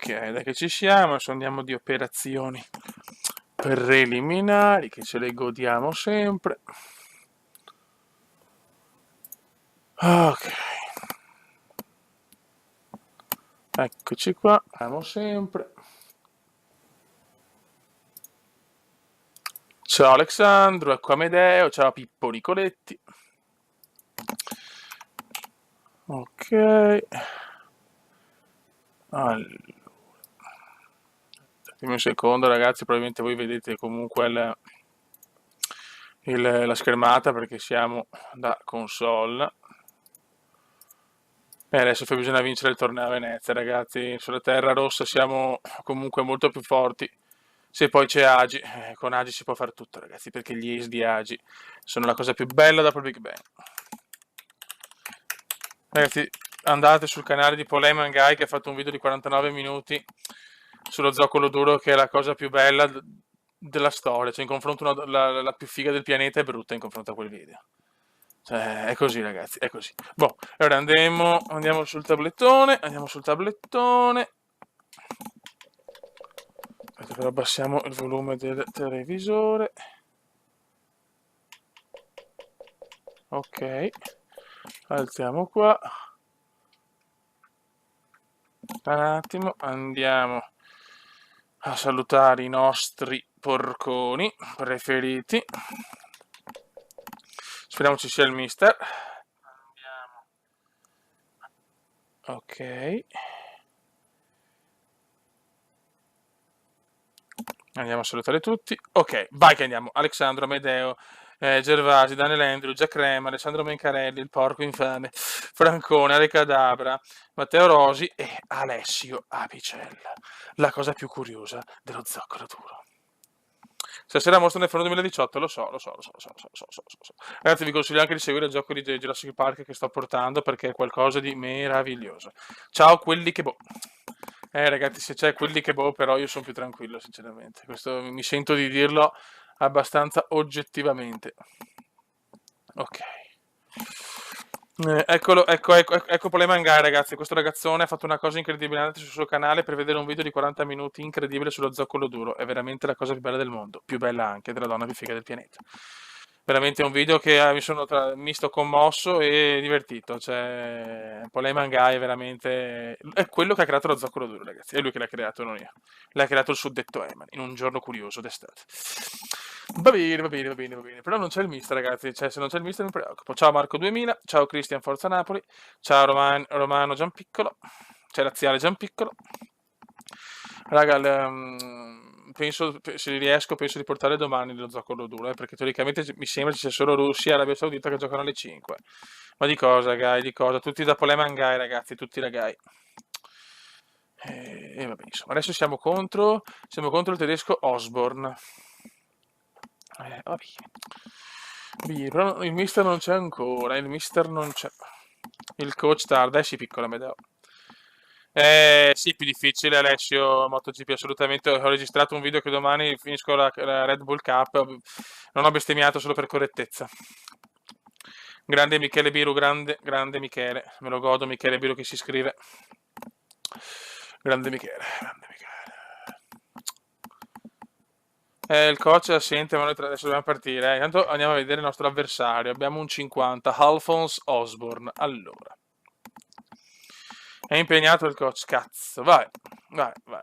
Ok, dai che ci siamo, adesso andiamo di operazioni preliminari che ce le godiamo sempre. Ok, eccoci qua, andiamo sempre. Ciao Alessandro, ecco Amedeo, ciao Pippo Nicoletti. Ok, allora, datemi un secondo ragazzi, probabilmente voi vedete comunque la schermata perché siamo da console. E adesso bisogna vincere il torneo a Venezia, ragazzi. Sulla terra rossa siamo comunque molto più forti. Se poi c'è Agi, con Agi si può fare tutto, ragazzi, perché gli ace di Agi sono la cosa più bella dopo il Big Bang. Ragazzi, andate sul canale di Poleman Guy che ha fatto un video di 49 minuti sullo zoccolo duro, che è la cosa più bella della storia. Cioè, in confronto la più figa del pianeta è brutta in confronto a quel video. Cioè, è così, ragazzi, è così. Boh, ora andiamo sul tablettone, Aspetta, però abbassiamo il volume del televisore. Ok, alziamo qua. Un attimo, andiamo a salutare i nostri porconi preferiti. Speriamo ci sia il mister. Ok. Andiamo a salutare tutti. Ok, vai che andiamo. Alessandro, Amedeo, Gervasi, Daniel Andrew, Jack Rema, Alessandro Mencarelli, il porco infame, Francone, Ale Cadabra, Matteo Rosi e Alessio Apicella. La cosa più curiosa dello zoccolo duro. Stasera mostra nel F1 2018, lo so. Ragazzi, vi consiglio anche di seguire il gioco di Jurassic Park che sto portando perché è qualcosa di meraviglioso. Ciao quelli che boh. Ragazzi, se c'è quelli che boh, però io sono più tranquillo, sinceramente. Questo mi sento di dirlo abbastanza oggettivamente. Ok. Ecco Polemangai, ragazzi. Questo ragazzone ha fatto una cosa incredibile. Andate sul suo canale per vedere un video di 40 minuti incredibile sullo zoccolo duro. È veramente la cosa più bella del mondo. Più bella anche della donna più figa del pianeta. Veramente un video che mi sto commosso e divertito. Cioè, Polemangai è veramente. È quello che ha creato lo zoccolo duro, ragazzi. È lui che l'ha creato, non io. L'ha creato il suddetto Eman in un giorno curioso d'estate. Va bene. Però non c'è il mister, ragazzi. Cioè, se non c'è il mister mi preoccupo. Ciao Marco 2000, ciao Cristian Forza Napoli, ciao Romano Giampiccolo, c'è Laziale Giampiccolo. Raga, se riesco, penso di portare domani lo zoccolo duro, perché teoricamente mi sembra ci sia solo Russia e Arabia Saudita che giocano alle 5. Ma di cosa, Gai? Di cosa? Tutti da Poleman Gai, ragazzi, tutti da Gai. E vabbè, insomma, adesso siamo contro il tedesco Osborne. Va bene. Però il mister non c'è ancora, il mister non c'è. Il coach tarda, sì, piccola Medeo. Sì, più difficile Alessio, MotoGP assolutamente. Ho registrato un video che domani finisco la Red Bull Cup. Non ho bestemmiato solo per correttezza. Grande Michele Biru, grande Michele. Me lo godo, Michele Biru che si iscrive. Grande Michele. Il coach è assente, ma noi adesso dobbiamo partire. Intanto andiamo a vedere il nostro avversario. Abbiamo un 50, Alphonse Osborne. Allora. È impegnato il coach, cazzo. Vai.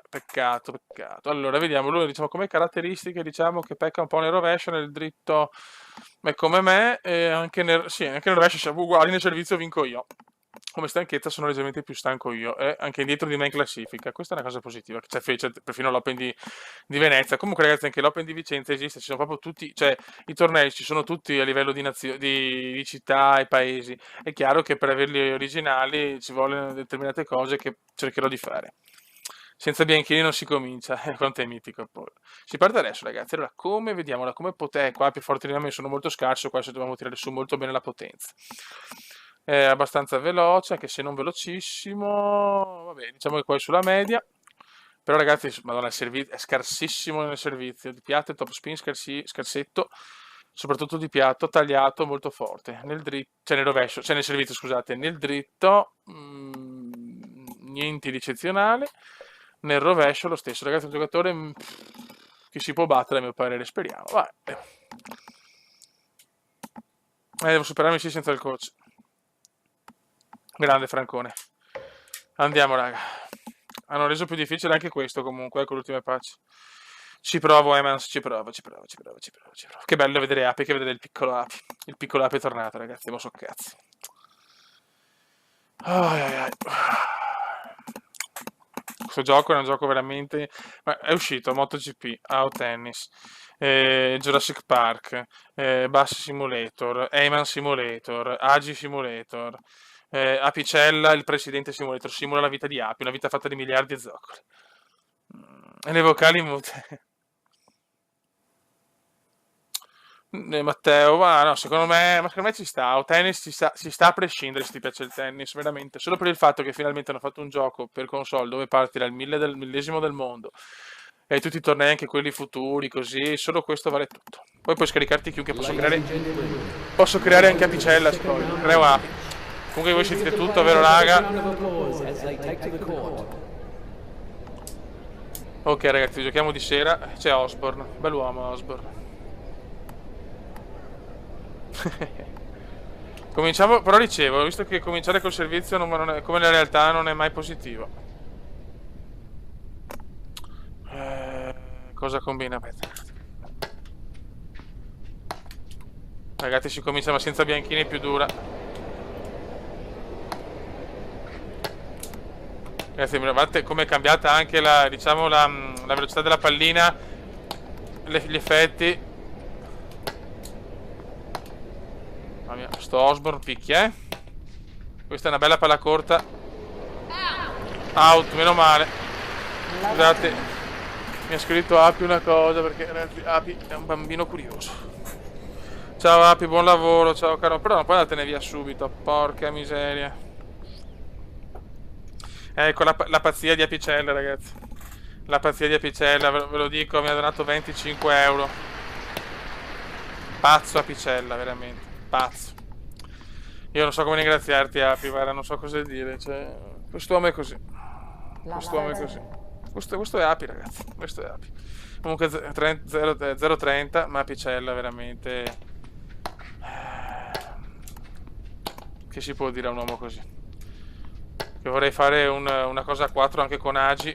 Peccato. Allora, vediamo. Lui, diciamo, come caratteristiche, diciamo che pecca un po' nel rovescio, nel dritto è come me, e anche nel rovescio siamo uguali, nel servizio vinco io. Come stanchezza sono leggermente più stanco io, e anche indietro di me in classifica. Questa è una cosa positiva. C'è perfino l'Open di Venezia. Comunque, ragazzi, anche l'Open di Vicenza esiste, ci sono proprio tutti, cioè i tornei ci sono tutti a livello di città e paesi. È chiaro che per averli originali ci vogliono determinate cose che cercherò di fare. Senza bianchini non si comincia, quanto è mitico poi. Si parte adesso, ragazzi. Allora, come vediamola, come potè, qua più forte di me sono molto scarso, qua se dobbiamo tirare su molto bene la potenza. È abbastanza veloce, anche se non velocissimo. Vabbè, diciamo che qua è sulla media. Però ragazzi, madonna, è scarsissimo nel servizio. Di piatto e top spin scarsetto, soprattutto di piatto, tagliato molto forte. Nel dritto, cioè nel rovescio, cioè nel servizio, scusate, nel dritto, niente di eccezionale. Nel rovescio lo stesso, ragazzi, è un giocatore che si può battere a mio parere, speriamo. Vai. Devo superarmi sì senza il coach. Grande Francone. Andiamo, raga. Hanno reso più difficile anche questo comunque, con l'ultima patch. Ci provo, Emans, ci provo. Che bello vedere Api, che vedere il piccolo Api. Il piccolo Api è tornato, ragazzi, mo so cazzi. Ai. Questo gioco è un gioco veramente... Ma è uscito MotoGP, Out Tennis, Jurassic Park, Bus Simulator, Eman Simulator, Agi Simulator, Apicella, il presidente Simulator, simula la vita di Api, una vita fatta di miliardi di zoccoli. E le vocali mute. Matteo, ma no, secondo me ci sta. O tennis si sta a prescindere se ti piace il tennis, veramente. Solo per il fatto che finalmente hanno fatto un gioco per console dove parti dal millesimo del mondo e tutti i tornei, anche quelli futuri, così, solo questo vale tutto. Poi puoi scaricarti chiunque, posso creare anche Apicella, se poi, creo Api. Comunque voi sentite tutto, vero raga? Ok ragazzi, giochiamo di sera, c'è Osborne, bell'uomo Osborne. Cominciamo, però dicevo, visto che cominciare col servizio come nella realtà non è mai positivo. Cosa combina? Aspetta. Ragazzi, si comincia ma senza Bianchini è più dura. Ragazzi, guardate come è cambiata anche la, diciamo, la velocità della pallina, gli effetti. Mamma mia, sto Osborne picchia, Questa è una bella palla corta. Out, meno male. Scusate, mi ha scritto Api una cosa perché ragazzi, Api è un bambino curioso. Ciao Api, buon lavoro, ciao caro. Però non puoi andartene via subito, porca miseria. Ecco la pazzia di Apicella, ragazzi. La pazzia di Apicella, ve lo dico, mi ha donato 25 euro. Pazzo Apicella, veramente. Pazzo. Io non so come ringraziarti, Api, guarda, non so cosa dire. Cioè, quest'uomo è così. Quest'uomo è così. Questo è Api, ragazzi. Questo è Api. Comunque 0,30, ma Apicella veramente... Che si può dire a un uomo così? Che vorrei fare una cosa a 4 anche con Agi.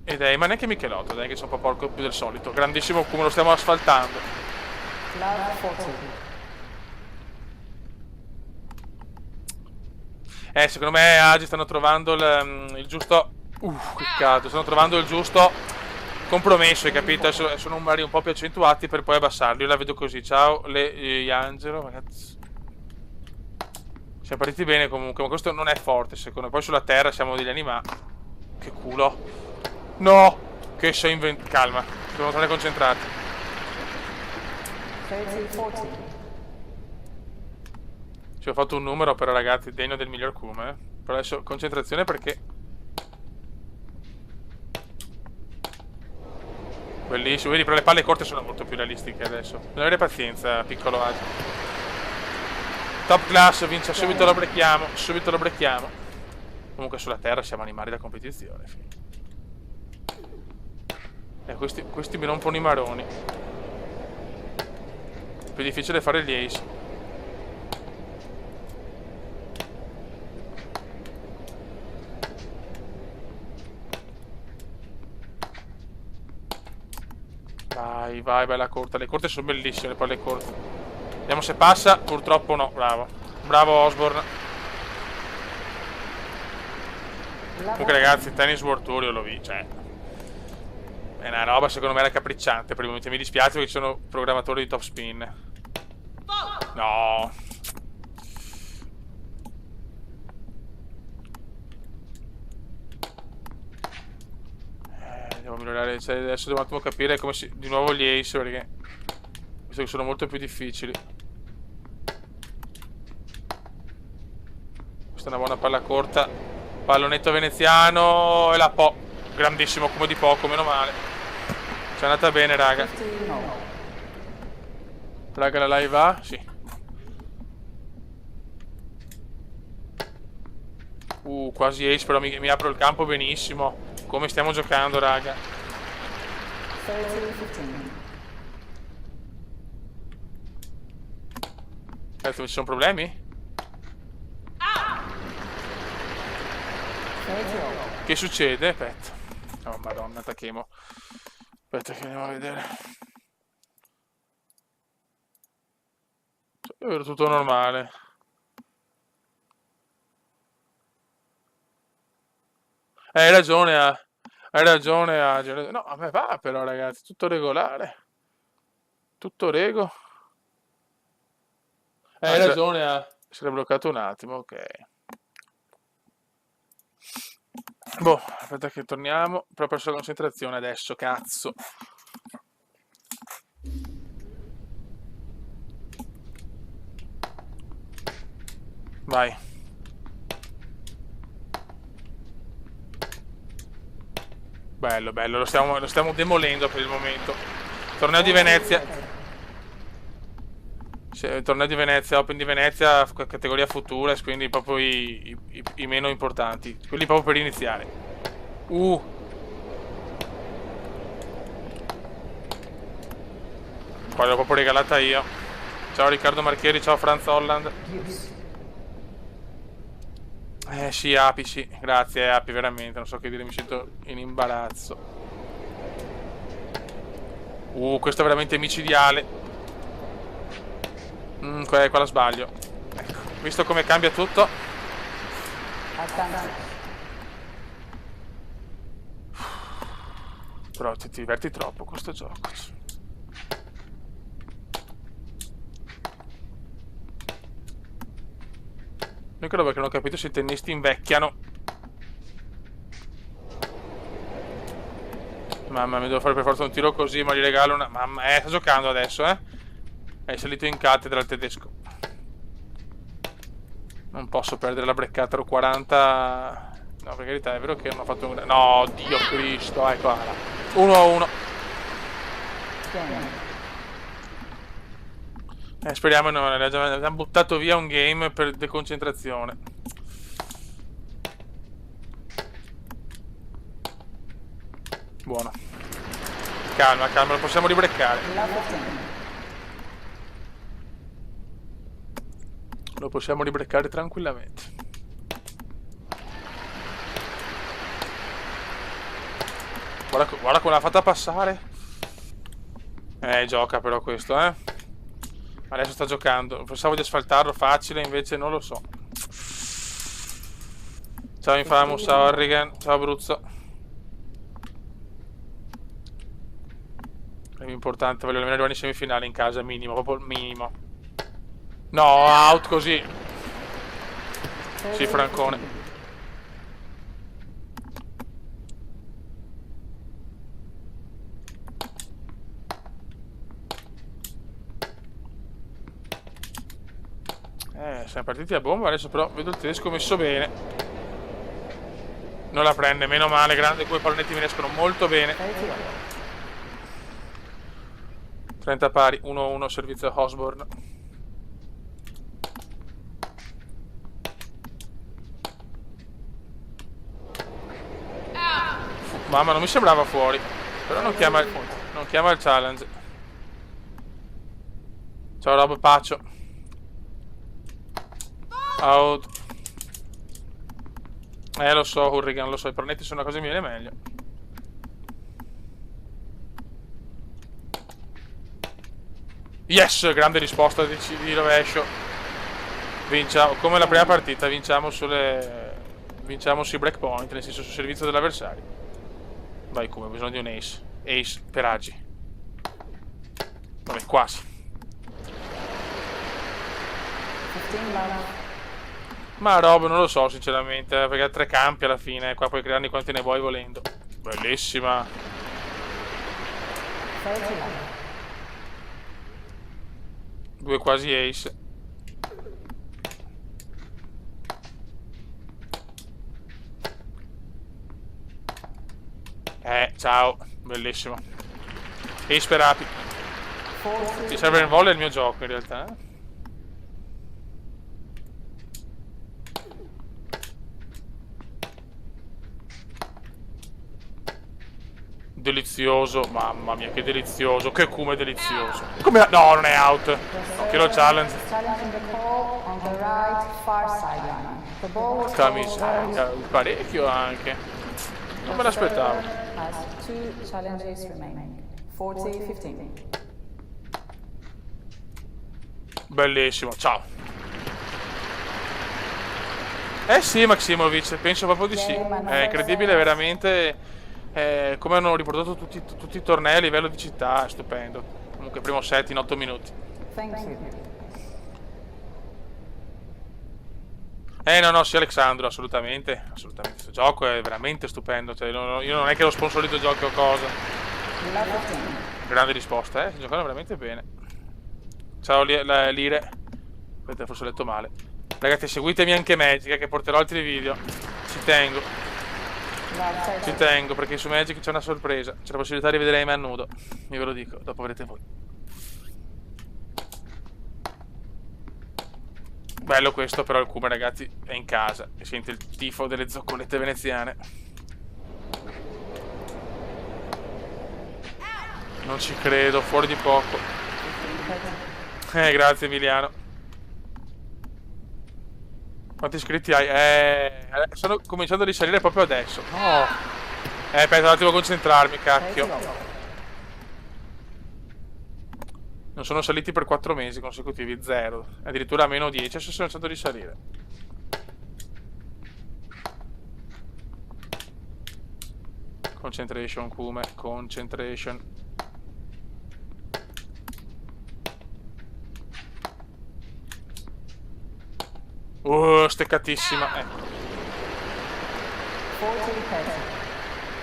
E dai, ma neanche Michelotto, dai, che sono un po' porco più del solito. Grandissimo come lo stiamo asfaltando. Secondo me Agi stanno trovando il giusto... che cazzo, stanno trovando il giusto compromesso, hai capito? Adesso sono numeri un po' più accentuati per poi abbassarli. Io la vedo così. Ciao, Angelo, ragazzi. Siamo partiti bene comunque, ma questo non è forte secondo me. Poi sulla terra siamo degli animali. Che culo. No! Che sei calma, dobbiamo stare concentrati. Ci ho fatto un numero però ragazzi, degno del miglior Kuma, Però adesso concentrazione perché... Bellissimo, vedi, però le palle corte sono molto più realistiche adesso. Bisogna avere pazienza, piccolo Agi. Top class, vince, subito lo brecchiamo, Comunque sulla terra siamo animali da competizione. Questi mi rompono i maroni. È più difficile fare gli ace. Vai, bella corta. Le corte sono bellissime, le palle corte. Vediamo se passa, purtroppo no, bravo Osborne. Comunque ragazzi, Tennis World Tour io lo vi, cioè è una roba secondo me raccapricciante per i momenti. Mi dispiace perché ci sono programmatori di top spin. No. Devo migliorare, cioè, adesso devo un attimo capire come si... di nuovo gli ace perché visto che sono molto più difficili. Questa è una buona palla corta. Pallonetto veneziano e la po'. Grandissimo come di poco, meno male. Ci è andata bene, raga. Raga, la live va? Sì. Quasi ace, però mi apro il campo benissimo. come stiamo giocando, raga. 30-15. Adesso ci sono problemi? 30. Che succede? Aspetta. Oh madonna, tachemo. Aspetta che andiamo a vedere. Era tutto normale. Hai ragione, hai ragione, no, a me va però, ragazzi, tutto regolare. Tutto rego. Hai ragione, si era bloccato un attimo, ok. Boh, aspetta che torniamo. Però ho perso la concentrazione adesso, cazzo. Vai. Bello, bello, lo stiamo demolendo per il momento. Torneo di Venezia. Torneo di Venezia, Open di Venezia, categoria Futures, quindi proprio i meno importanti. Quelli proprio per iniziare. Poi l'ho proprio regalata io. Ciao Riccardo Marchieri, ciao Franz Holland. Sì, Api, sì. Grazie Api, veramente, non so che dire, mi sento in imbarazzo. Questo è veramente micidiale. Qua la sbaglio. Ecco, visto come cambia tutto. Però ti diverti troppo questo gioco. L'unica roba che non ho capito se i tennisti invecchiano. Mamma, mi devo fare per forza un tiro così, ma gli regalo una. Mamma, sta giocando adesso, eh? È salito in cattedra il tedesco. Non posso perdere la breccata 40. No, per carità, è vero che non ho fatto un. No, Dio Cristo, ecco. 1-1. Speriamo no, abbiamo buttato via un game per deconcentrazione. Buono. Calma, calma, lo possiamo ribreccare. Lo possiamo ribreccare tranquillamente. Guarda come l'ha fatta passare. Gioca però questo, eh. Adesso sta giocando. Pensavo di asfaltarlo facile, invece non lo so. Ciao Infamous, ciao Harrigan, ciao Abruzzo. È importante, voglio almeno arrivare in semifinale in casa, minimo, proprio il minimo. No, out così. Sì, Francone. Siamo partiti a bomba, adesso però vedo il tedesco messo bene. Non la prende, meno male, grande, quei palletti mi riescono molto bene. 30 pari, 1-1, servizio a Osborne. Mamma, non mi sembrava fuori. Però non chiama il challenge. Ciao Rob Paccio. Out. Lo so, Hurricane, lo so, i pronetti sono una cosa che mi viene meglio. Yes, grande risposta di rovescio. Vinciamo, come la prima partita, vinciamo sui breakpoint, nel senso sul servizio dell'avversario. Vai, come, ho bisogno di un ace. Ace per Agi. Vabbè, quasi. Ma Rob non lo so sinceramente, perché ha 3 campi alla fine, qua puoi crearne quanti ne vuoi volendo. Bellissima. Due quasi ace. Ciao, bellissimo. Ace per Api. Ti serve il volley il mio gioco in realtà, eh? Delizioso, mamma mia, che delizioso, che cume delizioso. Come? No, non è out. Che lo challenge. Porca miseria, parecchio anche. Non me l'aspettavo. Bellissimo, ciao. Sì, Maximovic, penso proprio di sì. È incredibile veramente come hanno riportato tutti i tornei a livello di città, è stupendo. Comunque primo set in 8 minuti. No, sì, Alexandro, assolutamente. Assolutamente. Questo gioco è veramente stupendo. Cioè, io non è che lo sponsorizzo giochi o cosa. Grande risposta, si giocano veramente bene. Ciao, Lire. Aspetta, forse ho letto male. Ragazzi, seguitemi anche Magic, che porterò altri video. Ci tengo. Ci tengo, perché su Magic c'è una sorpresa. C'è la possibilità di vedere Ayman nudo. Io ve lo dico, dopo vedrete voi. Bello questo, però il Cume, ragazzi, è in casa e sente il tifo delle zoccolette veneziane. Non ci credo, fuori di poco. Grazie Emiliano. Quanti iscritti hai? Stanno cominciando a risalire proprio adesso. No. Aspetta un attimo a concentrarmi, cacchio. Non sono saliti per 4 mesi consecutivi, 0. Addirittura a meno 10, adesso sono iniziato a risalire. Concentration, Kume, concentration. Steccatissima, ecco.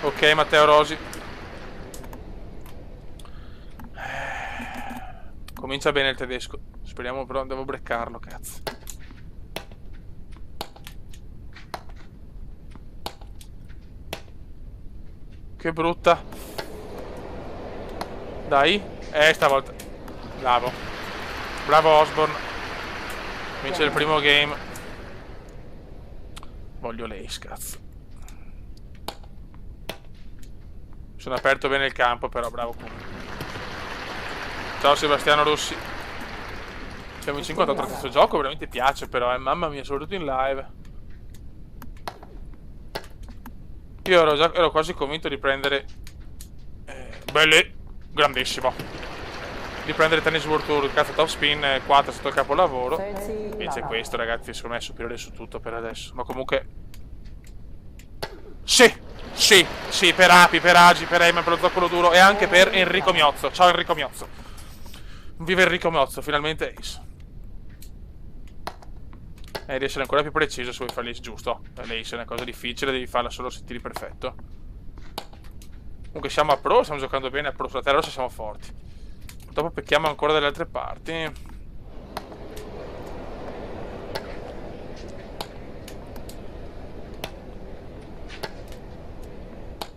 Ok, Matteo Rosi. Comincia bene il tedesco. Speriamo, però devo breccarlo, cazzo. Che brutta. Dai. Stavolta. Bravo. Bravo Osborne. Vince il primo game. Voglio l'ace, cazzo. Sono aperto bene il campo, però bravo comunque. Ciao Sebastiano Rossi. Siamo in 58 a questo gioco, veramente piace però, mamma mia, soprattutto in live. Io ero quasi convinto di prendere Belle, grandissimo. Di prendere Tennis World Tour, cazzo, top spin 4 sotto il capolavoro. Invece questo, ragazzi, secondo me è superiore su tutto per adesso. Ma comunque sì, per Api, per Agi, per Eyman, per lo zoccolo duro e anche per Enrico Miozzo. Ciao Enrico Miozzo. Viva Enrico Miozzo, finalmente ace. Devi essere ancora più preciso se vuoi fare l'ace giusto. L'ace è una cosa difficile, devi farla solo se tiri perfetto. Comunque siamo a pro, stiamo giocando bene a pro sulla terra rossa, siamo forti. Dopo pecchiamo ancora dalle altre parti.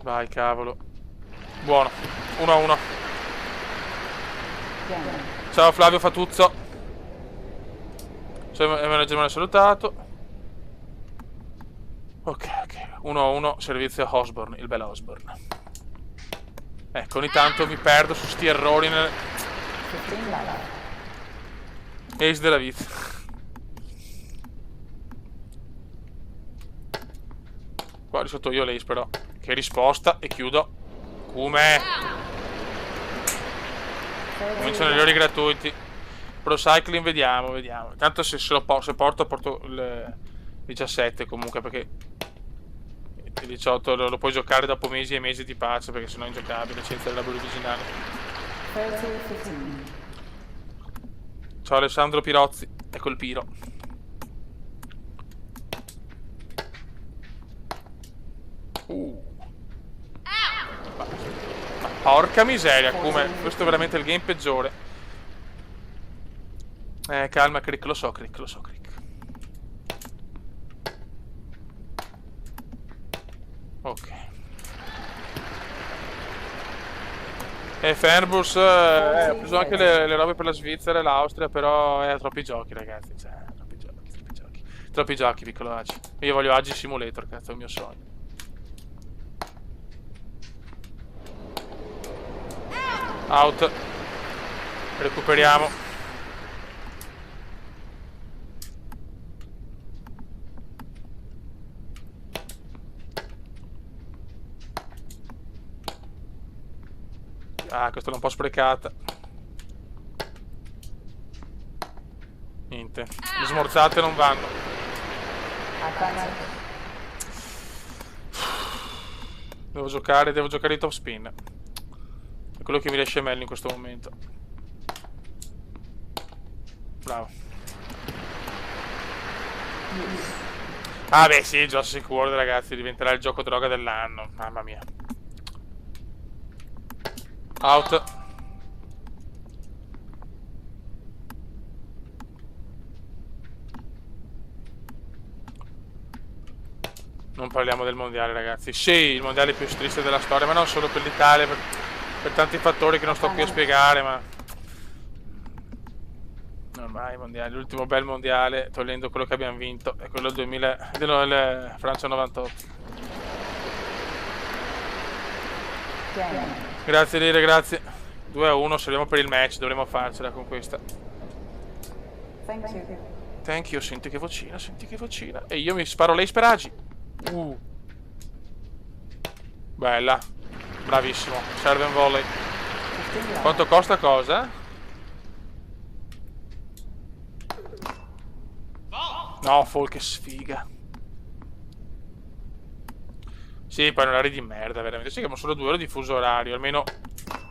Vai, cavolo. Buono. 1-1. Ciao Flavio Fatuzzo. Il manager me l'ha salutato. Ok. 1-1. Servizio a Osborne, il bel Osborne. Ecco, ogni tanto mi perdo su sti errori nel... Ace della vita. Qua di sotto io l'ace però. Che risposta, e chiudo. Come? Cominciano gli ori gratuiti. Pro Cycling, vediamo. Tanto se porto il 17 comunque, perché il 18 lo puoi giocare dopo mesi e mesi di pace, perché sennò è ingiocabile senza il lavoro originale. Ciao Alessandro Pirozzi, ecco il Piro. Ma porca miseria, come questo è veramente il game peggiore. Calma, Crick, lo so, Crick. Ok. Fernbus, ho preso anche le robe per la Svizzera e l'Austria, però troppi giochi, ragazzi. Cioè, troppi giochi, piccolo Agi. Io voglio Agi Simulator, cazzo, è il mio sogno. Out. Recuperiamo. Ah, questa l'ho un po' sprecata. Niente. Le smorzate non vanno. Devo giocare di top spin. È quello che mi riesce meglio in questo momento. Bravo. Ah beh sì, Jurassic World ragazzi, diventerà il gioco droga dell'anno. Mamma mia. Out. Non parliamo del mondiale ragazzi. Sì, il mondiale più triste della storia, ma non solo per l'Italia, per tanti fattori che non sto qui a spiegare, ma ormai mondiale, l'ultimo bel mondiale, togliendo quello che abbiamo vinto, è quello del Francia 98. Grazie Lire, grazie. 2-1, serviamo per il match, dovremo farcela con questa. Thank you, senti che vocina, senti che vocina. E io mi sparo lei speragi. Bella. Bravissimo. Serve un volley. Quanto costa cosa? No, Fall, che sfiga. Sì, poi non orari di merda, veramente. Sì, che solo 2 ore di fuso orario. Almeno...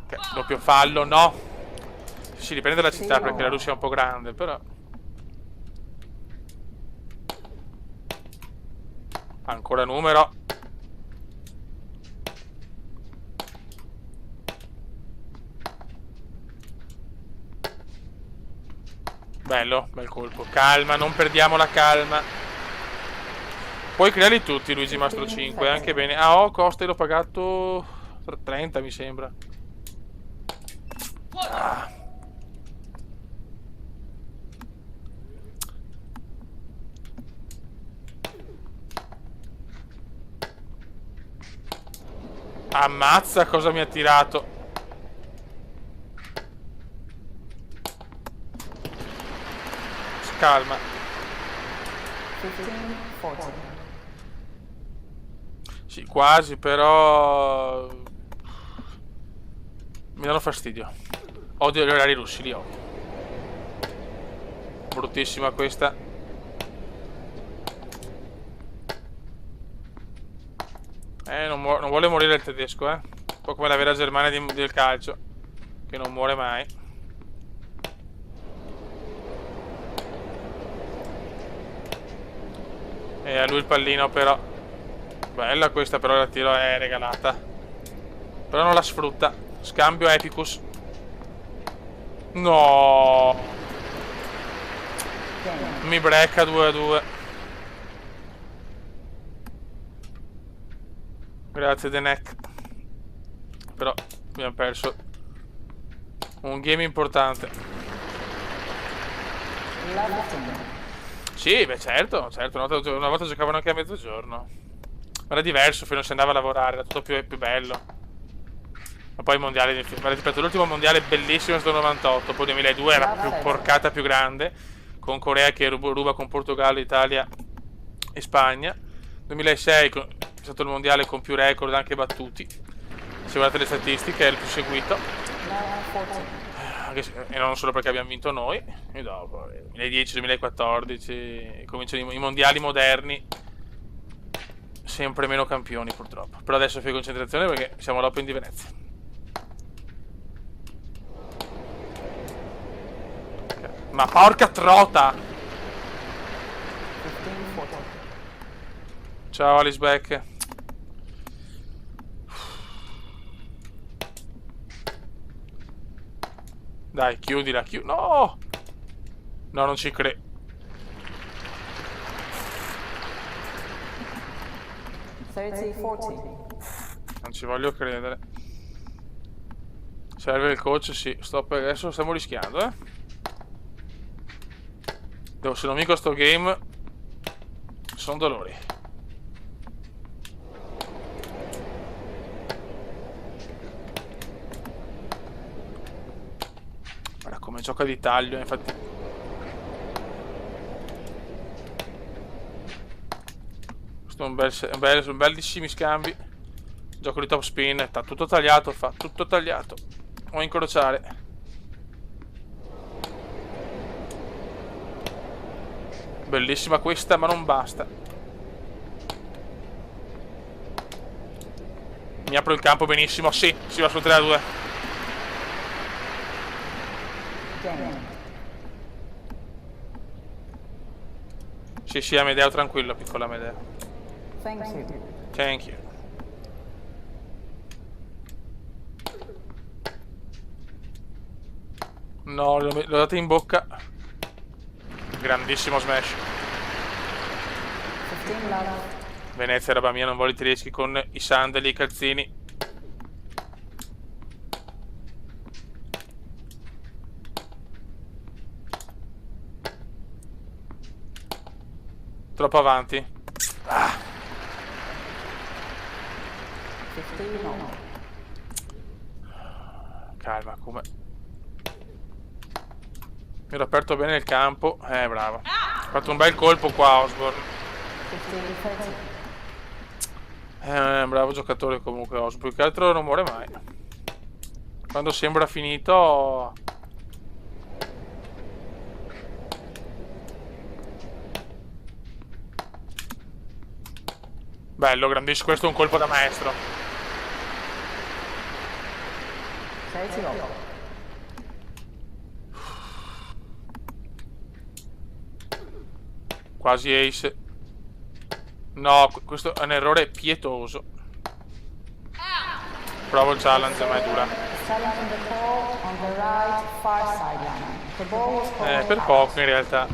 Okay, doppio fallo, no. Sì, dipende dalla città, perché la Russia è un po' grande, però... Ancora numero. Bello, bel colpo. Calma, non perdiamo la calma. Puoi crearli tutti, Luigi Mastro 5, anche bene. Ah, oh, Costa l'ho pagato 30, mi sembra. Ah. Ammazza cosa mi ha tirato. Calma. Sì, quasi, però... Mi danno fastidio. Odio gli orari russi, li odio. Bruttissima questa. Non vuole morire il tedesco, Un po' come la vera Germania del calcio, che non muore mai. E a lui il pallino però. Bella questa, però la tiro è regalata. Però non la sfrutta. Scambio Epicus. No. Mi brecca 2-2. Grazie Denek. Però abbiamo perso un game importante. Sì, beh certo, una volta giocavano anche a mezzogiorno. Ma era diverso, poi non si andava a lavorare, era tutto più bello. Ma poi i mondiali, ripeto, l'ultimo mondiale bellissimo è stato il 98, poi il 2002 era più porcata più grande, con Corea che ruba con Portogallo, Italia e Spagna. 2006 è stato il mondiale con più record anche battuti. Se guardate le statistiche è il più seguito. E non solo perché abbiamo vinto noi. E dopo 2010-2014 cominciano i mondiali moderni. Sempre meno campioni purtroppo. Però adesso fai concentrazione perché siamo all'Open di Venezia. Okay. Ma porca trota! Ciao Alice Beck. Dai, chiudila, no! No, non ci credo. Non ci voglio credere. Serve il coach, sì. Adesso stiamo rischiando, se non vinco sto game sono dolori. come gioca di taglio, infatti. Questo è sono bellissimi scambi. Gioco di top spin, sta tutto tagliato, fa tutto tagliato. O incrociare. Bellissima questa, ma non basta. Mi apro il campo benissimo, sì, si va su 3-2. Sì, Amedeo, tranquillo, piccola Amedeo. Thank you. No, l'ho dato in bocca. Grandissimo smash. Venezia, roba mia, non voglio i tedeschi con i sandali e i calzini. Troppo avanti. Calma, come. Mi ero aperto bene il campo. Bravo. Ha fatto un bel colpo qua, Osborn. Un bravo giocatore comunque, Osborn. Più che altro non muore mai. Quando sembra finito... Bello, grandissimo. Questo è un colpo da maestro. Quasi ace. No, questo è un errore pietoso. Provo il challenge, ma è dura. Per poco in realtà.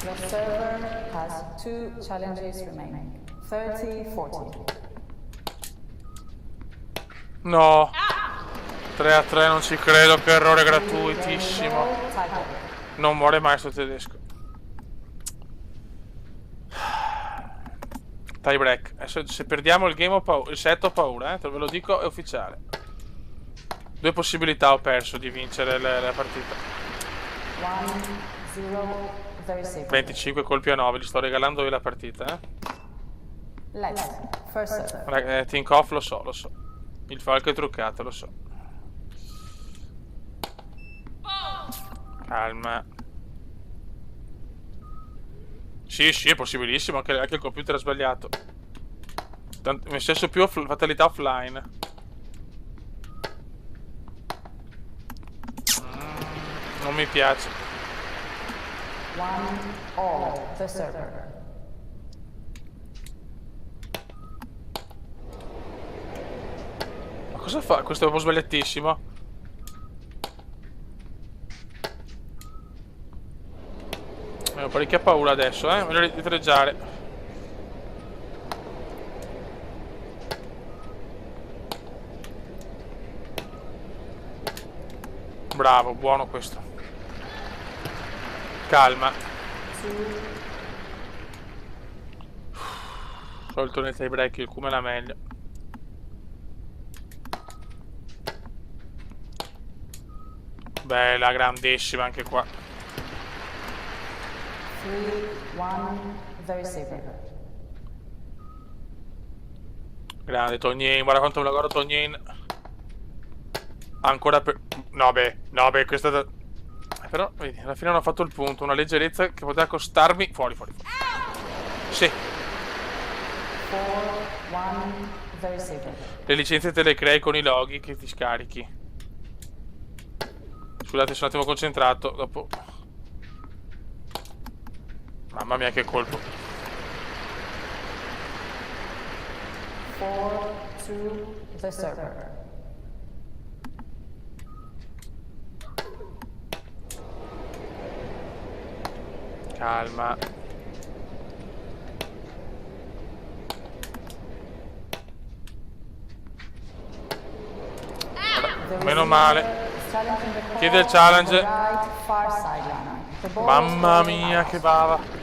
The server has 2 challenges remaining. 30-40. No. 3-3, non ci credo, che errore gratuitissimo. Non muore mai sto tedesco. Tie break. Adesso, se perdiamo il game ho paura, il set ho paura, te ve lo dico, è ufficiale. 2 possibilità ho perso di vincere la partita. 25 colpi a 9, gli sto regalando io la partita, Think off, lo so. Il falco è truccato, lo so. Calma. Sì, è possibilissimo, anche il computer ha sbagliato. Mi è successo più fatalità offline. Non mi piace. The server. Ma cosa fa? Questo è proprio sbagliatissimo. Ho parecchia paura adesso, Voglio ritreggiare. Bravo, buono questo. Calma. Solito nel tie break il come la meglio. Bella, grandissima anche qua. 3-1, very safe. Grande Tonyin, guarda quanto me la guardo Tonyin. Ancora per... No beh, questa... Però, vedi, alla fine non ho fatto il punto. Una leggerezza che poteva costarmi... Fuori. Sì. 4-1, very safe. Le licenze te le crei con i loghi che ti scarichi. Scusate, sono un attimo concentrato. Dopo... Mamma mia, che colpo. 4-2, the server. Calma. Meno male. Chiede il challenge. Mamma mia, che bava.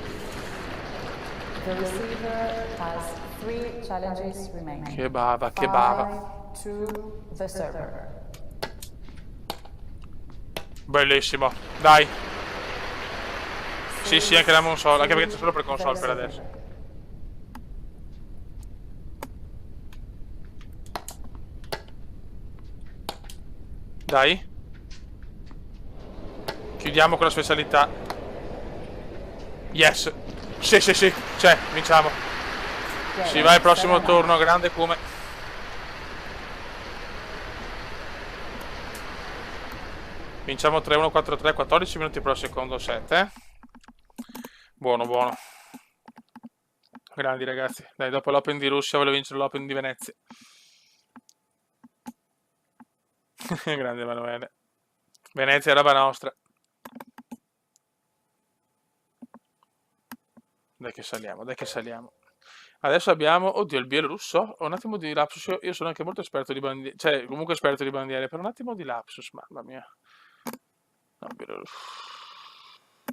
Che bava. Bellissimo. Dai. Sì, sì, anche la console. Anche perché c'è solo per console per adesso. Dai. Chiudiamo con la specialità. Yes. Sì, sì, sì. C'è, vinciamo. Si va al prossimo turno, grande come. Vinciamo 3-1-4-3, 14 minuti per il secondo set, eh? Buono, buono. Grandi ragazzi. Dai, dopo l'Open di Russia voglio vincere l'Open di Venezia. Grande Emanuele. Venezia è roba nostra. Dai che saliamo, dai che saliamo. Adesso abbiamo, oddio, il bielorusso. Ho un attimo di lapsus. Io sono anche molto esperto di bandiere. Cioè, comunque esperto di bandiere. Per un attimo di lapsus, mamma mia. No, bielorusso.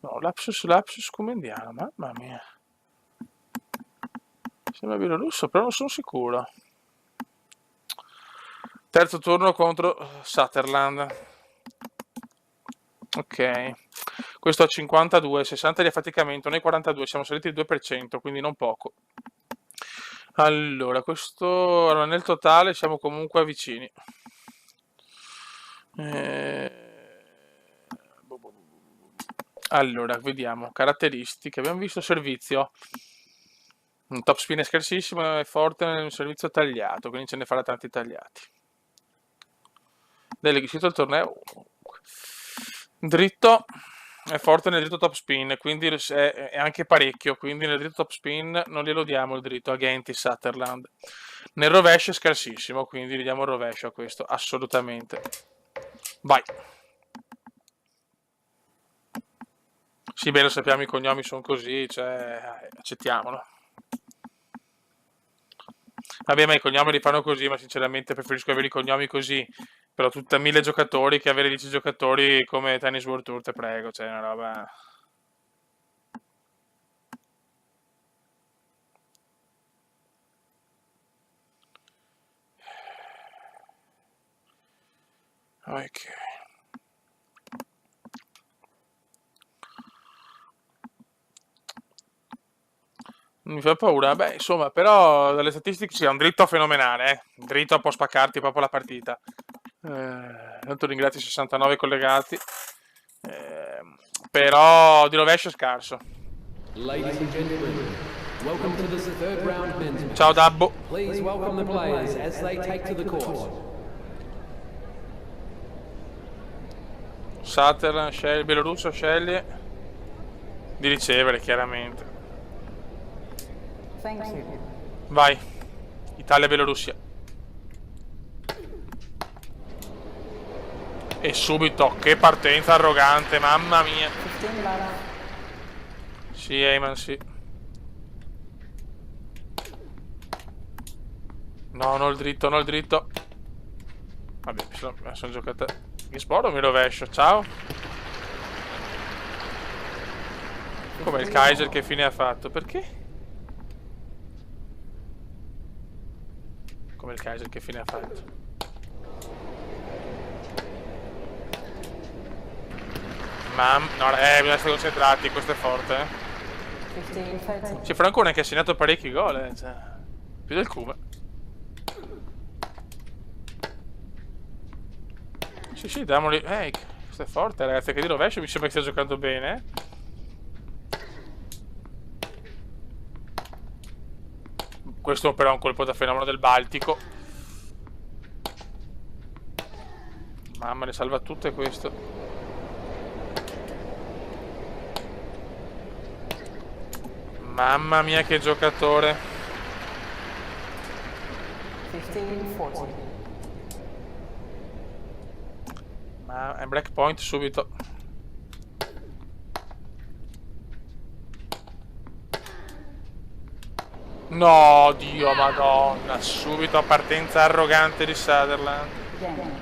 No, lapsus comendiano, mamma mia. Sembra bielorusso, però non sono sicuro. Terzo turno contro Sutherland. Ok. Questo a 52, 60 di affaticamento, noi 42, siamo saliti il 2%, quindi non poco. Allora, allora, nel totale siamo comunque vicini. Allora, vediamo. Caratteristiche. Abbiamo visto servizio. Un top spin è scarsissimo, è forte nel servizio tagliato, quindi ce ne farà tanti tagliati. Deleghiscito il torneo. Dritto. È forte nel dritto top spin, quindi è anche parecchio, quindi nel dritto top spin non glielo diamo il dritto a Genti Sutherland. Nel rovescio è scarsissimo, quindi gli diamo il rovescio a questo, assolutamente. Vai. Sì, beh, lo sappiamo, i cognomi sono così, cioè, accettiamolo. Vabbè, ma i cognomi li fanno così, ma sinceramente preferisco avere i cognomi così, però tutta 1000 giocatori che avere 10 giocatori come Tennis World Tour, te prego, cioè, una roba... Ok. Mi fa paura. Beh, insomma, però dalle statistiche sì, è un dritto fenomenale, eh. Un dritto può spaccarti proprio la partita. Tanto ringrazio i 69 collegati. Però di rovescio è scarso. Ladies and gentlemen, welcome to the third round men's match. Ciao Dabbo. Please welcome the players as they take to the court. Sutherland sceglie, il bielorusso sceglie di ricevere, chiaramente. Thank you. Vai. Italia-Belorussia. E subito, che partenza arrogante, mamma mia. 15 love. Sì, Eyman, sì. No, non il dritto, non il dritto. Vabbè, sono giocate. Che sporo mi rovescio, ciao. Come il Kaiser che fine ha fatto? Perché? Come il Kaiser che fine ha fatto? Mamma, no, bisogna essere concentrati, questo è forte, eh. 15-13. Sì, Franco neanche ha segnato parecchi gol, cioè, più del Cuba. Sì, sì, damoli. Questo è forte, ragazzi, che di rovescio mi sembra che stia giocando bene, eh. Questo però è un colpo da fenomeno del Baltico. Mamma, le salva tutte questo. Mamma mia che giocatore. 15-14. Ma è break point subito. No, Dio, madonna. Subito a partenza arrogante di Sutherland. Game.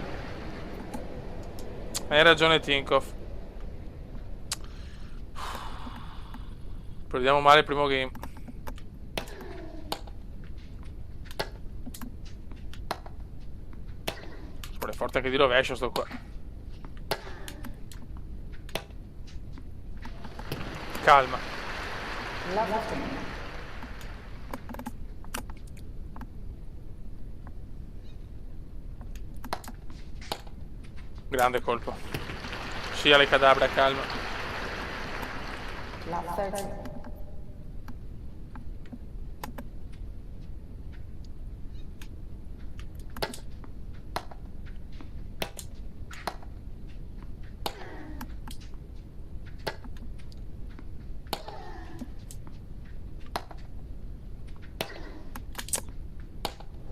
Hai ragione Tinkoff. Perdiamo male il primo game. È forte anche di rovescio sto qua. Calma. Love 15. Grande colpo. Sì, alle cadabra, calma. Love 13.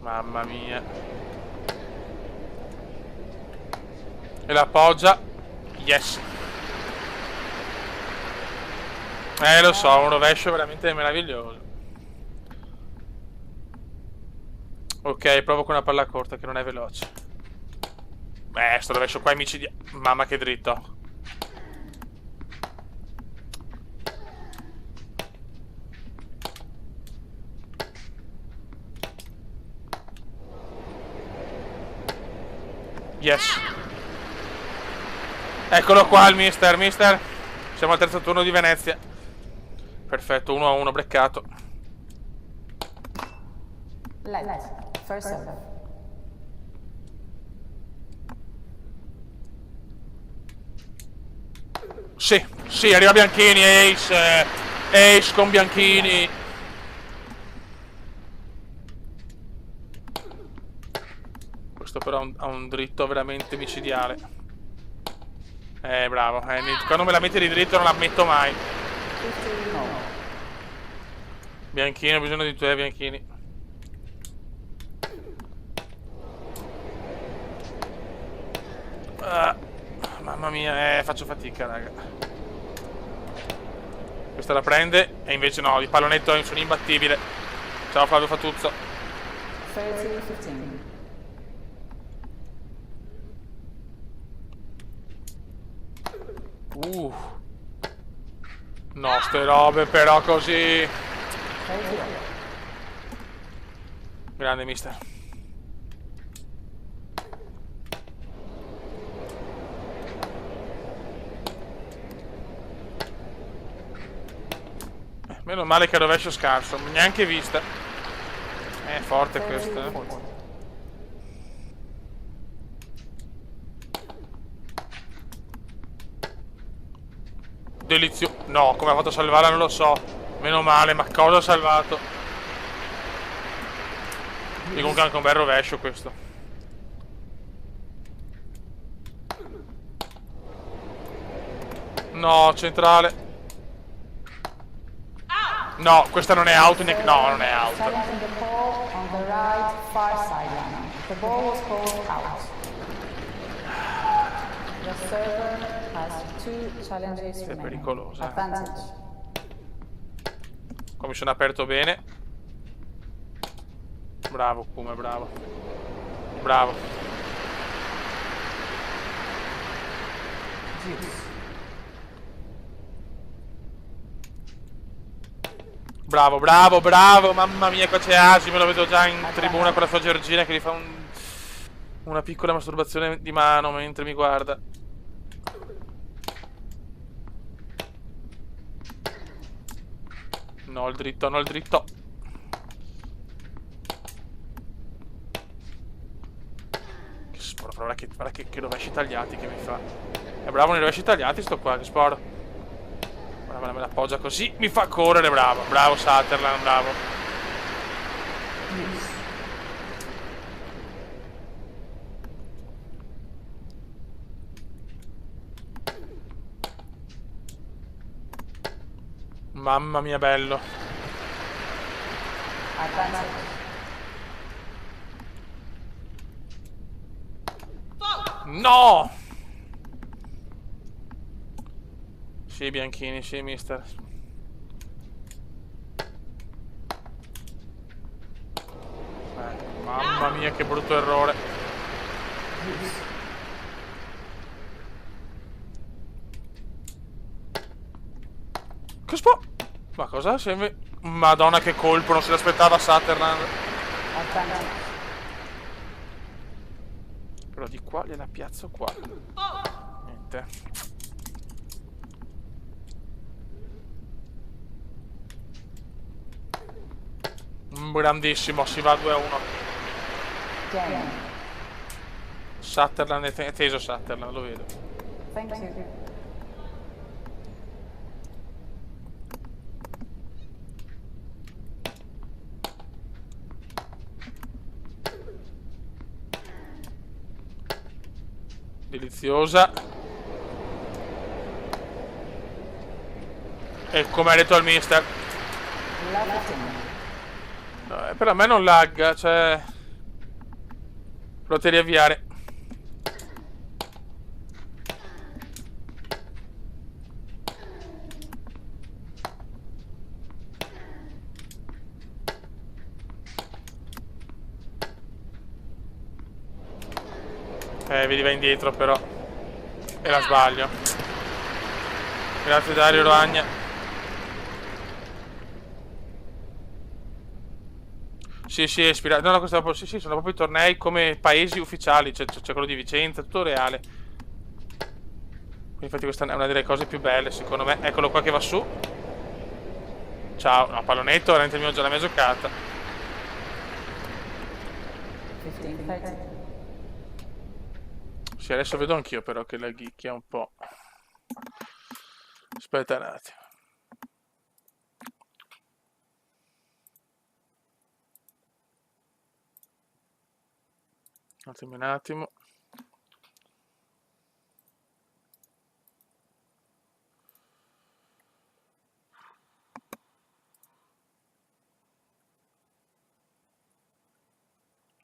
Mamma mia. E la appoggia. Yes. Lo so, un rovescio veramente meraviglioso. Ok, provo con una palla corta che non è veloce. Sto rovescio qua è micidiale. Mamma che dritto. Yes. Eccolo qua il mister. Siamo al terzo turno di Venezia. Perfetto, 1-1 breccato. Let. First serve. Sì, arriva Bianchini, ace con Bianchini. Questo però ha un dritto veramente micidiale. Bravo. Quando me la metti di dritto non la metto mai. 15 more. Bianchini, ho bisogno di te, Bianchini. Mamma mia, faccio fatica, raga. Questa la prende e invece no, di pallonetto sono imbattibile. Ciao Flavio Fatuzzo. 30-15. No, ste robe però così. 30. Grande mister. Meno male che il rovescio scarso, neanche vista. È forte questo, 30-40. Delizio. No, come ha fatto a salvarla non lo so. Meno male, ma cosa ha salvato? E comunque anche un bel rovescio questo. No, centrale. No, questa non è out. No, non è out. Challenging the ball on the right far sideline. The ball was called out. The server has 2 challenges remaining. pericolosa. Advantage. Qua mi sono aperto bene. Bravo Kuma, bravo. Bravo. Bravo, bravo, bravo. Mamma mia, qua c'è Asi, me lo vedo già in tribuna con la sua Giorgina che gli fa una piccola masturbazione di mano mentre mi guarda. No, il dritto, no, il dritto. Che sporo, guarda che rovesci tagliati che mi fa. È bravo nei rovesci tagliati sto qua, che sporo. Guarda, me la appoggia così, mi fa correre, bravo. Bravo Sutherland, bravo. Mamma mia, bello. Advantage. No! Sì, Bianchini, sì, mister. Mamma mia, che brutto errore. Che Ma cosa? Madonna, che colpo, non se l'aspettava Sutherland. Advantage. Però di qua gliela piazzo qua. Niente. Grandissimo, si va 2-1. Game. Sutherland è teso, Sutherland, lo vedo. Thank you. Deliziosa. E come ha detto il mister, per a me non lagga, cioè potete riavviare. Vedi, va indietro però. E la sbaglio. Grazie Dario Ragna. Sì, ispirato. No, questo sì, sono proprio i tornei come paesi ufficiali. C'è quello di Vicenza, tutto reale. Quindi infatti questa è una delle cose più belle, secondo me. Eccolo qua che va su. Ciao. No, pallonetto, veramente il mio già la mia giocata. 15-30. Sì, adesso vedo anch'io però che la ghicchia un po'. Aspetta un attimo. Un attimo.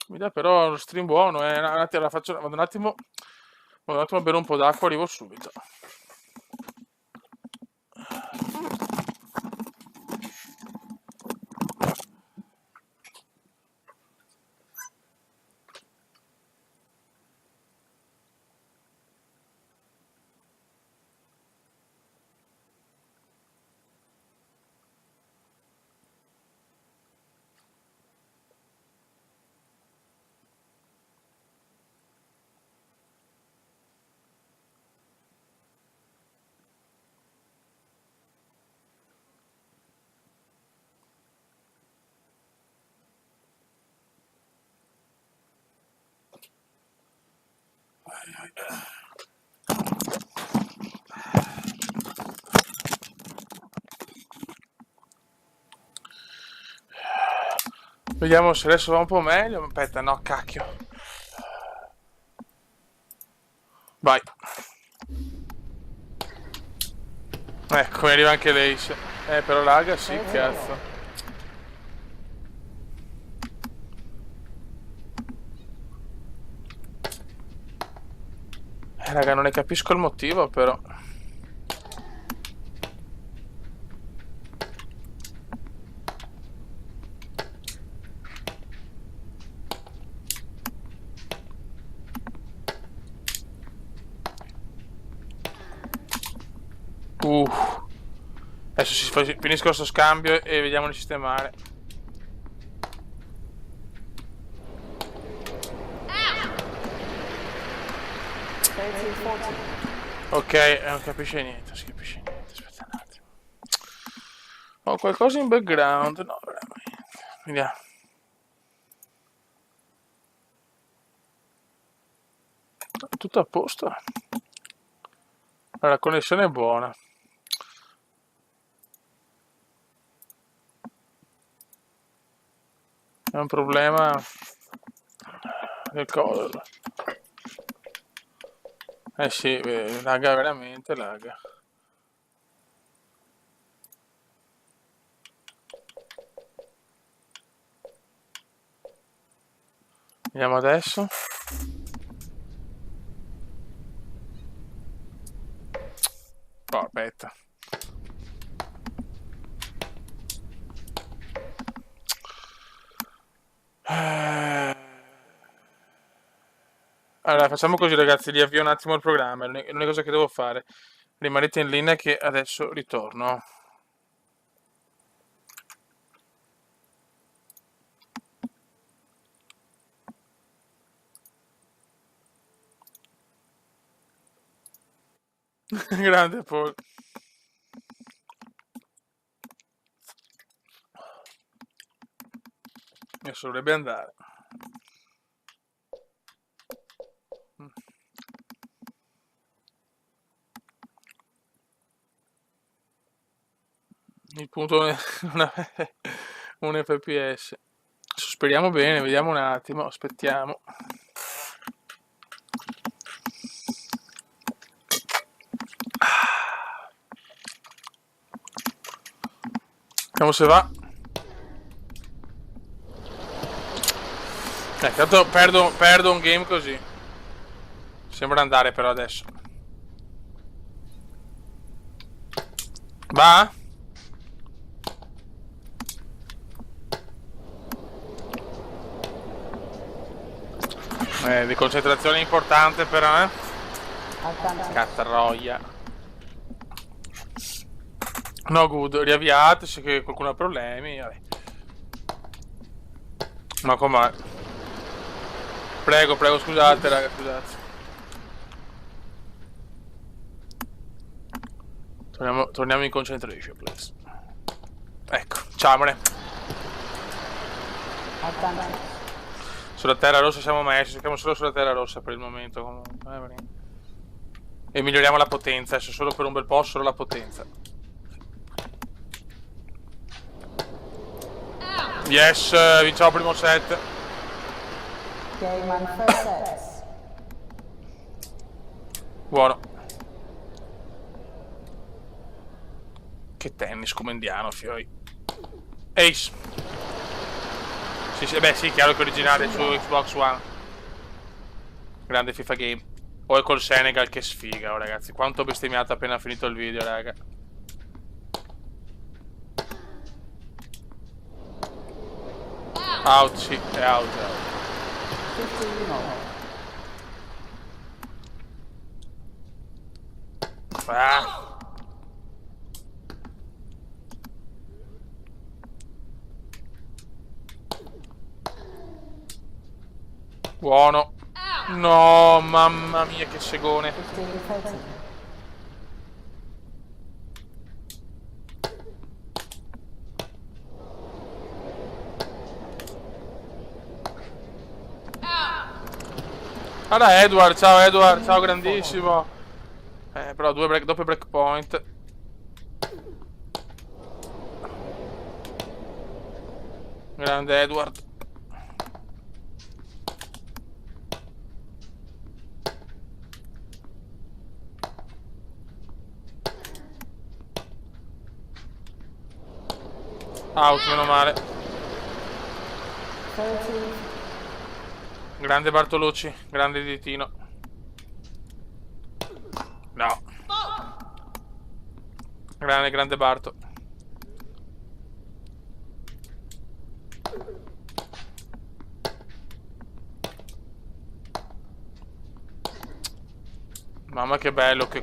Mi dà però lo stream buono, un attimo, vado un attimo a bere un po' d'acqua, arrivo subito. Vediamo se adesso va un po' meglio. Aspetta, no, cacchio. Vai. Come arriva anche l'Ace. Però l'aga sì, cazzo. Raga, non ne capisco il motivo, però. Adesso finisco questo scambio e vediamo di sistemare. Ok, non capisce niente, aspetta un attimo. Ho qualcosa in background? No, veramente. Vediamo. Tutto a posto. La connessione è buona. È un problema del coso. Sì, laga veramente, laga. Vediamo adesso. Oh, aspetta. Allora, facciamo così ragazzi, riavvio un attimo il programma, è l'unica cosa che devo fare. Rimanete in linea che adesso ritorno. Grande Paul. Adesso dovrebbe andare. Il punto è un FPS. Speriamo bene, vediamo un attimo, aspettiamo. Vediamo se va. Tanto perdo un game così. Sembra andare però adesso. Va? Di concentrazione importante però, Cattaroia. No good, riavviate se che qualcuno ha problemi. Vabbè. Ma com'è? Prego, scusate raga, scusate. Torniamo in concentration, please. Ecco, ciamone. Sulla terra rossa siamo messi, siamo solo sulla terra rossa per il momento comunque. E miglioriamo la potenza, adesso solo per un bel po' solo la potenza. Yes, vinciamo il primo set. Buono. Che tennis comendiano, fioi. Ace. Sì, beh sì, chiaro che è originale su Xbox One. Grande FIFA game. Poi col Senegal, che sfiga, oh, ragazzi. Quanto ho bestemmiato appena finito il video, raga. Out, sì, è out. Ah. Buono. No, mamma mia che segone. Guarda Edward, ciao grandissimo. Però doppio breakpoint. Grande Edward. Out, meno male. Grande Bartolucci, grande ditino. No. Grande Barto. Mamma che bello che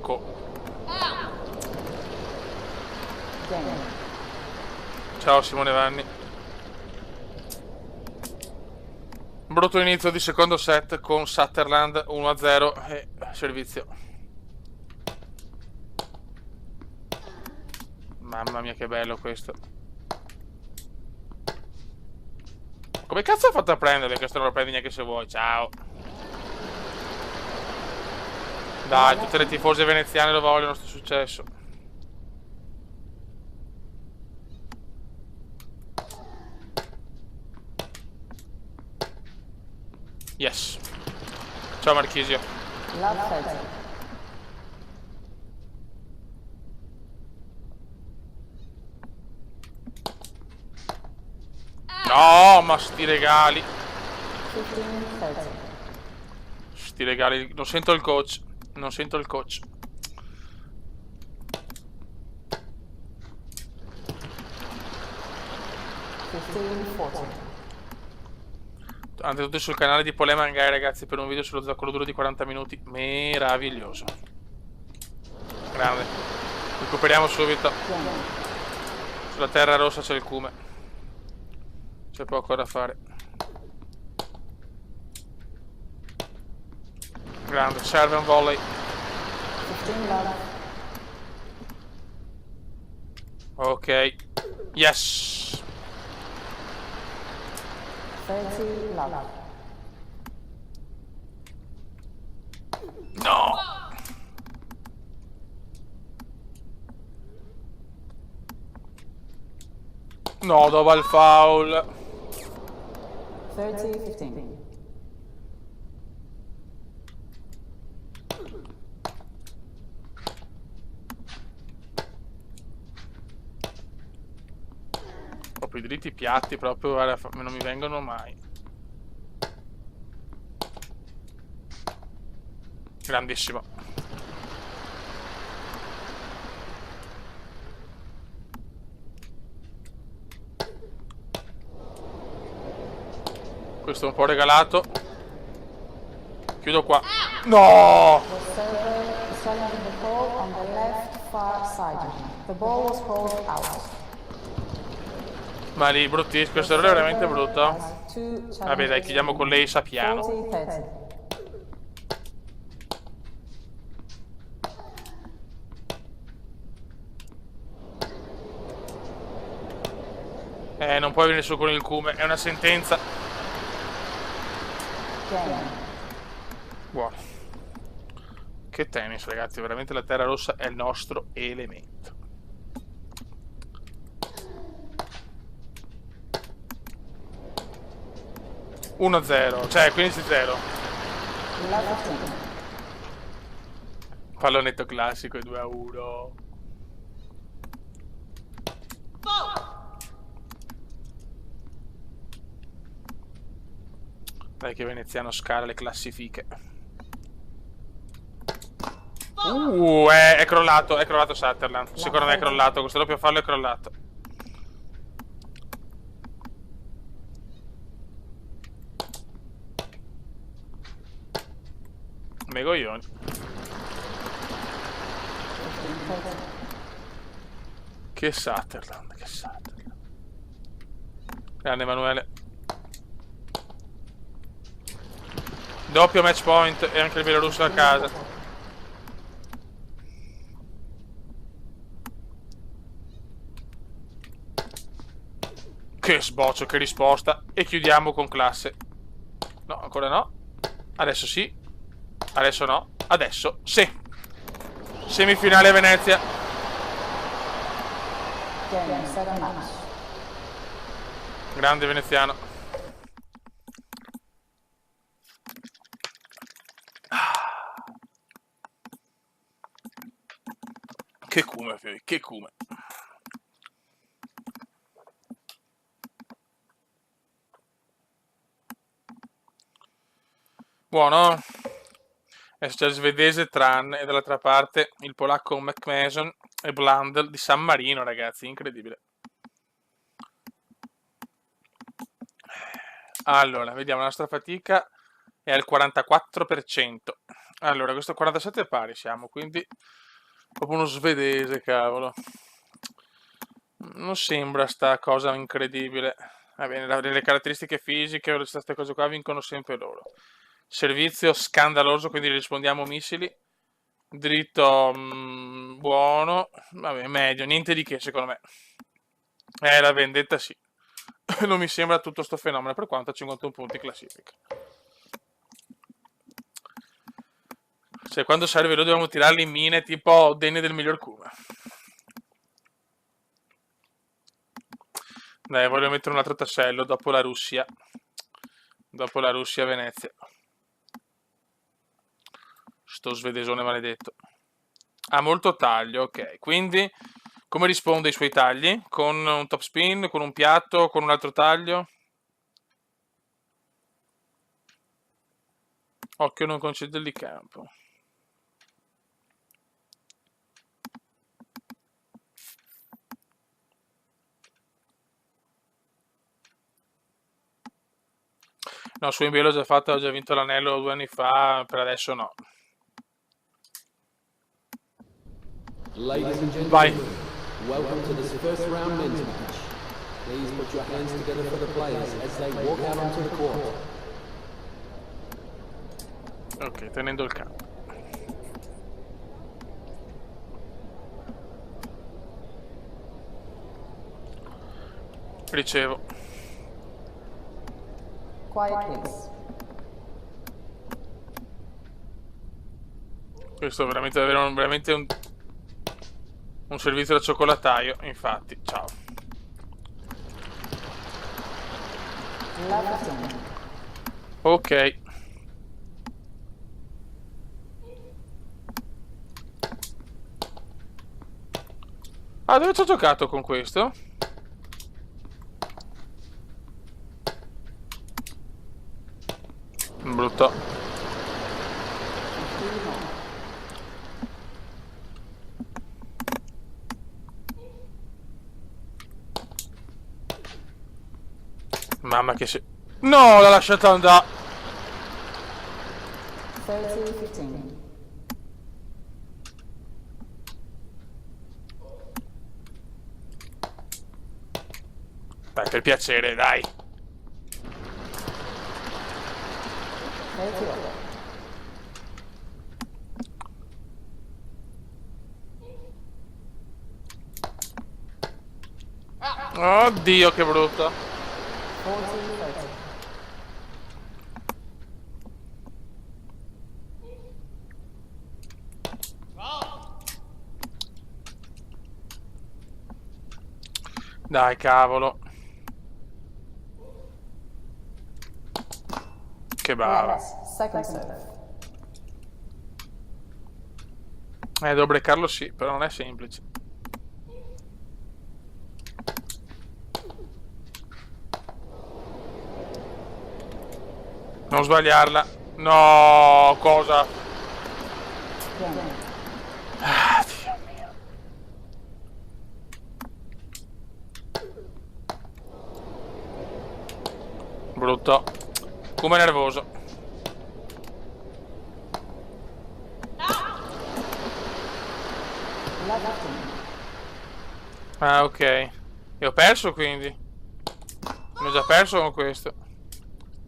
Ciao Simone Vanni. Brutto inizio di secondo set con Sutherland 1-0 e servizio. Mamma mia che bello questo. Come cazzo ho fatto a prenderle? Questo non lo prendi neanche se vuoi. Ciao. Dai, tutte le tifose veneziane lo vogliono sto successo. Yes. Ciao Marchisio. No, ma sti regali. Sti regali. Non sento il coach. Non sento il coach. Andate tutti sul canale di Polemangai, ragazzi, per un video sullo zoccolo duro di 40 minuti. Meraviglioso. Grande. Recuperiamo subito. Sulla terra rossa c'è il cume. C'è poco da fare. Grande, serve un volley. Ok. Yes. 30 love. No! No, dove il foul? 30-15. Proprio i dritti piatti, proprio, guarda, non mi vengono mai. Grandissimo. Questo è un po' regalato. Chiudo qua. No! The server is challenging the call on the left far sideline. The ball was called out. Ma lì, bruttissimo. Questo errore è veramente brutto. Vabbè, dai, chiudiamo con lei, sappiamo. 40-30. Non puoi venire su con il cume, è una sentenza. Game. Buono. Che tennis, ragazzi, veramente la terra rossa è il nostro elemento. Uno 0, cioè 15-0. Pallonetto classico e 2-1. Dai che Veneziano scala le classifiche. È crollato Sutherland. Secondo me è crollato, questo doppio fallo è crollato. Megoglioni. Che Sutherland, che Sutherland. Grande Emanuele. Doppio match point e anche il bielorusso a casa. Che sboccio, che risposta. E chiudiamo con classe. No, ancora no. Adesso sì. Adesso no. Adesso sì. Semifinale a Venezia. Grande veneziano. Che cume, Fiori, che cume. Buono. Adesso c'è il svedese Tran e dall'altra parte il polacco McMason e Blandel di San Marino, ragazzi, incredibile. Allora, vediamo, la nostra fatica è al 44%. Allora, questo 47 è pari siamo, quindi proprio uno svedese, cavolo. Non sembra sta cosa incredibile. Va bene, le caratteristiche fisiche o queste cose qua vincono sempre loro. Servizio scandaloso, quindi rispondiamo missili. Dritto buono. Vabbè, medio, niente di che secondo me. La vendetta sì. Non mi sembra tutto sto fenomeno, per quanto a 51 punti in classifica. Cioè, quando serve noi dobbiamo tirarli in mine tipo denne del miglior cume. Dai, voglio mettere un altro tassello dopo la Russia. Dopo la Russia, Venezia. Sto svedesone maledetto. Ha molto taglio, ok. Quindi, come risponde ai suoi tagli? Con un top spin, con un piatto, con un altro taglio? Occhio, non concedergli di campo. No, su NBA l'ho già fatto, ho già vinto l'anello 2 anni fa, per adesso no. Ladies and gentlemen, Vai. welcome to this first round men's match. Please put your hands together for the players as they walk out onto the court. Ok, tenendo il campo. Ricevo. Quiet, please. Questo è veramente davvero veramente un servizio da cioccolataio, infatti. Ciao. Left 15. Ok. Ah, dove ci ho giocato con questo? Brutto. Mamma che se... No, l'ha lasciata andare. 30-15. Dai, per piacere, dai. 30. Oddio, che brutto. 40-30. Dai, cavolo. Che brava. Second serve. Devo breccarlo sì, però non è semplice. Non sbagliarla. No, cosa? Ah, Dio mio. Brutto. Come nervoso. Ah, ok. E ho perso quindi. Ho già perso con questo.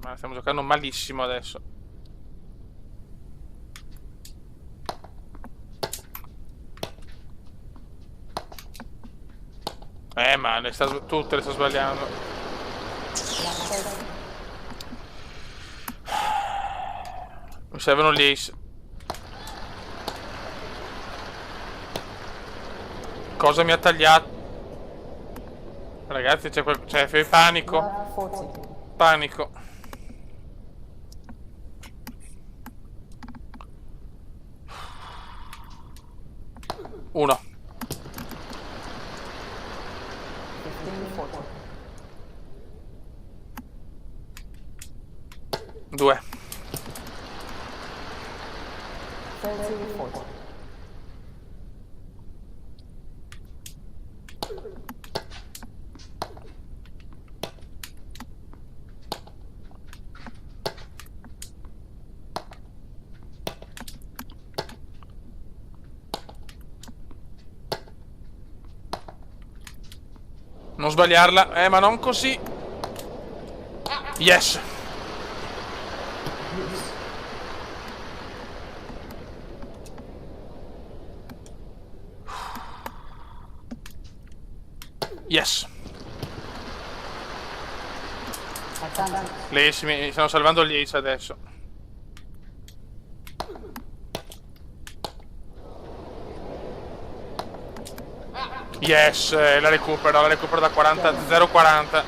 Ma stiamo giocando malissimo adesso. Ma tutte le sto sbagliando. Mi servono gli ace. Cosa mi ha tagliato? Ragazzi, c'è panico. 40. Panico. Uno. 15-40. Due. 30-40. Non sbagliarla. Ma non così. Yes. Yes. Le ace mi stanno salvando gli ace adesso. Yes, la recupero da 40 a 0,40.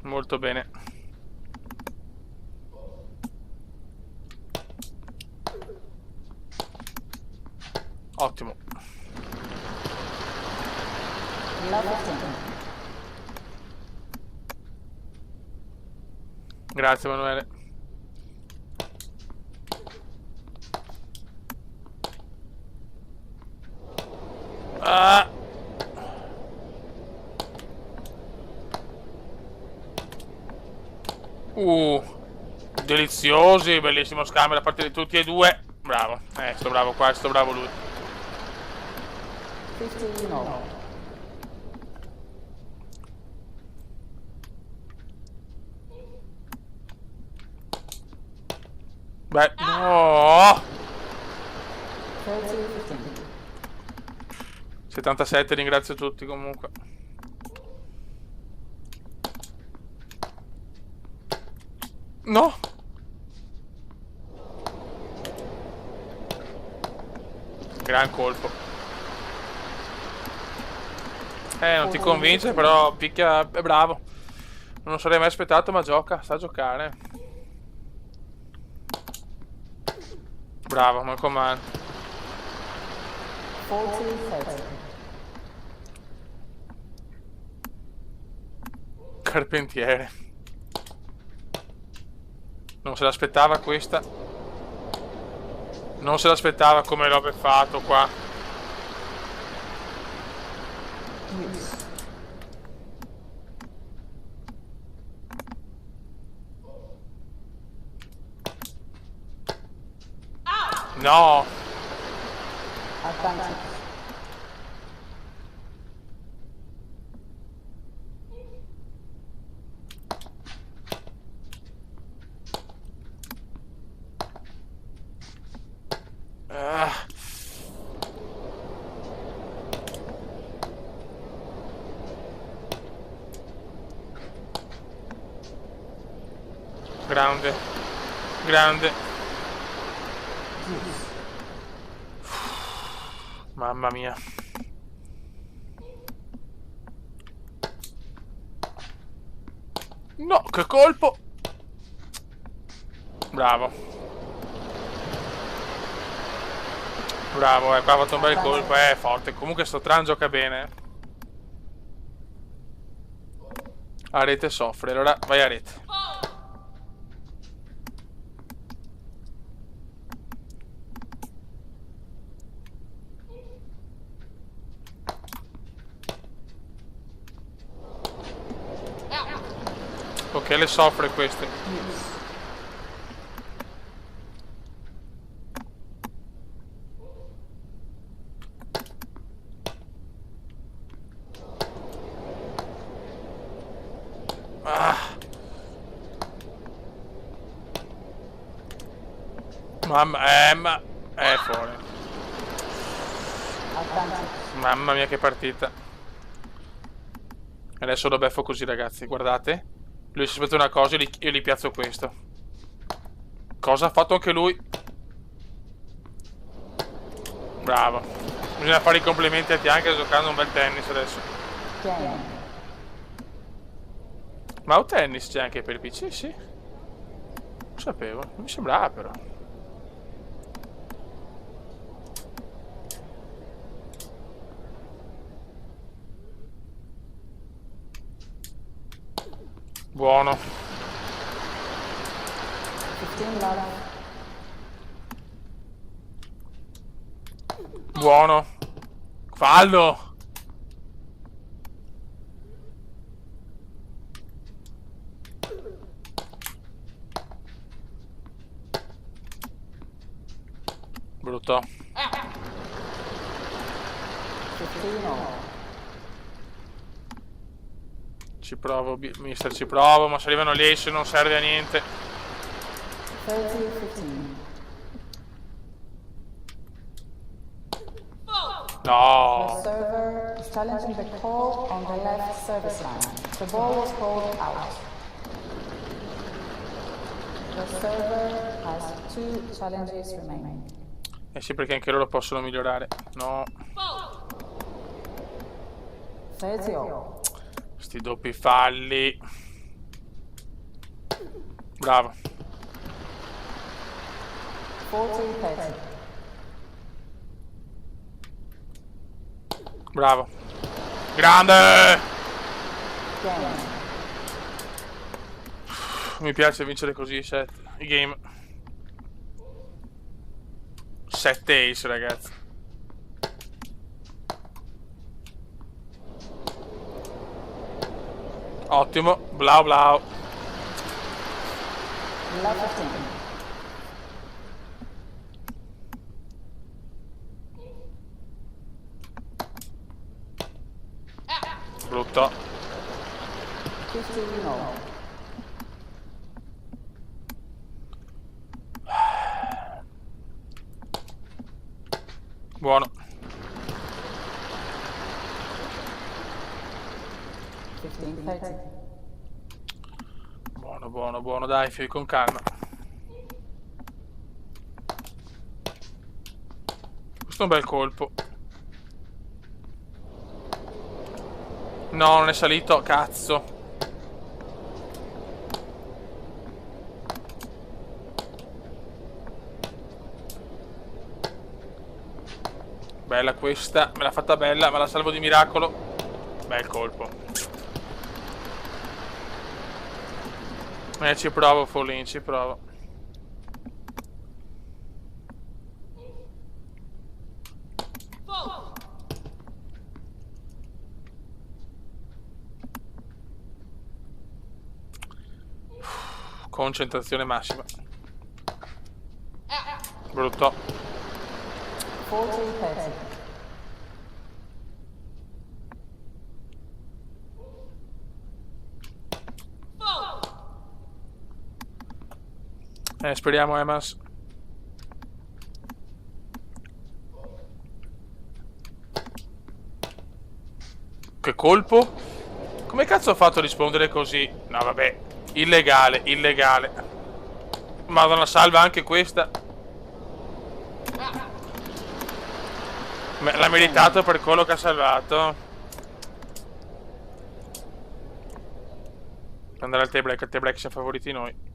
Molto bene. Ottimo. Grazie Emanuele. Ah. Deliziosi, bellissimo scambio da parte di tutti e due. Bravo, sto bravo qua, sto bravo lui. 15-0. Beh, no! 30-15. 77, ringrazio tutti comunque. No! Gran colpo. Non ti convince, però picchia, è bravo. Non sarei mai aspettato, ma gioca, sa giocare. Bravo, ma com'è? 40-30. Carpentiere. Non se l'aspettava questa. Non se l'aspettava come l'ho beffato qua. Use. No! Advantage. Ah. Grande. Grande. Mamma mia. No, che colpo! Bravo. Bravo, qua ha fatto un bel colpo, è forte. Comunque sto Tran gioca bene. A rete soffre, allora vai a rete. Ok, le soffre queste. Ah. Ma è fuori. Advantage. Mamma mia che partita. Adesso lo beffo così ragazzi, guardate. Lui si aspetta una cosa e io gli piazzo questo. Cosa ha fatto anche lui? Bravo. Bisogna fare i complimenti a Tian giocando un bel tennis adesso. Game. Ma o tennis c'è anche per il PC? Sì. Non sapevo, non mi sembrava però. Buono. 15 love. Buono. Fallo. Brutto. 15 all. Ci provo, mister, ci provo, ma se arrivano gli ace non serve a niente. 30-15. No. The server is challenging the call on the left service line. The ball was called out. The server has 2 challenges remaining. Eh sì, perché anche loro possono migliorare. No. 30 all. Sti doppi falli. Bravo. 40-30. Bravo. Grande! Game. Mi piace vincere così i game. 7 ace, ragazzi. Ottimo. Blau blau. Love 15. Brutto. 15 all. Buono. 15-30. Buono, buono, buono, dai, fai con calma. Questo è un bel colpo. No, non è salito, cazzo. Bella questa, me l'ha fatta bella, me la salvo di miracolo. Bel colpo. Ci provo, Follin, ci provo. Concentrazione massima. Brutto. 40-30. Speriamo, Emas. Che colpo? Come cazzo ho fatto a rispondere così? No, vabbè. Illegale, illegale. Madonna, salva anche questa. L'ha meritato per quello che ha salvato. Andare al tie-break, al tie-break siamo favoriti noi.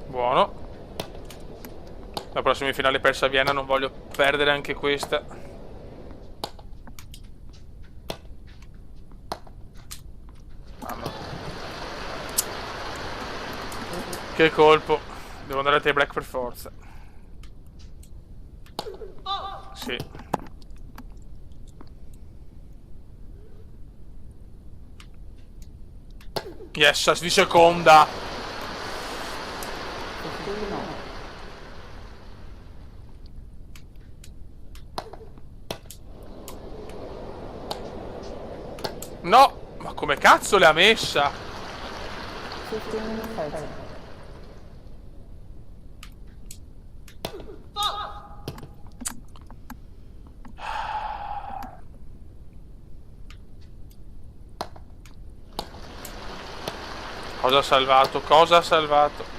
Buono. La prossima finale persa a Vienna, non voglio perdere anche questa. Mamma. Che colpo. Devo andare a tie break per forza. Sì. Yes, di seconda. No, ma come cazzo l'ha messa? 15-30. Cosa ha salvato? Cosa ha salvato?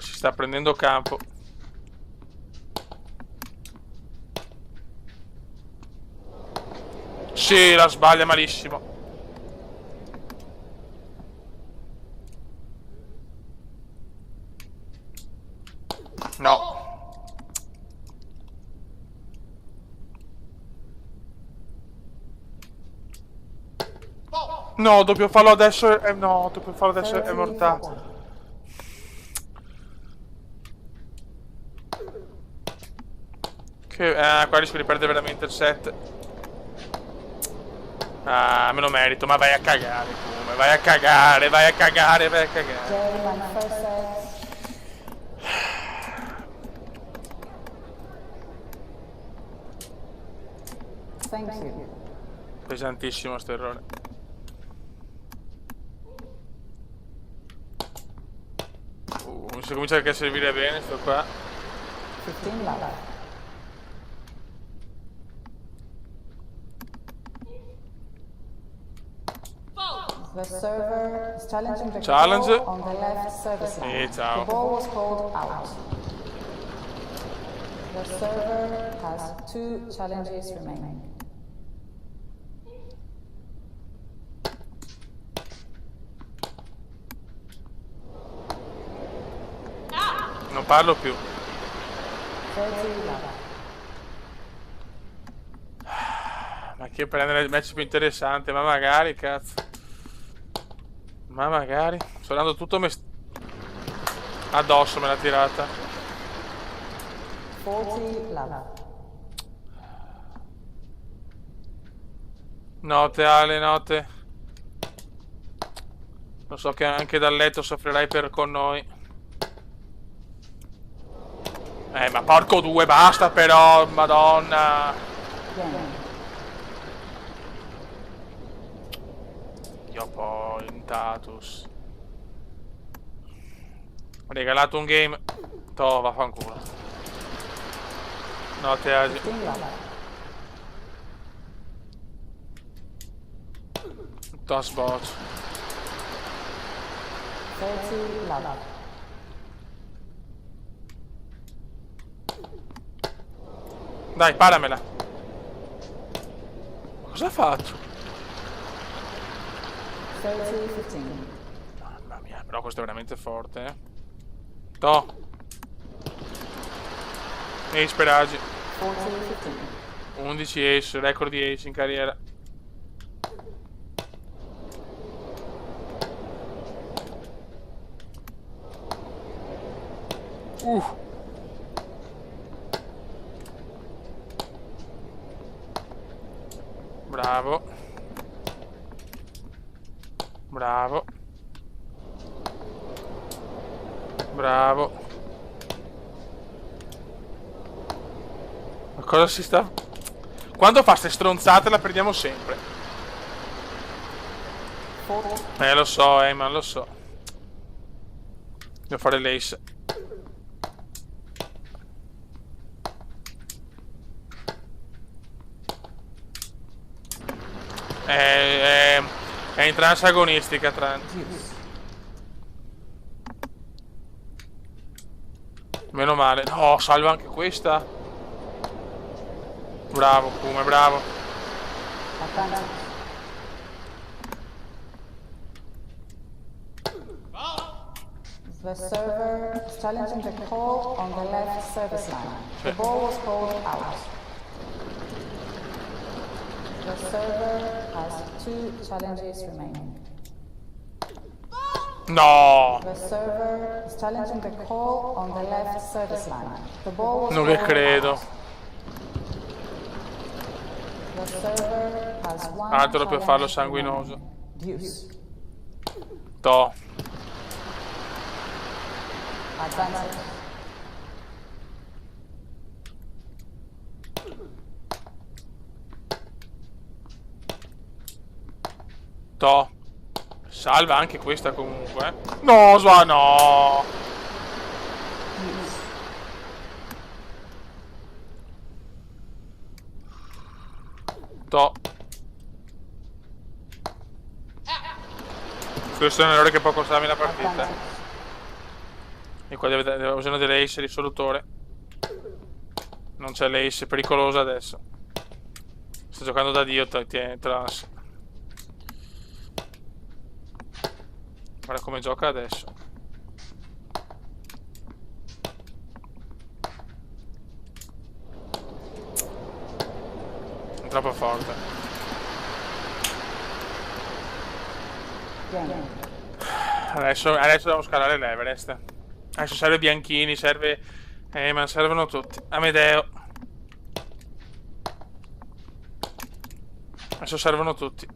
Si sta prendendo campo. Sì, la sbaglia malissimo. No. No, doppio fallo adesso. No, doppio fallo adesso è mortale. Qua rischio di perdere veramente il set. Me lo merito, ma vai a cagare, come? Vai a cagare, vai a cagare, vai a cagare. Jerry won the first set. Thank you. Pesantissimo sto errore. Mi si comincia anche a servire bene sto qua. 15 love. The server is challenging the Challenge. ball on the left service line. Ciao. The ball was called out. The server has 2 challenges remaining. Non parlo più. 30 love. Ma che prendere il match più interessante? Ma magari, cazzo. Ma magari. Sto dando tutto addosso me l'ha tirata. 40 love. Note Ale, note. Lo so che anche dal letto soffrirai con noi. Ma porco due, basta però, madonna. Io poi in Tatus. regalato un game. Toh, vaffanculo. No, te agi. 15 love. Toh, sboccio. 30 love. Dai, paramela. Cosa ha fatto? 30 15. Mamma mia, però questo è veramente forte, eh. Toh. Ace per agi. 40 15. 11 ace, record di ace in carriera. Bravo. Bravo. Bravo. Ma cosa si sta... Quando fa ste stronzate la perdiamo sempre. 40. Lo so, ma lo so. Devo fare l'ace. È in trance agonistica, Meno male. No, salva anche questa. Bravo, Kume, bravo. Advantage. The server is challenging the call on the left service line. The ball was called out. The server has 2 challenges remaining. No. The server is challenging the call on the left service line. The ball was Non che called credo. out. The server has 1 Altro per farlo challenge sanguinoso. remaining. Deuce. Toh. Advantage. Toh. Salva anche questa comunque. No, no. Toh. Questo è un errore che può costarmi la partita. Advantage. E qua deve usare delle ace risolutore. Non c'è l'ace, è pericolosa adesso. Sto giocando da Dio, trans. Guarda come gioca adesso. È troppo forte. Game. Adesso devo scalare l'Everest. Adesso serve Bianchini, serve... ma servono tutti. Amedeo. Adesso servono tutti.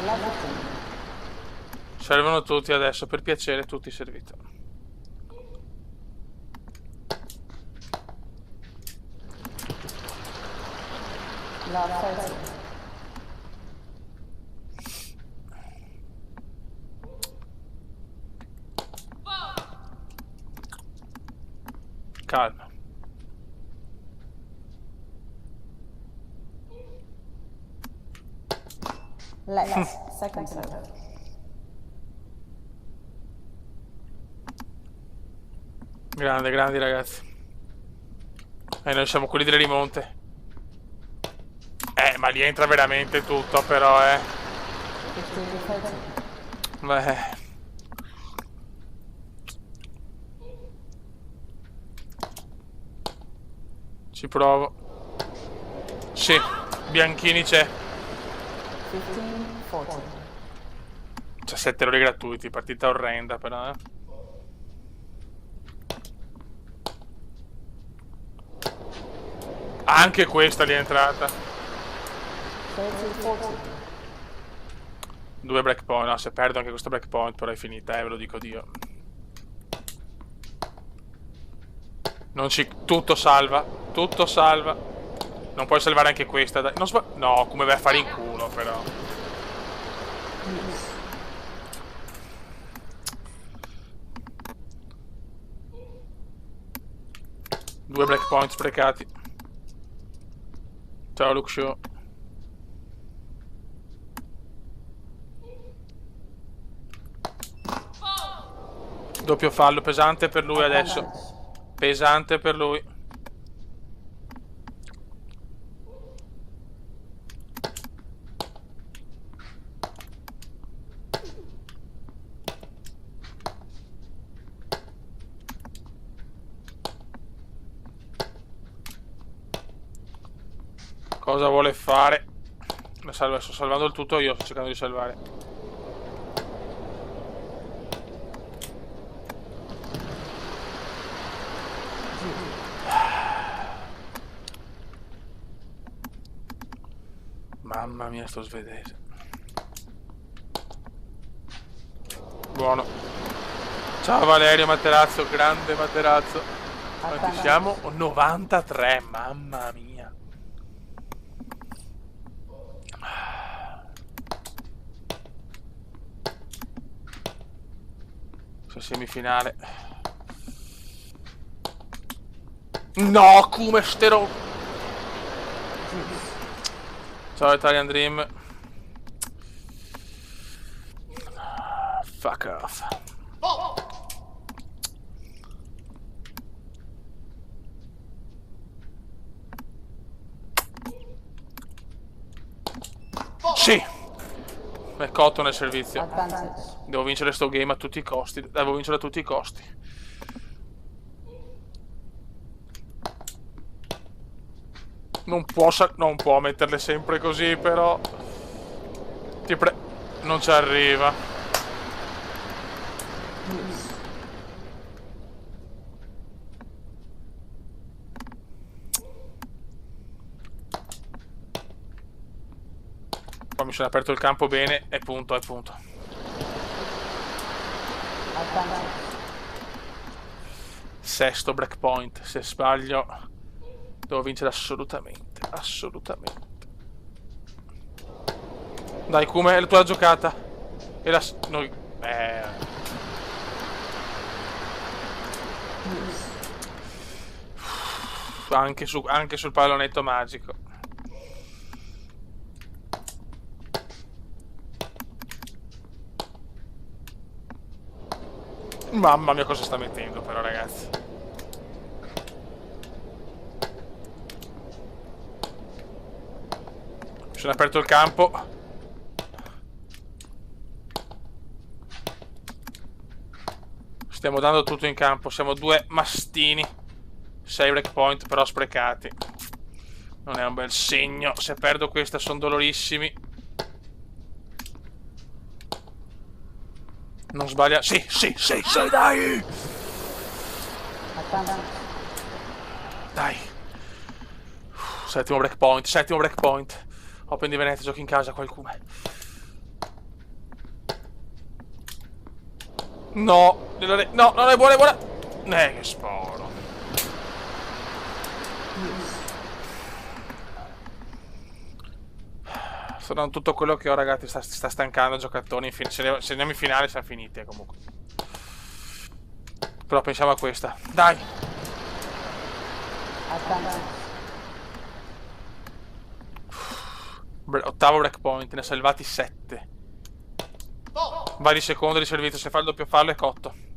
11. Servono tutti adesso, per piacere, tutti servito. Love 30. Calma. Lex. Second server. Grande, grandi ragazzi. E noi siamo quelli delle rimonte. Ma lì entra veramente tutto, però, 15 30. Beh. Ci provo. Sì, Bianchini c'è. 15 40. C'è 7 errori gratuiti, partita orrenda però, Anche questa lì è entrata. 30 40. 2 breakpoint, no, se perdo anche questo breakpoint però è finita, ve lo dico Dio. Non ci... Tutto salva, tutto salva. Non puoi salvare anche questa, dai. Non no, come vai a fare in culo però. 2 breakpoint sprecati. Ciao Luke Shaw. Doppio fallo pesante per lui adesso. Pesante per lui. Cosa vuole fare? Sto salvando il tutto, io sto cercando di salvare. Mamma mia, sto svedese. Buono. Ciao Valerio Materazzo, grande Materazzo. Quanti siamo? 93, mamma mia. Semifinale. No, come stero. Ciao Italian Dream. Fuck off. Sì. È cotto nel servizio. Devo vincere sto game a tutti i costi. Devo vincere a tutti i costi. Non può metterle sempre così, però. Non ci arriva. Poi mi sono aperto il campo bene e punto, Sesto breakpoint. Se sbaglio devo vincere assolutamente. Dai Kume, è la tua giocata. E la... Noi... Anche sul pallonetto magico. Mamma mia, cosa sta mettendo però, ragazzi. Mi sono aperto il campo. Stiamo dando tutto in campo. Siamo due mastini. 6 breakpoint però sprecati. Non è un bel segno. Se perdo questa sono dolorissimi. Non sbaglia. Sì, dai! Dai. Settimo breakpoint. Open di Venezia, giochi in casa qualcuno. No, non è buona. Che sporo. Sto dando tutto quello che ho, ragazzi. Sta stancando giocatori. Se andiamo in finale siamo finiti comunque. Però pensiamo a questa. Dai. Ottavo breakpoint. Ne ha salvati 7. Vai di secondo di servizio. Se fa il doppio fallo è cotto.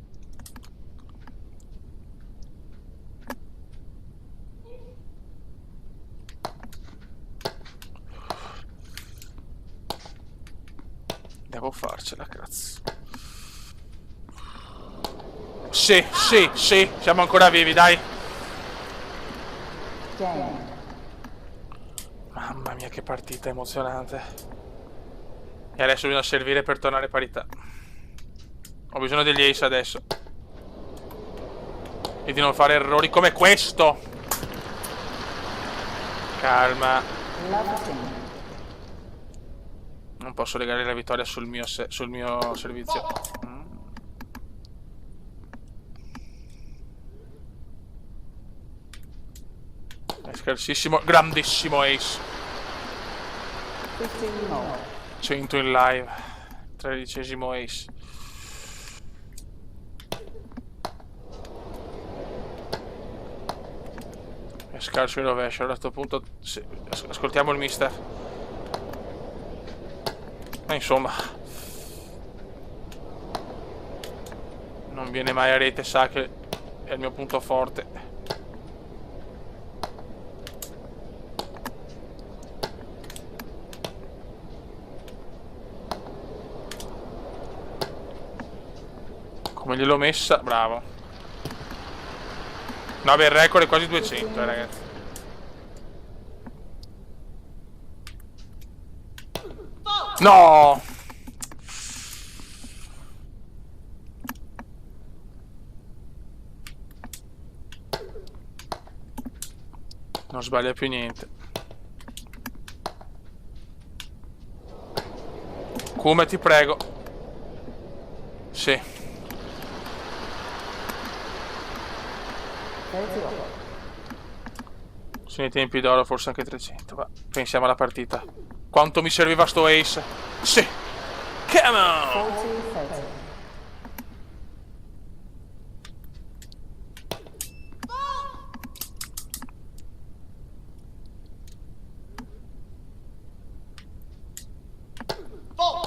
Devo farcela, cazzo. Sì, siamo ancora vivi, dai. Mamma mia, che partita emozionante. E adesso bisogna servire per tornare parità. Ho bisogno degli ace adesso. E di non fare errori come questo. Calma. Non posso legare la vittoria sul mio servizio. È scarsissimo. Grandissimo ace. 100 in live. 13esimo ace. Scarso in rovescio, allora a questo punto sì, ascoltiamo il mister. Insomma, non viene mai a rete, sa che è il mio punto forte. Come gliel'ho messa, bravo. No, beh, il record è quasi 200, ragazzi. No! Non sbaglia più niente. Come ti prego. Sì. Sono i tempi d'oro, forse anche 300. Ma pensiamo alla partita. Quanto mi serviva sto ace? Sì! Come on! 40-30.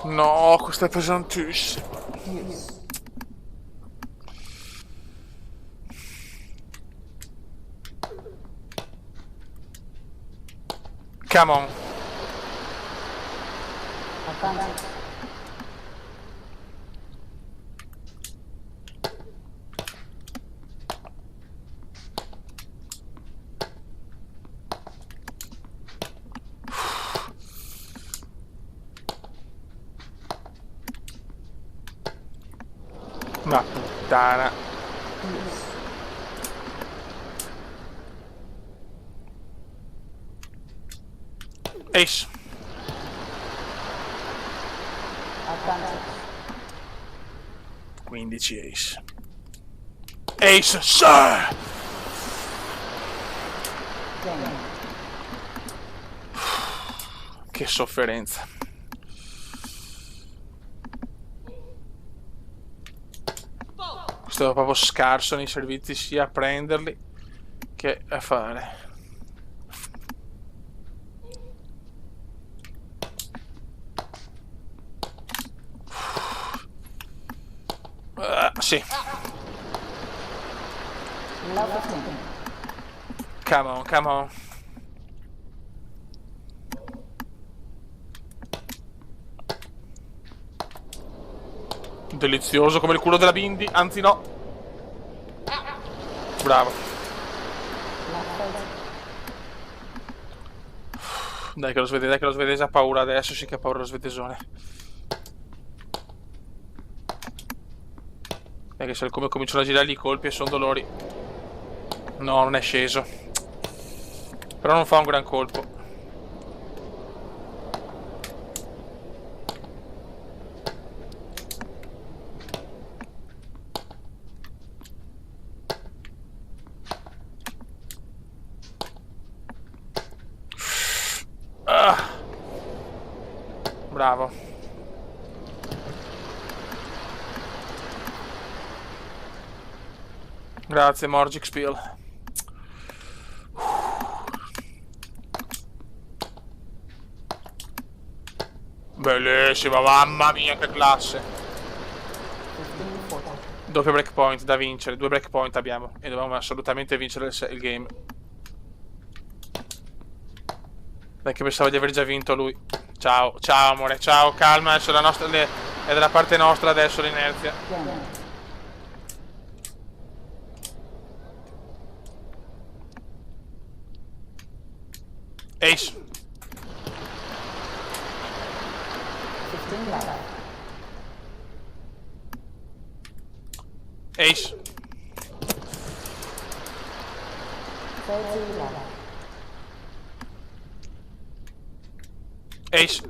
No, questo è pesantissimo. Use. Come on. Advantage. Ma puttana. Use. Ace. Advantage. 15 ace. Ace, sir! Game. Che sofferenza. Questo è proprio scarso nei servizi sia a prenderli che a fare. Sì. Love the team. Come on, come on. Delizioso come il culo della Bindi, anzi no. Bravo. Dai che lo svedese, dai che lo svedese ha paura adesso, sì che ha paura lo svedesone. Dai che se come cominciano a girargli i colpi e sono dolori. No, non è sceso. Però non fa un gran colpo. Bravo. Grazie Morgic Spiel. Bellissima, mamma mia che classe. 15-40. Doppio breakpoint da vincere, 2 breakpoint abbiamo e dobbiamo assolutamente vincere il game. Dai che pensavo di aver già vinto lui. Ciao, ciao amore, ciao, calma, adesso la nostra, è dalla parte nostra adesso l'inerzia. Game. Ace. 15 love. Ace. 30 love. Ace.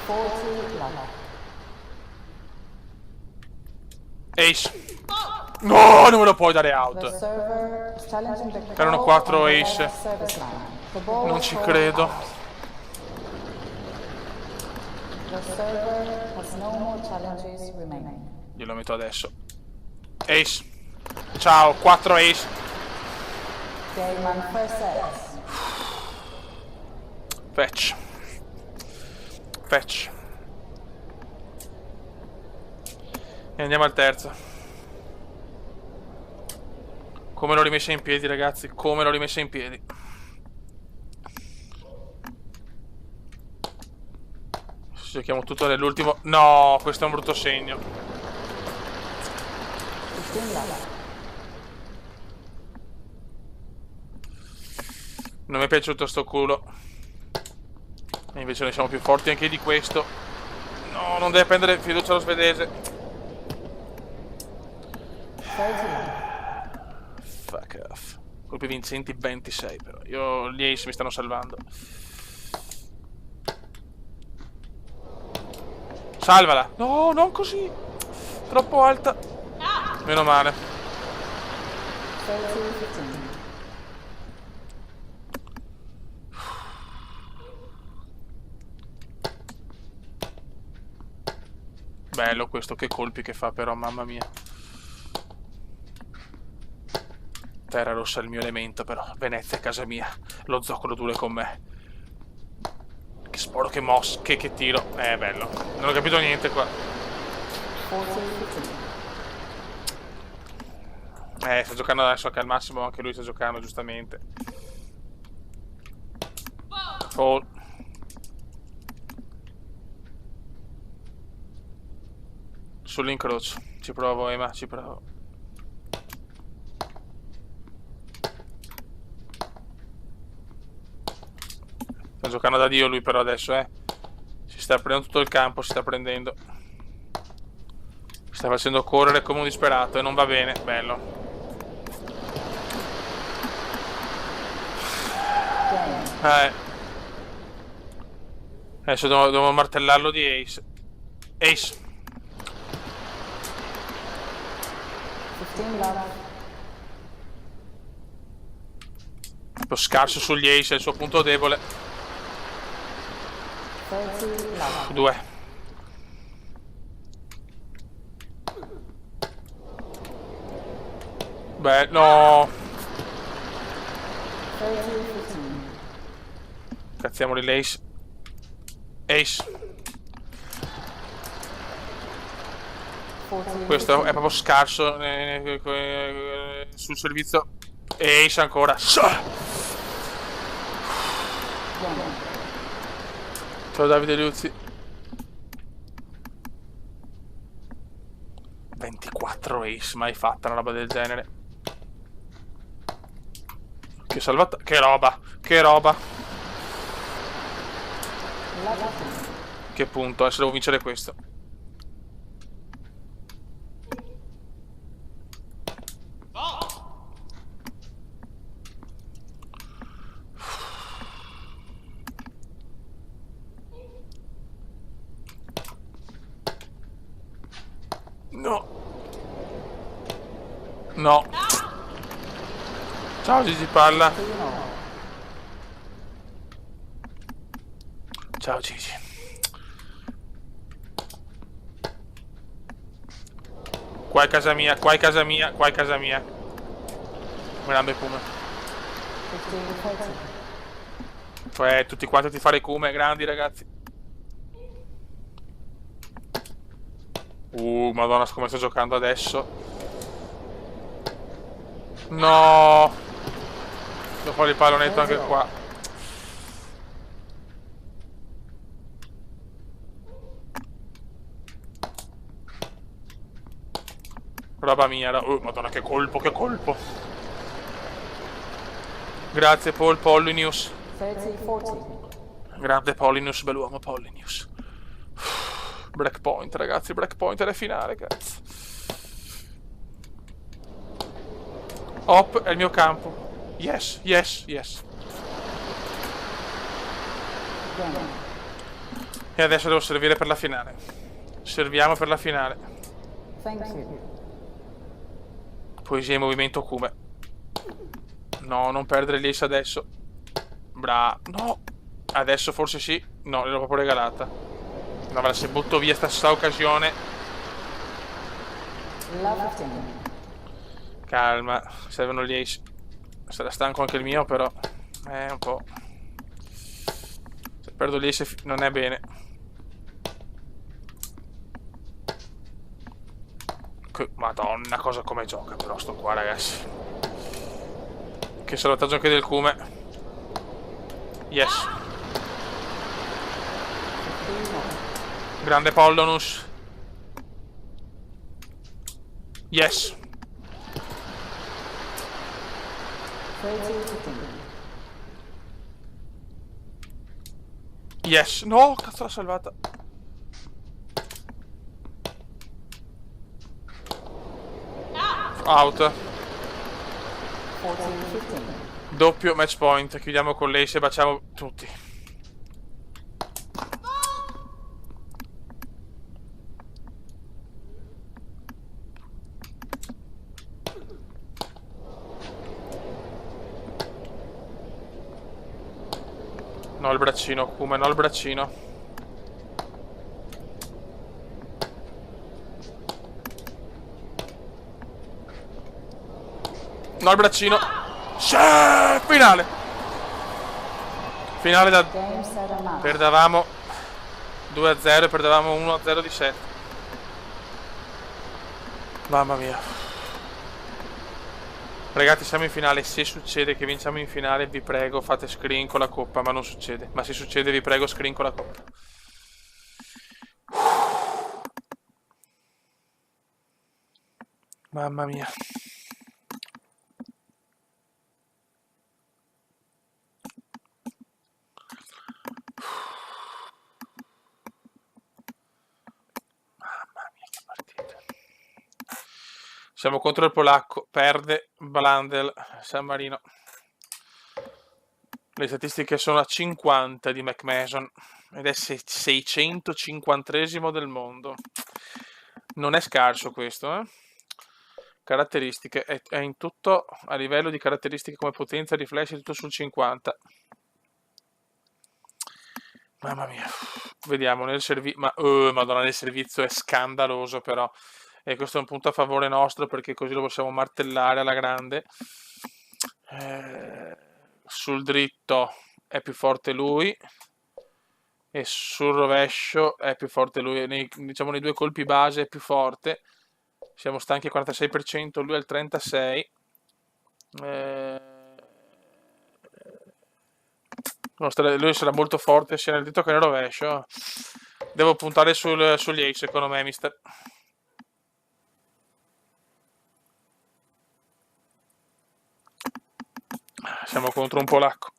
40 love. Ace. No, non me lo puoi dare The out. server is challenging the Erano call 4 on the ace. left service line. The ball Non was ci called credo. out. The server has no more challenges remaining. Glielo metto adesso. Ace. Ciao, 4 ace. Game on first set. Fetch. Fetch. E andiamo al terzo. Come l'ho rimessa in piedi, ragazzi? Come l'ho rimessa in piedi? Giochiamo tutto nell'ultimo. No, questo è un brutto segno. 15 left. Non mi è piaciuto sto culo. E invece noi siamo più forti anche di questo. No, non deve prendere fiducia allo svedese. 30 left. Fuck off. Colpi vincenti 26 però. Io gli ace mi stanno salvando. Salvala. No, non così. Troppo alta. Meno male. 30, 15. Bello questo, che colpi che fa però, mamma mia. Terra rossa è il mio elemento però. Venezia è casa mia. Lo zoccolo duro è con me. Che sporo, che moss, che tiro. Bello. Non ho capito niente qua. 40, 15. Sta giocando adesso che al massimo anche lui sta giocando, giustamente. Fall. Sull'incrocio. Ci provo, Ema, ci provo. Sta giocando da Dio lui però adesso, Si sta prendendo tutto il campo, si sta prendendo. Sta facendo correre come un disperato e non va bene. Bello. Adesso devo martellarlo di ace. Ace. 15 left. Lo scarso sugli ace è il suo punto debole. 30 left. 2. Beh, no. 30, 15. Cazziamoli l'ace. Ace. 40, Questo è proprio scarso sul servizio. E ace ancora. Ciao Davide Liuzzi. 24 ace, mai fatta una roba del genere. Che salvata. Che roba. Che roba. Che punto, adesso devo vincere questo. No. No. Ciao Gigi Palla. Ciao Gigi. Qua è casa mia, qua è casa mia, qua è casa mia. Grande Kume. 15, 30. Cioè, tutti quanti ti fare Kume, grandi ragazzi. Madonna, come sto giocando adesso. No. Devo fare il pallonetto anche qua. Roba mia. Madonna, che colpo, che colpo. Grazie Paul Pollinius. 30, 40. Grande Pollinius, bell'uomo Pollinius. Breakpoint, ragazzi, breakpoint è la finale, cazzo. Hop è il mio campo. Yes, yes, yes. E adesso devo servire per la finale. Serviamo per la finale. Thank you. Poesia in movimento Kume. No, non perdere l'ace adesso. No. Adesso forse sì. No, l'ho proprio regalata. No, se butto via sta occasione. Love 15. Calma, servono gli ace. Sarà stanco anche il mio, però è un po'. Se perdo gli ace non è bene. Madonna, cosa come gioca però sto qua, ragazzi. Che salvataggio anche del Cume. Yes. Grande Pollonus. Yes. 30-15. Yes. No, cazzo l'ha salvata. Out. 14-15. Doppio match point. Chiudiamo con l'ace e baciamo tutti. No, il braccino, Kume, no, il braccino. No, il braccino. Sì, finale. Finale da... Game, set, and match. Perdavamo 2-0 e perdavamo 1-0 di 7. Mamma mia. Ragazzi, siamo in finale. Se succede che vinciamo in finale, vi prego, fate screen con la coppa. Ma non succede. Ma se succede, vi prego, screen con la coppa. Mamma mia. Siamo contro il polacco, perde Blandel, San Marino. Le statistiche sono a 50 di McMason ed è 650esimo del mondo. Non è scarso questo, eh? Caratteristiche, è in tutto a livello di caratteristiche come potenza, riflessi, tutto sul 50. Mamma mia, vediamo nel servizio, madonna, nel servizio è scandaloso però. E questo è un punto a favore nostro perché così lo possiamo martellare alla grande. Sul dritto è più forte lui e sul rovescio è più forte lui. Diciamo nei due colpi base è più forte. Siamo stanchi al 46%, lui al 36%. Lui sarà molto forte sia nel dritto che nel rovescio. Devo puntare sugli ace secondo me, mister. Siamo contro un polacco.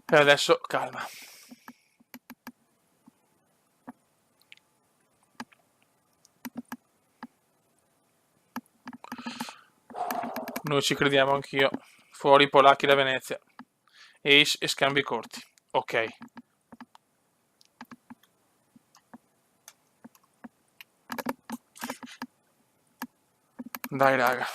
E adesso calma. Noi ci crediamo anch'io. Fuori i polacchi da Venezia. Ace e scambi corti. Ok. Dai raga.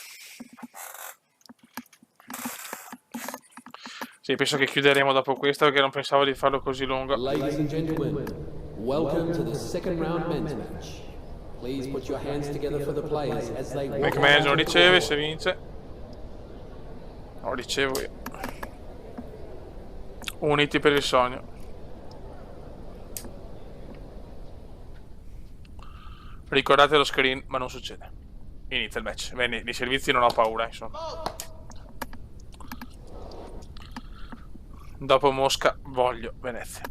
Sì, penso che chiuderemo dopo questo perché non pensavo di farlo così lungo. Ladies and gentlemen, welcome to the second round men's match. Please put your hands together for the players as they walk McMason out riceve, to se vince. No, ricevo io. Uniti per il sogno. Ricordate lo screen, ma non succede. Inizia il match. Bene, nei servizi non ho paura, insomma. Dopo Mosca voglio Venezia.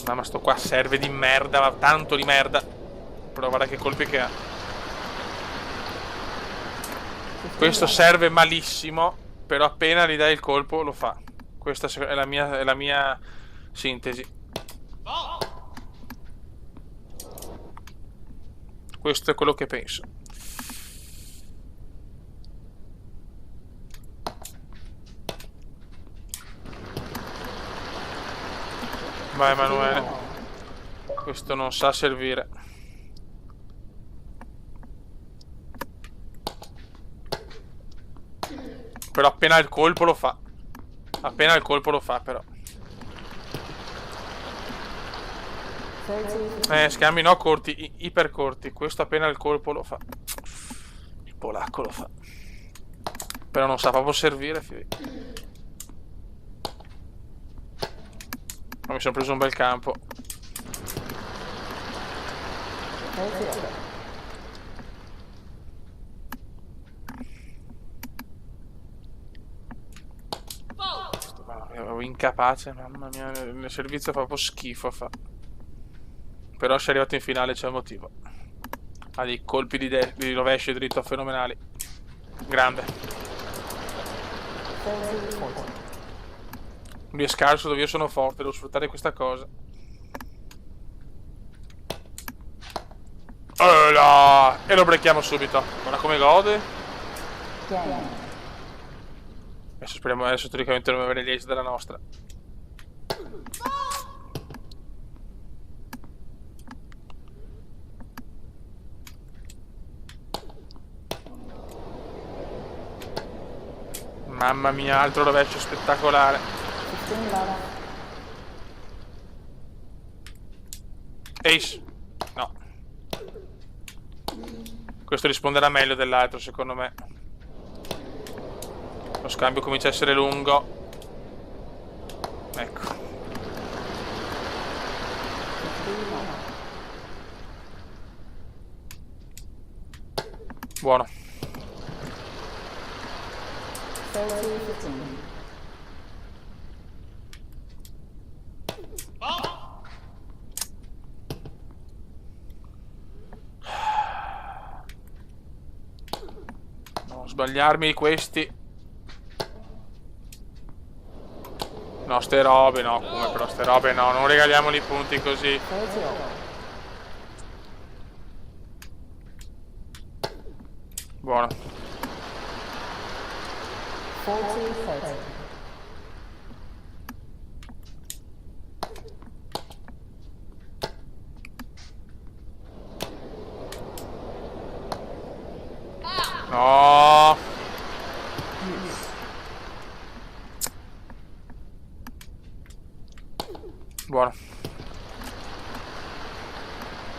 No, ma sto qua serve di merda, ma tanto di merda. Però guarda che colpi che ha. Questo serve malissimo, però appena gli dai il colpo lo fa. Questa è la mia sintesi. Questo è quello che penso. Vai Emanuele. Questo non sa servire. Però appena il colpo lo fa. Appena il colpo lo fa, però. 30. Scambi no corti, iper corti. Questo appena il colpo lo fa. Il polacco lo fa. Però non sa proprio servire, figli. Ma mi sono preso un bel campo. 30. Ero incapace, mamma mia, il servizio fa proprio schifo fa. Però se è arrivato in finale c'è un motivo. Ha dei colpi di rovescio e dritto fenomenali. Grande. 30, 40. Lui è scarso dove io sono forte, devo sfruttare questa cosa. E lo brechiamo subito. Guarda come gode. Game. Adesso speriamo, adesso teoricamente dobbiamo avere gli ace della nostra. Mamma mia, altro rovescio spettacolare. 15 love. Ace. No. Questo risponderà meglio dell'altro, secondo me. Lo scambio comincia a essere lungo. Ecco. 15 love. Buono. 30, 15. Non sbagliarmi questi. No, ste robe no, come però ste robe no, non regaliamoli i punti così. 30 over. Buono. 40, 30. No. Buono.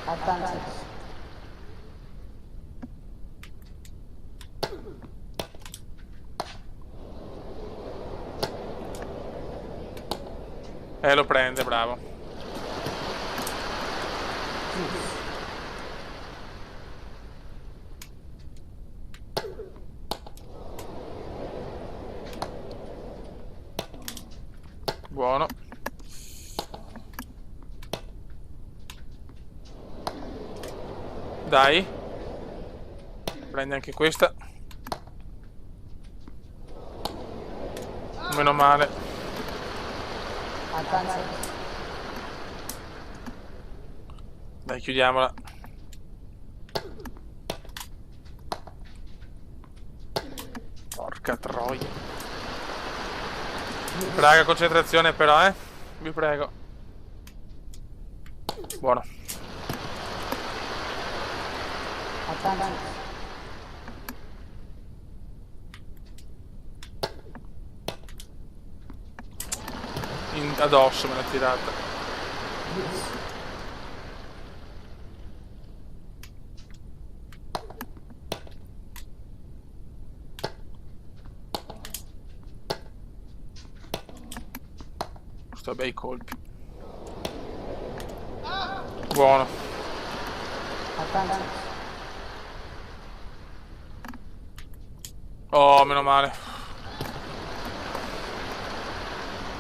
Advantage. Lo prende, bravo. Buono. Dai. Prendi anche questa. Meno male. Advantage. Dai, chiudiamola. Porca troia. Raga, concentrazione però, vi prego. Buono. Advantage. Addosso me l'ha tirata. Sto bei colpi. Buono. Advantage. Oh, meno male.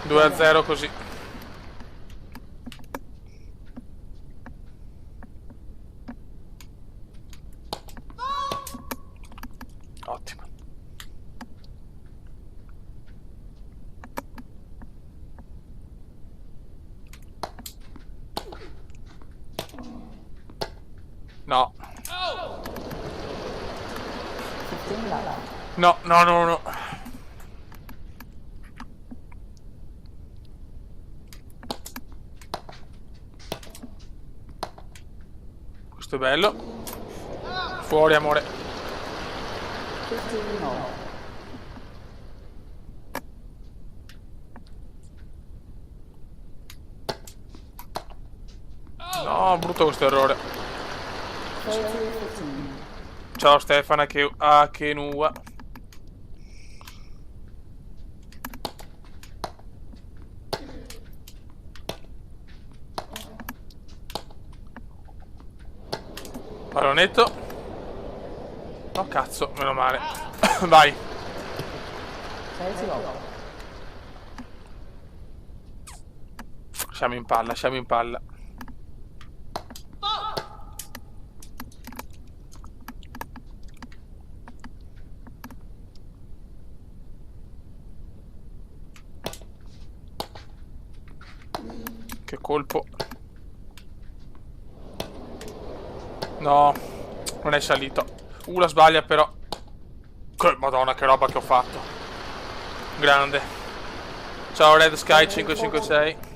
2-0 così. Ottimo. No. 15 love. No, no, no, no. Questo è bello. Fuori, amore. 15 over. No, brutto questo errore. 30-15. Ciao Stefana che Kenua. Pallonetto. Oh cazzo, meno male. Vai. 30-8. Siamo in palla, siamo in palla. Che colpo. No, non è salito. La sbaglia però. Che madonna, che roba che ho fatto. Grande. Ciao Red Sky 556.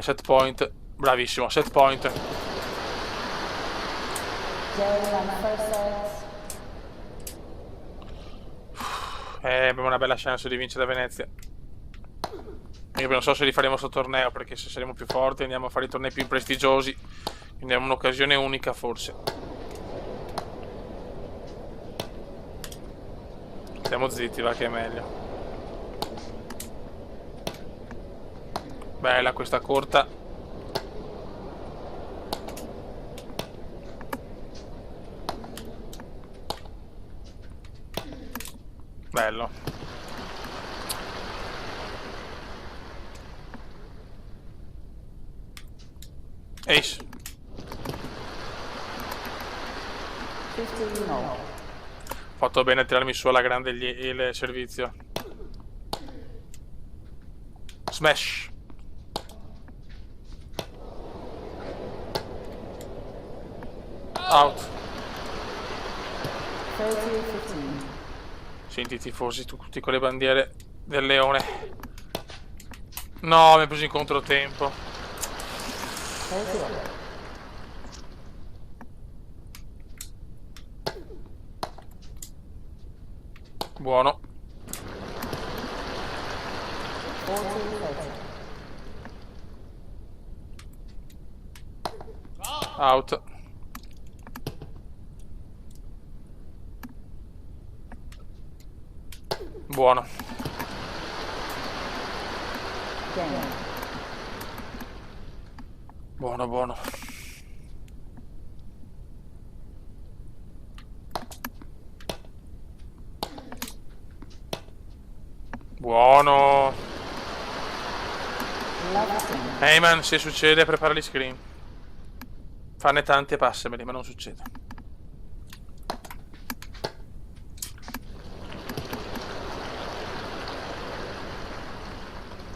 Set point. Bravissimo, set point. Abbiamo una bella chance di vincere a Venezia. Io non so se rifaremo sto torneo, perché se saremo più forti andiamo a fare i tornei più prestigiosi. Quindi è un'occasione unica forse. Stiamo zitti, va che è meglio. Bella questa corta. Bello. Ace. 15-no. Fatto bene a tirarmi su alla grande il servizio. Smash. Out. 30-15. Senti i tifosi tutti con le bandiere del leone. No, mi ha preso in controtempo. 30-8. Buono. 40-30. Out. Buono. Game. Buono, buono. Buono. Heyman, se succede prepara gli screen. Fanne tanti e passameli, ma non succede.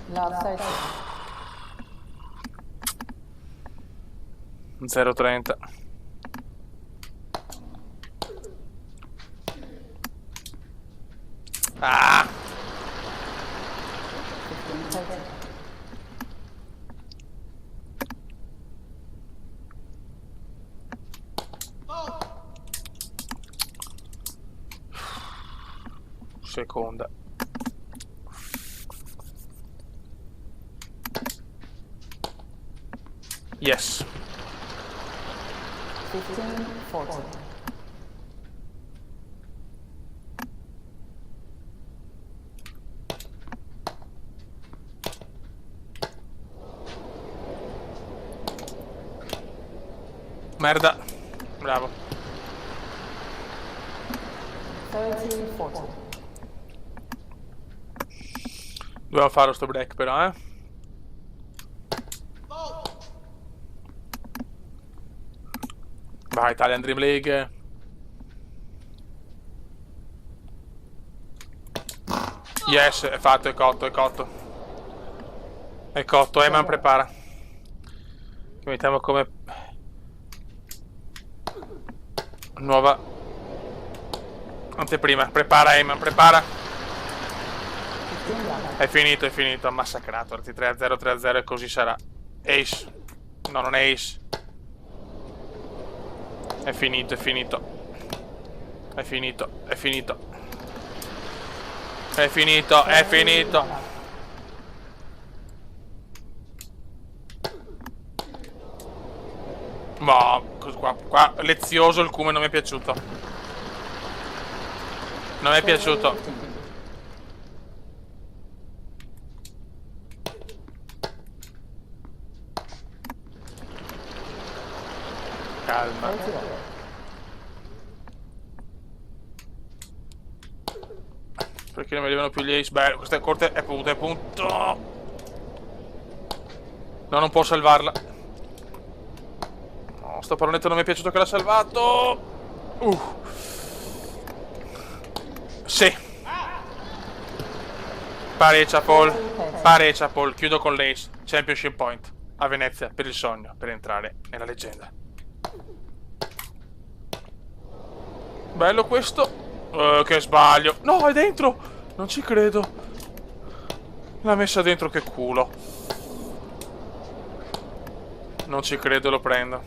Love 30. 0-30. Ah! 15-30. Seconda. Yes. 15-40. Merda. Bravo. 30-40. Dobbiamo farlo sto break però, eh. Vai, Italian Dream League. Yes, è fatto, è cotto, è cotto. È cotto, Eman prepara. Che mettiamo come nuova anteprima. Prepara Eman, prepara. È finito, ha massacrato. 3-0, 3-0 e così sarà. Ace. No, non è ace. È finito, è finito. È finito, è finito. È finito, è finito. Ma qua lezioso il cume, non mi è piaciuto. Non mi è piaciuto. Calma. Perché non mi arrivano più gli ace? Beh, questa corte è punto, è punto. No, non può salvarla. No, sto pallonetto non mi è piaciuto che l'ha salvato. Sì. Pareggia Paul. Pareggia Paul. Chiudo con l'ace. Championship point. A Venezia per il sogno, per entrare nella leggenda. Bello questo. Che sbaglio. No, è dentro. Non ci credo. L'ha messa dentro, che culo. Non ci credo, lo prendo.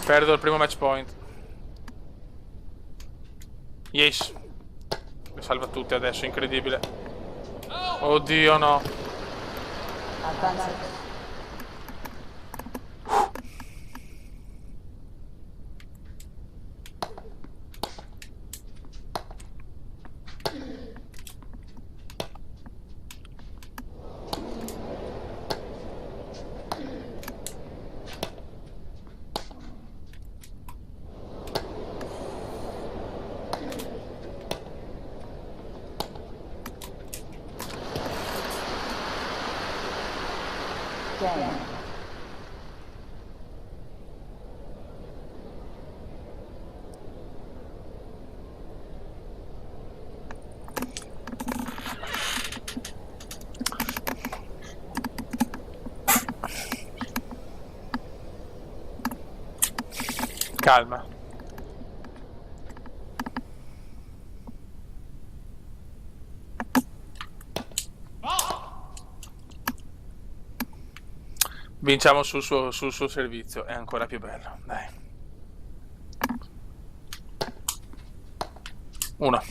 Perdo il primo match point. Yes. Mi salva tutti adesso, incredibile. Oddio, no. Advantage. Game. Calma. Vinciamo sul suo servizio, è ancora più bello, dai. 1.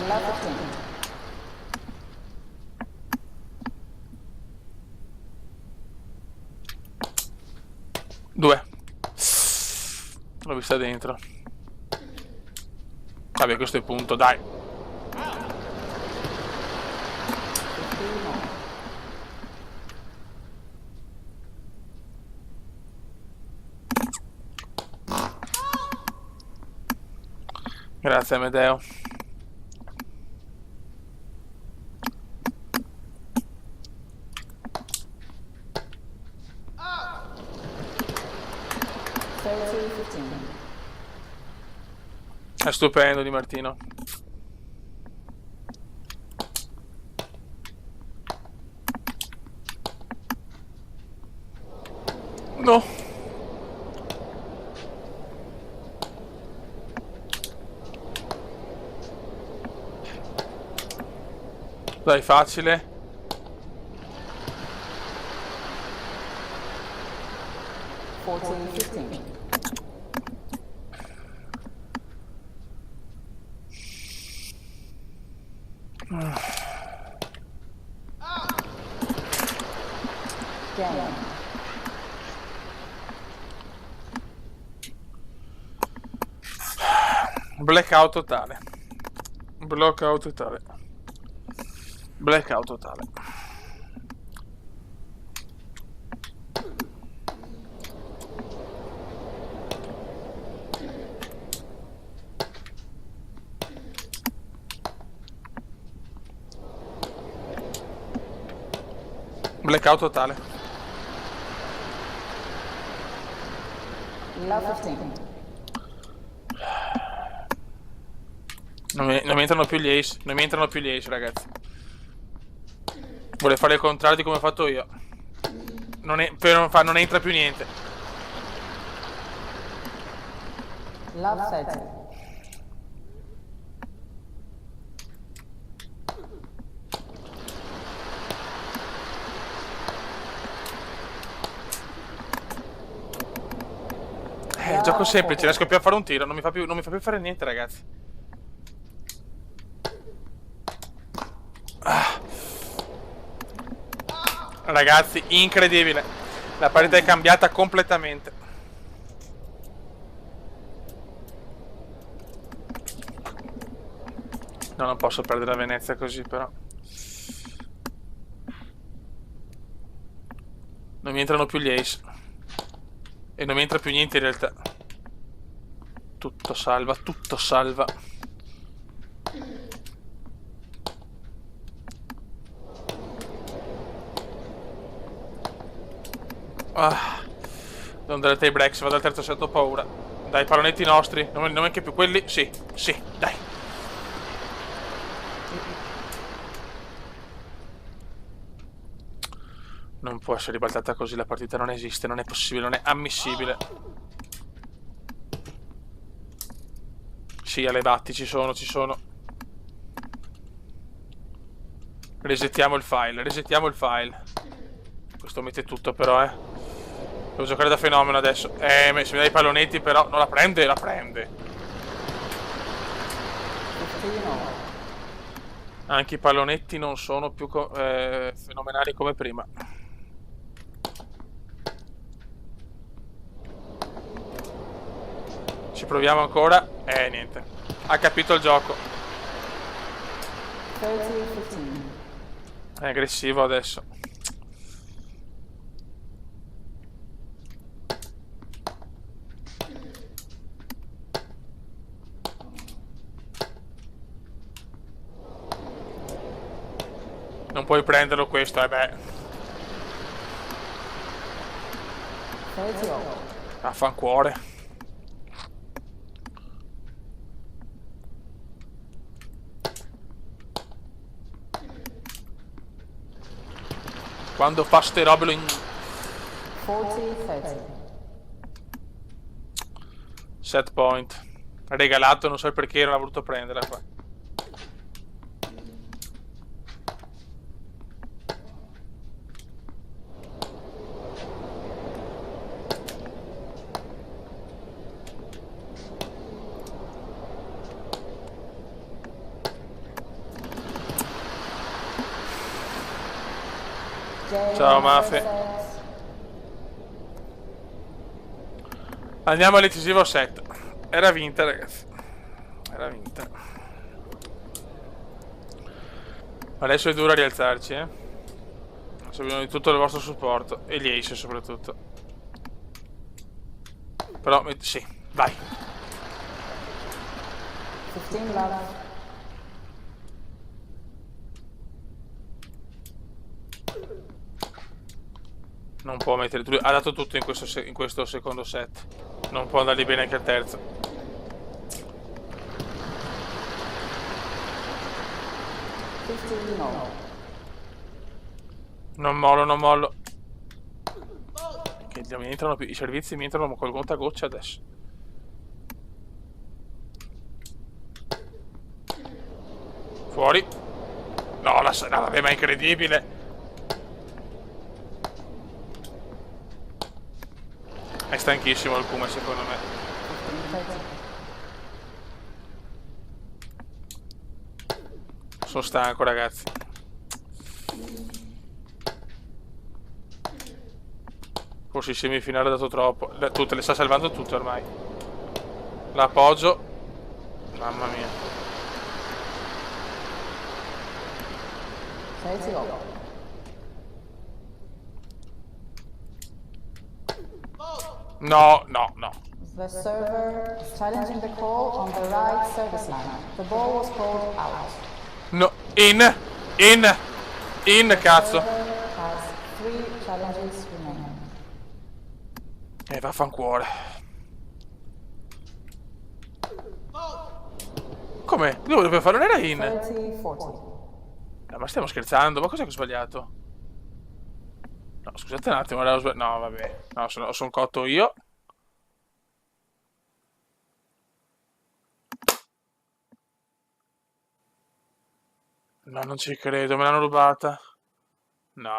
Love team. 2. L'ho vista dentro. Vabbè, questo è punto, dai. Grazie Amedeo. È stupendo Di Martino. No. Dai, facile. Blackout totale. Blackout totale. Blackout totale. Blackout totale. Love team. Non mi entrano più gli ace. Non mi entrano più gli ace, ragazzi. Vuole fare il contrario di come ho fatto io. Non entra più niente. Love setting. Il gioco semplice, riesco più a fare un tiro, non mi fa più fare niente, ragazzi. Ragazzi, incredibile. La partita è cambiata completamente. No, non posso perdere la Venezia così, però. Non mi entrano più gli ace. E non mi entra più niente in realtà. Tutto salva, tutto salva. Non dare tie break, se vado al terzo set ho paura. Dai, pallonetti nostri. Non anche più quelli. Sì, sì, dai. Non può essere ribaltata così, la partita non esiste, non è possibile, non è ammissibile. Sì, alle batti, ci sono. Resettiamo il file, Questo mette tutto però, Devo giocare da fenomeno adesso. Se mi dai i pallonetti però, non la prende, la prende. Anche i pallonetti non sono più fenomenali come prima. Ci proviamo ancora. Niente. Ha capito il gioco. 30-15. È aggressivo adesso. Non puoi prenderlo questo, beh. 30-all. Affancuore. Quando fa ste robe lo 40-30. Set point. Regalato, non so il perché non ha voluto prenderla qua. Ciao Mafia. Andiamo al decisivo set. Era vinta, ragazzi. Era vinta. Adesso è duro rialzarci, Adesso abbiamo di tutto il vostro supporto. E gli ace soprattutto. Però, sì, vai. 15 love. Non può mettere. Ha dato tutto in questo secondo set. Non può andargli bene anche al terzo. Non mollo. Che mi entrano più. I servizi mi entrano col conta goccia adesso. Fuori. No, vabbè, ma è incredibile. È stanchissimo il Kuma, secondo me. Sono stanco, ragazzi. Forse in semifinale ha dato troppo. Tutte le sta salvando tutte ormai. L'appoggio. Mamma mia. 30-all. No. The server is challenging the call on the right service line. The ball was called out. No, in, cazzo. The server has 3 challenges remaining. Vaffanculo. Come? Dove dovevo fare? Non era in. 30-40. Ma stiamo scherzando? Ma cos'è che ho sbagliato? No, scusate un attimo, no, vabbè. No, sono cotto io. No, non ci credo, me l'hanno rubata. No.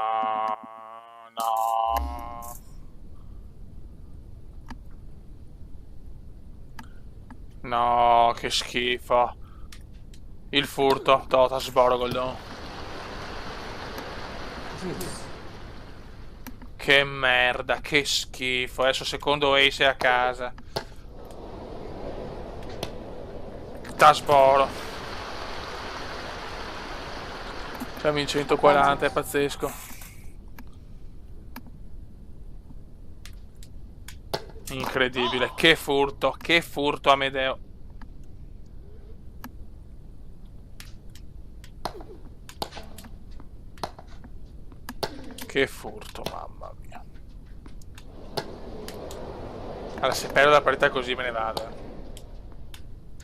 No, che schifo. Il furto. Tota sboro Goldon. Che merda, che schifo. Adesso secondo Ace è a casa. Tasboro. Siamo in 140, è pazzesco. Incredibile, che furto Amedeo. Che furto, mamma mia. Allora, se perdo la partita così me ne vado.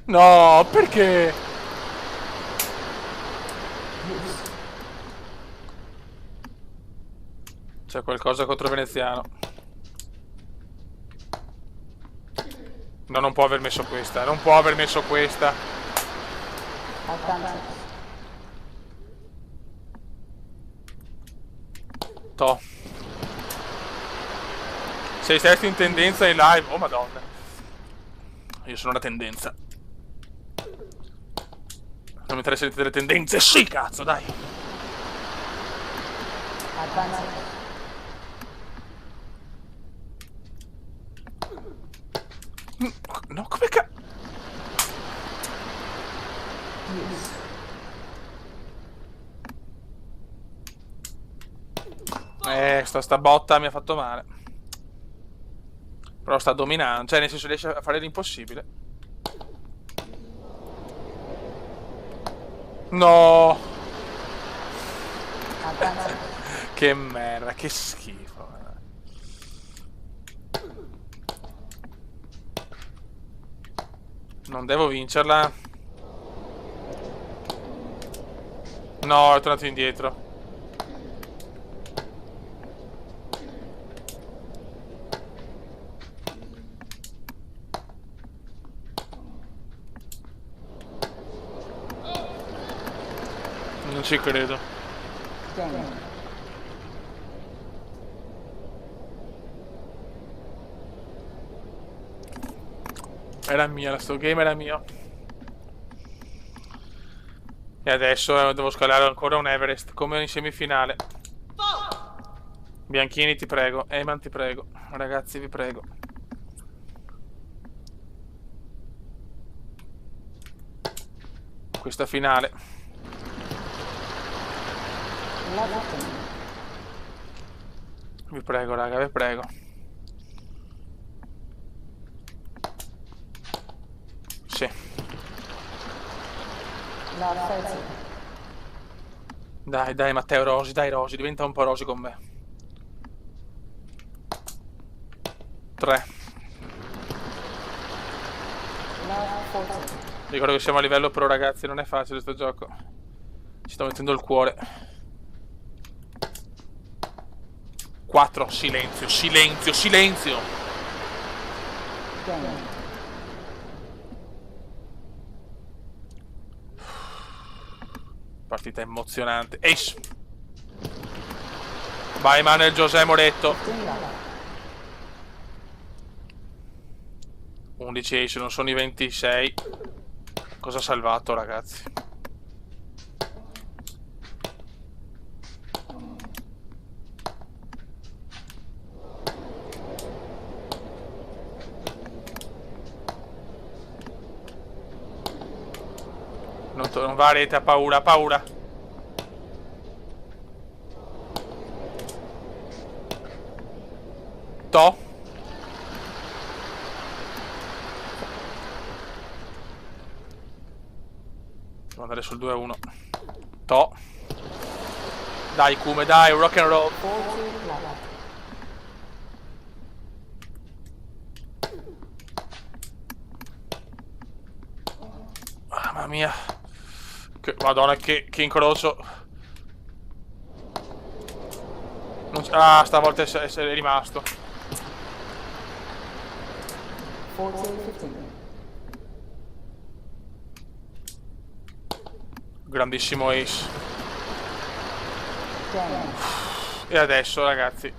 No, perché? C'è qualcosa contro il veneziano. No, non può aver messo questa. Non può aver messo questa. Advantage. To. Sei stesso in tendenza in live. Oh madonna. Io sono una tendenza. Non mi interessa delle tendenze. Sì, cazzo, dai. Advantage. No, come cazzo? Sta botta mi ha fatto male. Però sta dominando. Cioè, nel senso, riesce a fare l'impossibile. No. Advantage. Che merda, che schifo. Non devo vincerla. No, è tornato indietro. Non ci credo. Game. Era mia, sto game era mio. E adesso devo scalare ancora un Everest, come in semifinale. Bianchini ti prego, Eman ti prego, ragazzi vi prego. Questa finale. Vi prego raga, vi prego. Sì. Dai, dai Matteo Rosi, dai Rosi, diventa un po' Rosi con me. 3. Ricordo che siamo a livello pro ragazzi, non è facile sto gioco. Ci sto mettendo il cuore. 4, silenzio, silenzio, silenzio. Partita emozionante. Ace. Vai Manuel José Moretto. 11 ace, non sono i 26. Cosa ha salvato ragazzi? Non va a rete, ha paura, ha paura. To. Devo andare sul 2-1. To. Dai Kume, dai, rock and roll. Mamma mia. Madonna, che incrocio. Stavolta è rimasto. 40-15. Grandissimo ace. E adesso ragazzi,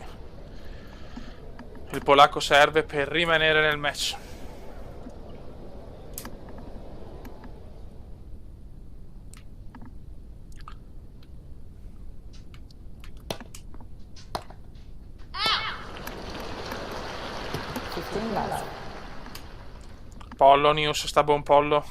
il polacco serve per rimanere nel match. 15 last. Pollo, News, sta buon pollo.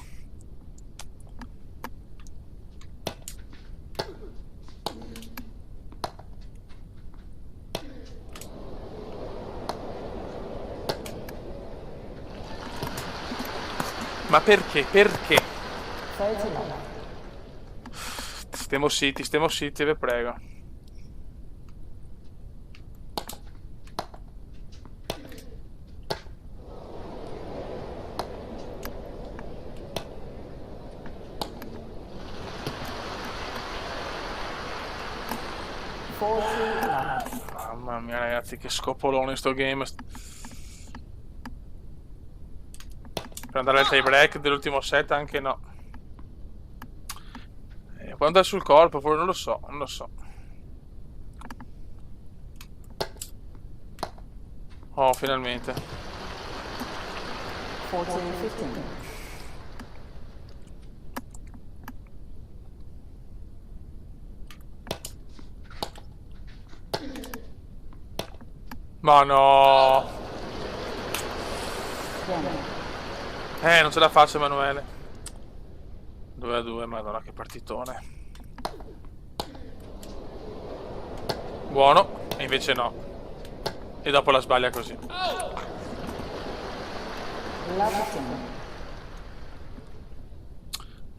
Ma perché? Perché? 30 left. Stiamo zitti, vi prego. Mamma mia ragazzi, che scopolone sto game. Per andare al tie break dell'ultimo set anche no. Può andare sul corpo, non lo so, non lo so. Oh, finalmente. 14-15. Ma no. Non ce la faccio Emanuele. 2-2, madonna che partitone. Buono, e invece no. E dopo la sbaglia così.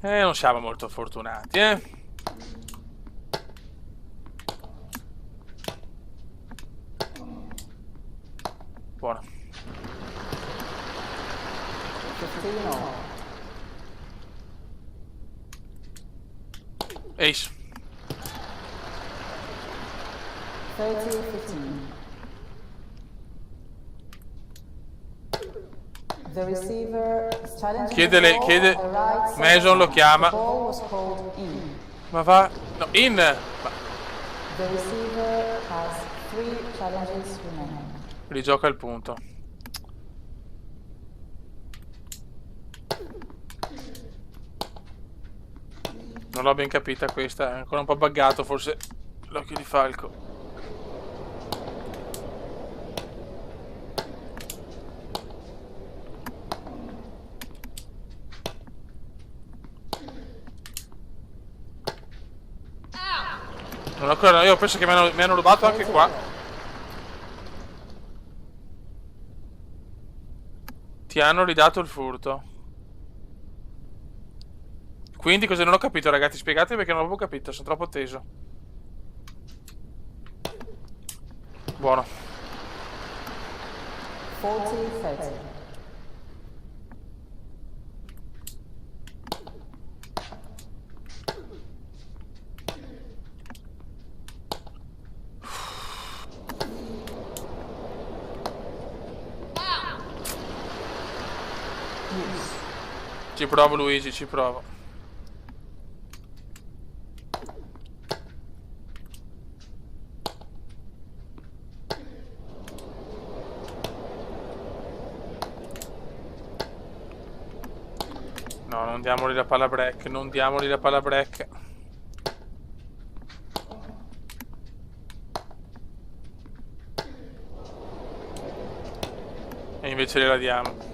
Non siamo molto fortunati, Buono. 15. Ace. 30-15. The receiver is challenging Chiede, the ball chiede. on the right side. Mason lo chiama. The ball was called in. Ma va. No, in. Ma... The receiver has 3 challenges remaining. Rigioca il punto. Non l'ho ben capita questa, è ancora un po' buggato forse l'occhio di falco. Non ancora, io penso che mi hanno rubato anche qua. Ti hanno ridato il furto. Quindi cosa non ho capito ragazzi? Spiegate perché non l'ho proprio capito, sono troppo teso. Buono. 40-30. Ci provo Luigi, ci provo. No, non diamogli la palla break, non diamogli la palla break. E invece gliela diamo.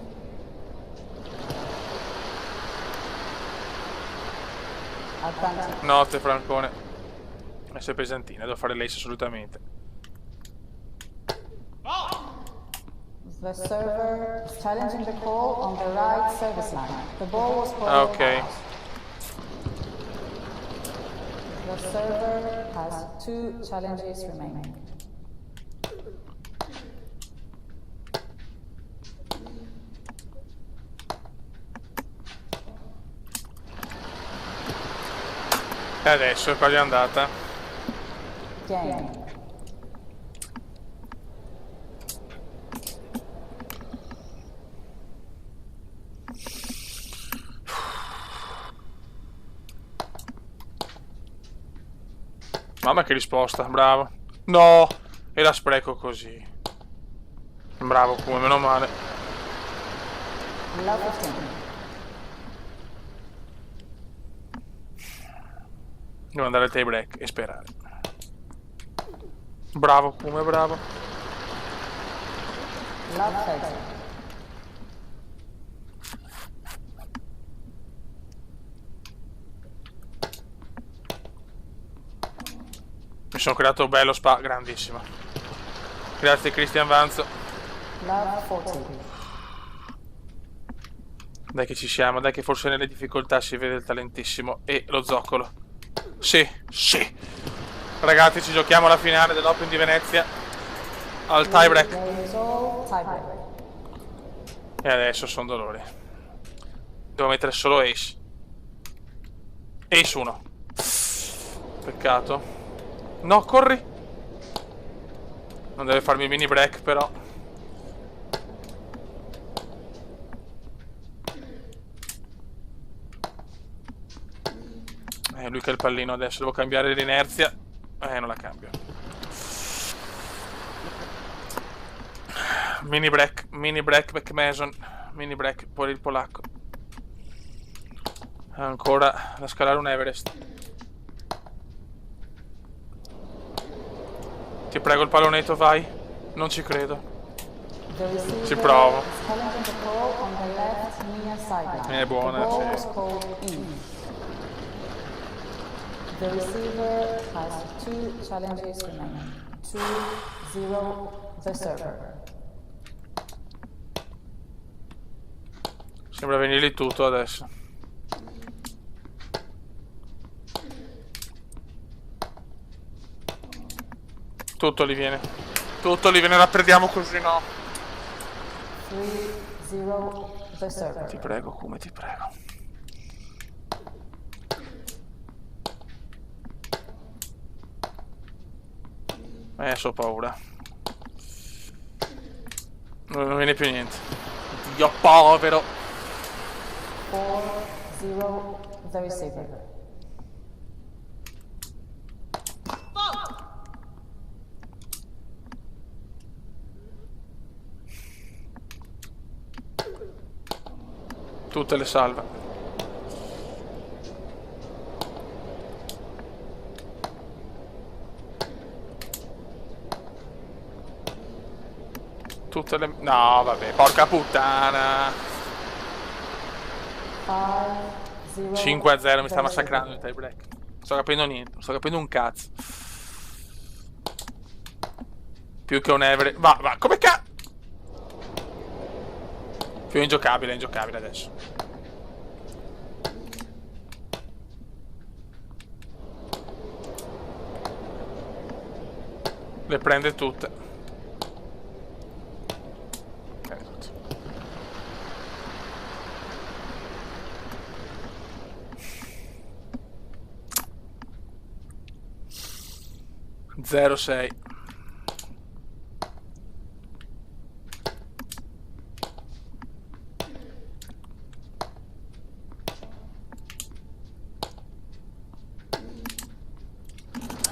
Notte Francone. È pesantina, devo fare l'ace assolutamente. The server is challenging the call on the right service line. The ball was called Ok. out. The server has 2 challenges remaining. E adesso è quasi andata. Game. Mamma che risposta, bravo. No, e la spreco così. Bravo, come meno male. Love 15. Devo andare al tie break e sperare. Bravo, come bravo. Love 30. Mi sono creato bello spa, grandissimo. Grazie Cristian Vanzo. Love 40. Dai che ci siamo, dai che forse nelle difficoltà si vede il talentissimo. E lo zoccolo. Sì, sì. Ragazzi, ci giochiamo la finale dell'Open di Venezia. Al tiebreak. Game is all tiebreak. E adesso sono dolori. Devo mettere solo Ace. Ace 1. Peccato. No, corri. Non deve farmi il mini break però. Lui che è il pallino adesso. Devo cambiare l'inerzia. Non la cambio. Mini break McMason. Mini break poi il polacco. Ancora da scalare un Everest. Ti prego il pallonetto, vai. Non ci credo. The receiver Ci provo. is challenging the ball on the left near sideline. È buona, The ball sì. was called in. The receiver has 2 challenges remaining. 2-0 the server. Sembra venirgli tutto adesso. Tutto gli viene. Tutto gli viene, la perdiamo così, no. 3-0 the server. Ti prego, come ti prego. So paura. Non viene più niente. Dio povero. 4-0 the receiver. Tutte le salva. Tutte le... No, vabbè, porca puttana. 5-0, mi sta massacrando il tie break. Non sto capendo niente, non sto capendo un cazzo. Più che un Everest. Va, come cazzo? Più ingiocabile adesso. Le prende tutte. Prende tutte. Zero sei.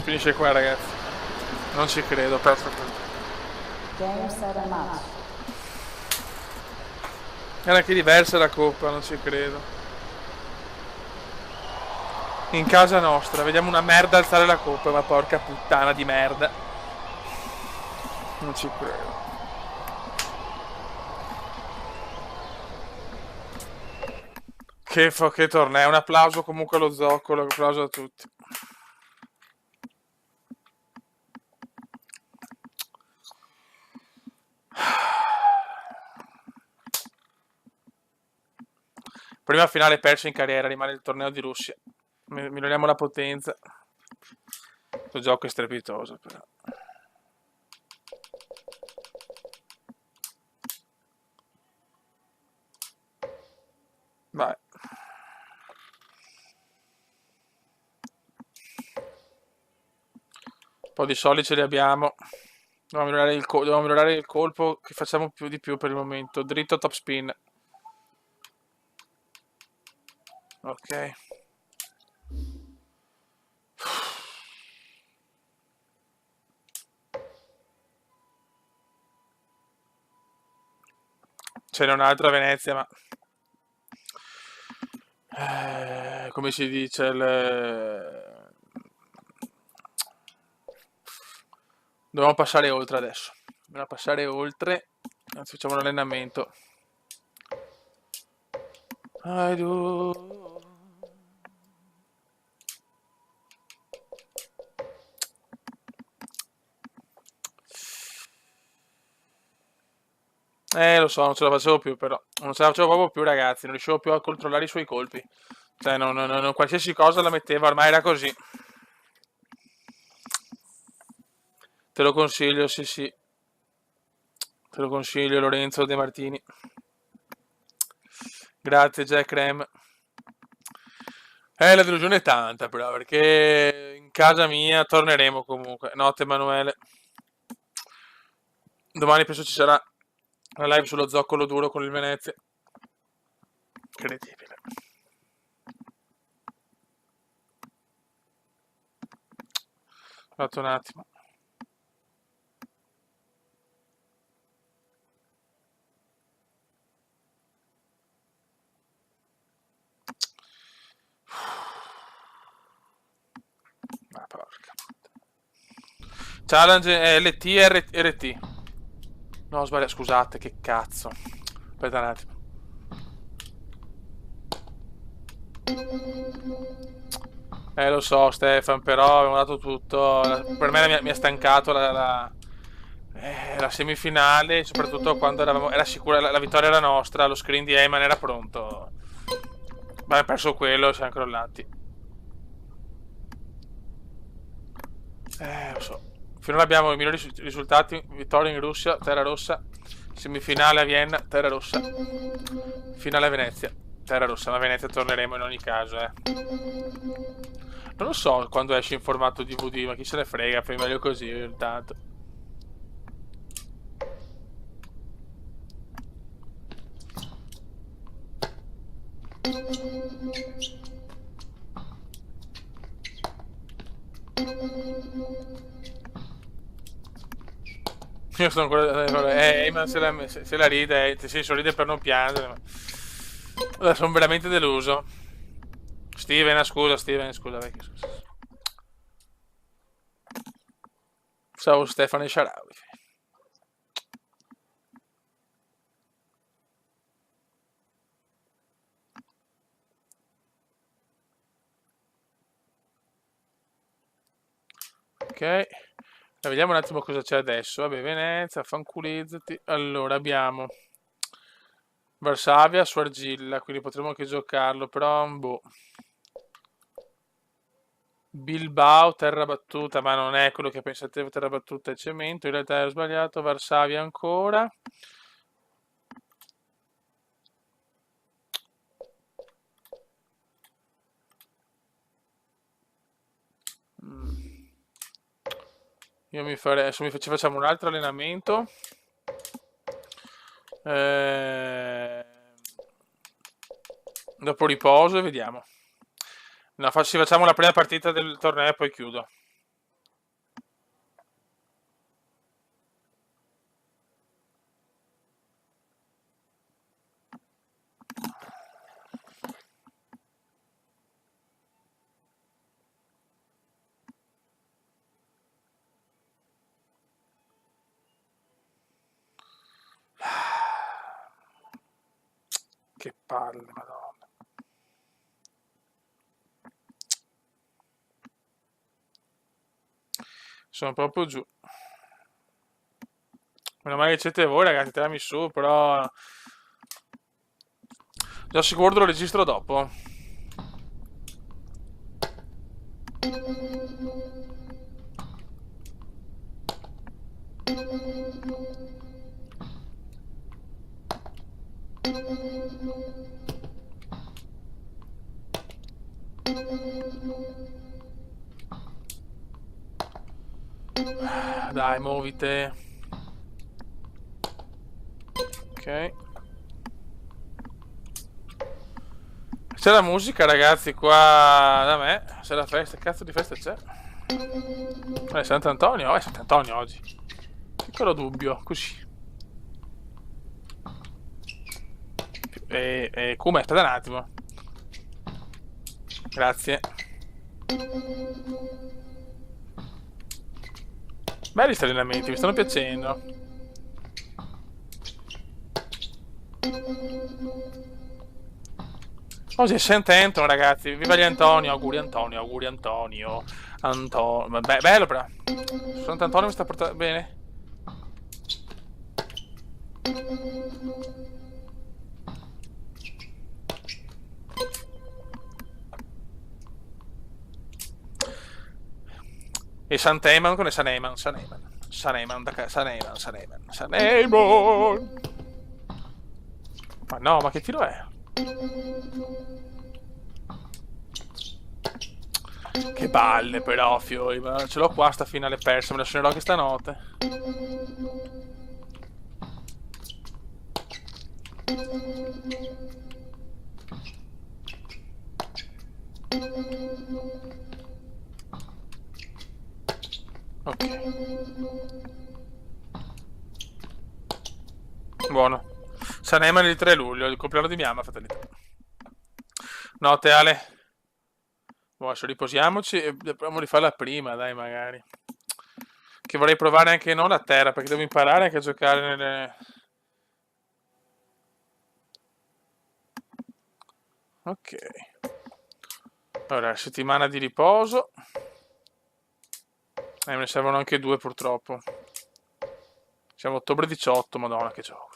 Finisce qua, ragazzi. Non ci credo, perso per... Game 7 match. Era anche diversa la coppa, non ci credo. In casa nostra, vediamo una merda alzare la coppa, ma porca puttana di merda. Non ci credo. Che torneo, un applauso comunque allo zoccolo, un applauso a tutti. Prima finale persa in carriera, rimane il torneo di Russia. Miglioriamo la potenza. Questo gioco è strepitoso però. Vai. Un po' di soldi ce li abbiamo. Dobbiamo migliorare il colpo che facciamo più di più per il momento. Dritto top spin. Ok. Ce n'è un'altra a Venezia, ma... come si dice, dobbiamo passare oltre adesso. Dobbiamo passare oltre. Anzi, facciamo un allenamento. I do. Lo so, non ce la facevo più però. Non ce la facevo proprio più, ragazzi. Non riuscivo più a controllare i suoi colpi. Cioè, qualsiasi cosa la metteva, ormai era così. Te lo consiglio, sì, sì. Te lo consiglio, Lorenzo De Martini. Grazie, Jack Rem. La delusione è tanta, però, perché in casa mia torneremo comunque. Notte, Emanuele. Domani penso ci sarà la live sullo zoccolo duro con il Venezia. Incredibile. Aspetta un attimo. Ma porca puttana. Challenge LT RT. No, ho sbagliato, scusate, che cazzo. Aspetta un attimo. Lo so, Stefan, però abbiamo dato tutto. Per me mi ha stancato la semifinale, soprattutto quando era sicura, la vittoria era nostra, lo screen di Eyman era pronto. Ma abbiamo perso quello, siamo crollati. Lo so. Finora abbiamo i migliori risultati: vittoria in Russia, terra rossa, semifinale a Vienna, terra rossa, finale a Venezia, terra rossa. Ma a Venezia torneremo in ogni caso, Non lo so quando esce in formato DVD, ma chi se ne frega, fai meglio così, intanto. Io sono ancora. Eyman se la ride, si sorride per non piangere. Ma sono veramente deluso. Steven, scusa, vecchio, scusa. Ciao Stefano Sharawi. Ok. Vediamo un attimo cosa c'è adesso. Vabbè, Venezia, fanculizzati. Allora, abbiamo Varsavia su argilla, quindi potremmo anche giocarlo, però boh. Bilbao, terra battuta, ma non è quello che pensate, terra battuta e cemento, in realtà ho sbagliato. Varsavia ancora. Io mi farei, adesso ci facciamo un altro allenamento. Dopo riposo e vediamo. No, facciamo la prima partita del torneo e poi chiudo. Che palle, madonna. Sono proprio giù. Meno male che siete voi, ragazzi, tirami su, però. Già sicuro lo registro dopo. Dai, muovite. Ok. C'è la musica, ragazzi, qua da me. C'è la festa, cazzo di festa c'è? Sant'Antonio? Sant'Antonio oggi. Piccolo dubbio, così. Come? Aspetta un attimo. Grazie. Belli questi allenamenti, mi stanno piacendo. Oggi è Sant'Antonio, ragazzi. Viva gli Antonio. Auguri Antonio, auguri Antonio. Vabbè, bello però. Sant'Antonio mi sta portando bene. E Sant'Eman con Saneman. Ma no, ma che tiro è? Che balle però, Fiori, ma ce l'ho qua sta finale persa, me la suonerò anche stanotte. Ok. Buono. Saneman il 3 luglio, il compleanno di mia mamma, fatalità. Notte, Ale. Boh, adesso riposiamoci e proviamo a rifarla prima, dai, magari. Che vorrei provare anche non a terra, perché devo imparare anche a giocare nelle... Ok. Allora, settimana di riposo. Me ne servono anche 2 purtroppo. Siamo ottobre 18, madonna che gioco.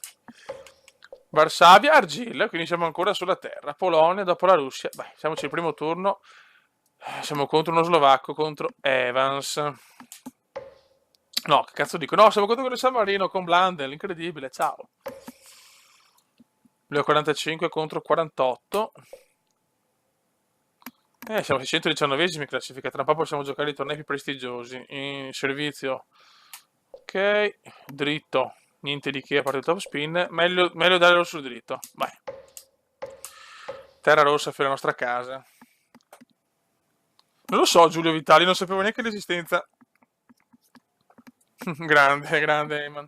Varsavia, Argilla, quindi siamo ancora sulla terra. Polonia, dopo la Russia. Beh, siamoci il primo turno. Siamo contro uno slovacco, contro Evans. No, che cazzo dico? No, siamo contro quello San Marino con Blandel, incredibile, ciao. Leo 45 contro 48. Siamo 619esimi in classifica, tra un po' possiamo giocare i tornei più prestigiosi. In servizio, ok, dritto, niente di che a parte il top spin. Meglio dare rosso dritto, vai. Terra rossa per la nostra casa. Non lo so, Giulio Vitali, non sapevo neanche l'esistenza. grande, Eman.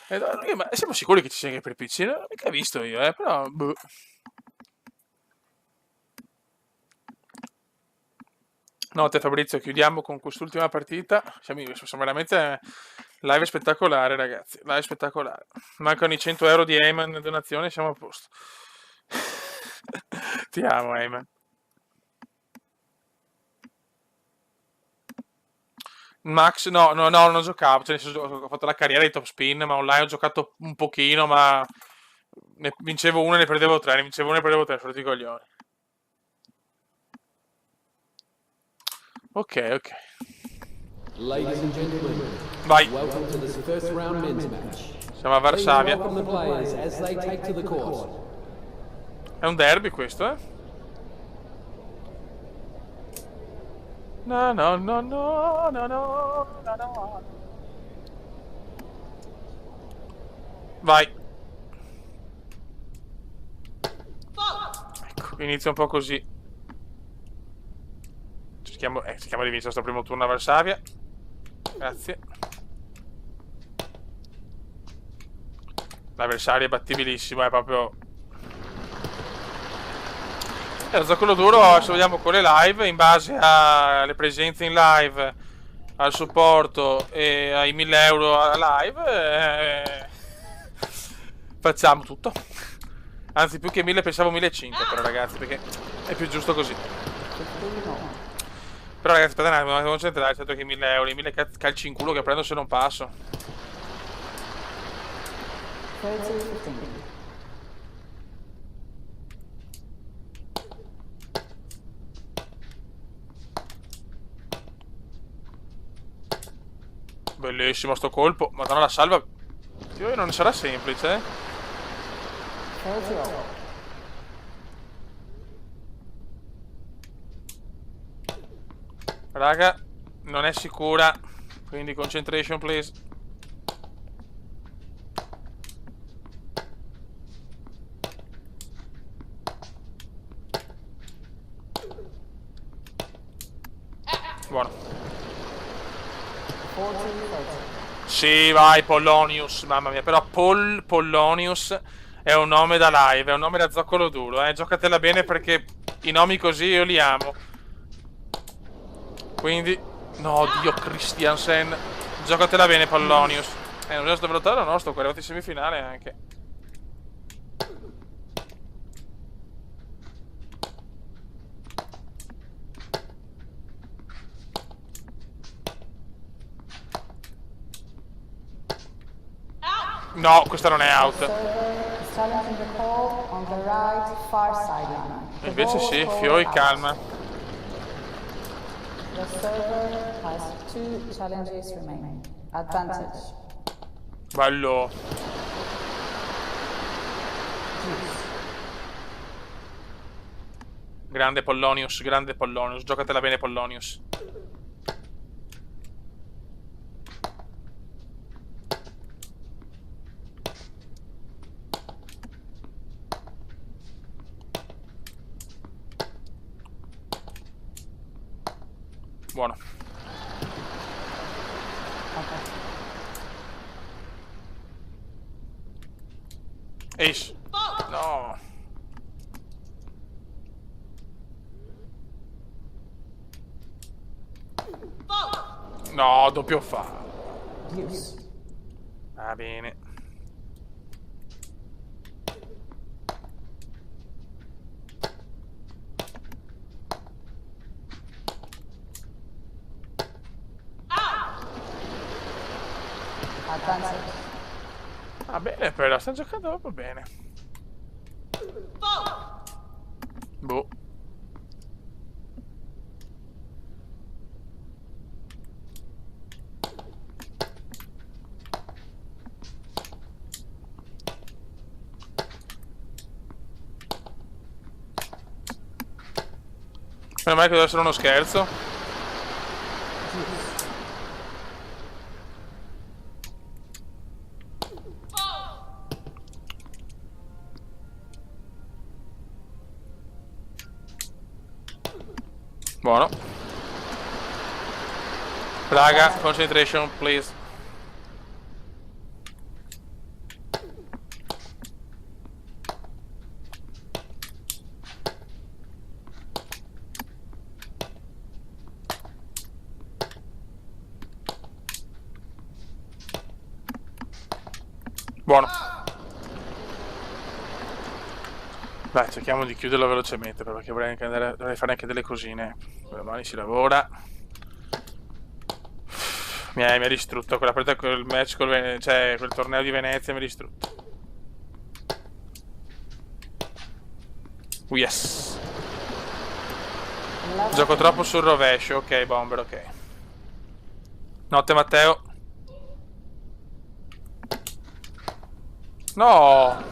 Ma siamo sicuri che ci sia anche per PC? Non l'ho mica visto io, però... Boh. Notte Fabrizio, chiudiamo con quest'ultima partita. Siamo veramente live spettacolare, ragazzi. Live spettacolare. Mancano i 100 euro di Eman in donazione, siamo a posto. Ti amo, Eman. Max, no, non ho giocato, cioè, nel senso, ho fatto la carriera di top spin, ma online ho giocato un pochino, ma ne vincevo uno e ne perdevo tre, sono i coglioni. Ok. Ladies and gentlemen, Vai, welcome to this first round men's match. siamo a Please Varsavia. welcome the players as they take to the court. È un derby questo, eh? No. Vai. Ecco, inizia un po' così. Cerchiamo di vincere questo primo turno a Varsavia. Grazie. L'avversario è battibilissimo, è proprio... Lo zoccolo duro, se vogliamo, con le live, in base alle presenze in live, al supporto e ai 1000 euro a live, facciamo tutto. Anzi, più che 1000 pensavo 1500 però, ragazzi, perché è più giusto così. Però ragazzi, aspetta un attimo, devo concentrare, certo che 1000 euro, i 1000 calci in culo che prendo se non passo. 30-15. Bellissimo sto colpo, madonna la salva. Io non sarà semplice, 30-0. Raga, non è sicura, quindi concentration please. Buono. 40-30. Sì, vai, Pollonius, mamma mia, però Pollonius è un nome da live, è un nome da zoccolo duro, giocatela bene perché i nomi così io li amo. Quindi, no, Dio, Christiansen, giocatela bene, Pollonius. Non so se valutare o no, sto qua, arrivati in semifinale anche. No, questa non è out. Server is challenging the call on the right far sideline. The Invece ball sì, was Fioi, called calma. out. The server has 2 challenges remaining. Advantage. Bello. Grande Pollonius, grande Pollonius. Giocatela bene, Pollonius. Buono. Ace. No. No, doppio fa. Deuce. Va bene. Advantage. Va bene, però sta giocando proprio bene. Boh. Meno male che deve essere uno scherzo. Buono. Raga, concentration, please. Buono. Dai, cerchiamo di chiuderlo velocemente perché vorrei fare anche delle cosine. Domani si lavora. Mi ha distrutto quella partita, quel match cioè quel torneo di Venezia mi ha distrutto. Yes. Gioco troppo sul rovescio. Ok, bomber, ok. Notte Matteo. No.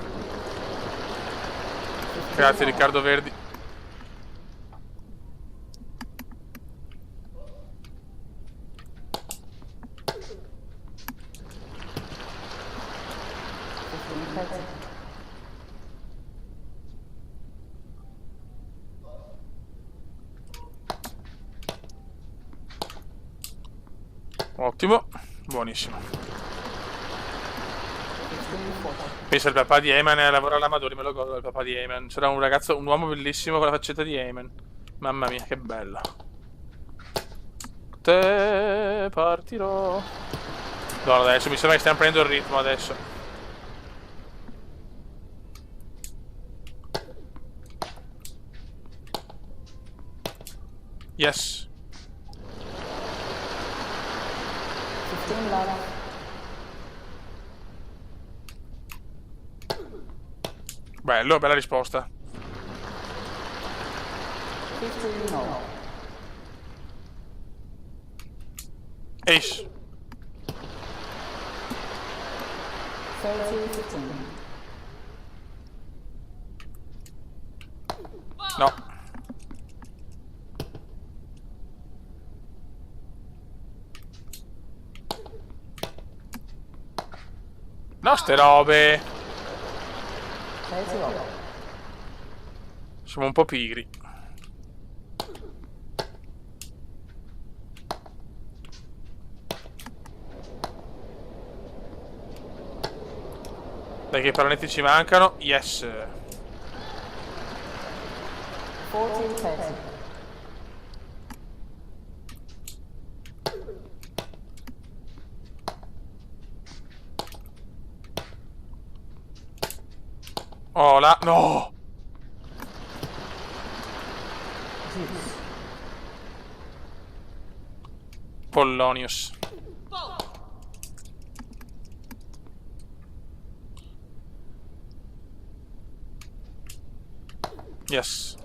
Grazie Riccardo Verdi. Ottimo, buonissimo. Pensa al papà di Eman a lavorare all'Amadori, me lo godo il papà di Eman. C'era un ragazzo, un uomo bellissimo con la faccetta di Eman. Mamma mia, che bello. Te partirò. No, adesso mi sembra che stiamo prendendo il ritmo adesso. Yes. 15 left. Bello, bella risposta. 15 no. Ace. 30-15. No. No, ste robe. 30 over. Siamo un po' pigri. Dai che i palonetti ci mancano. Yes. 40-30. Oh là. No. Pollonius. Yes.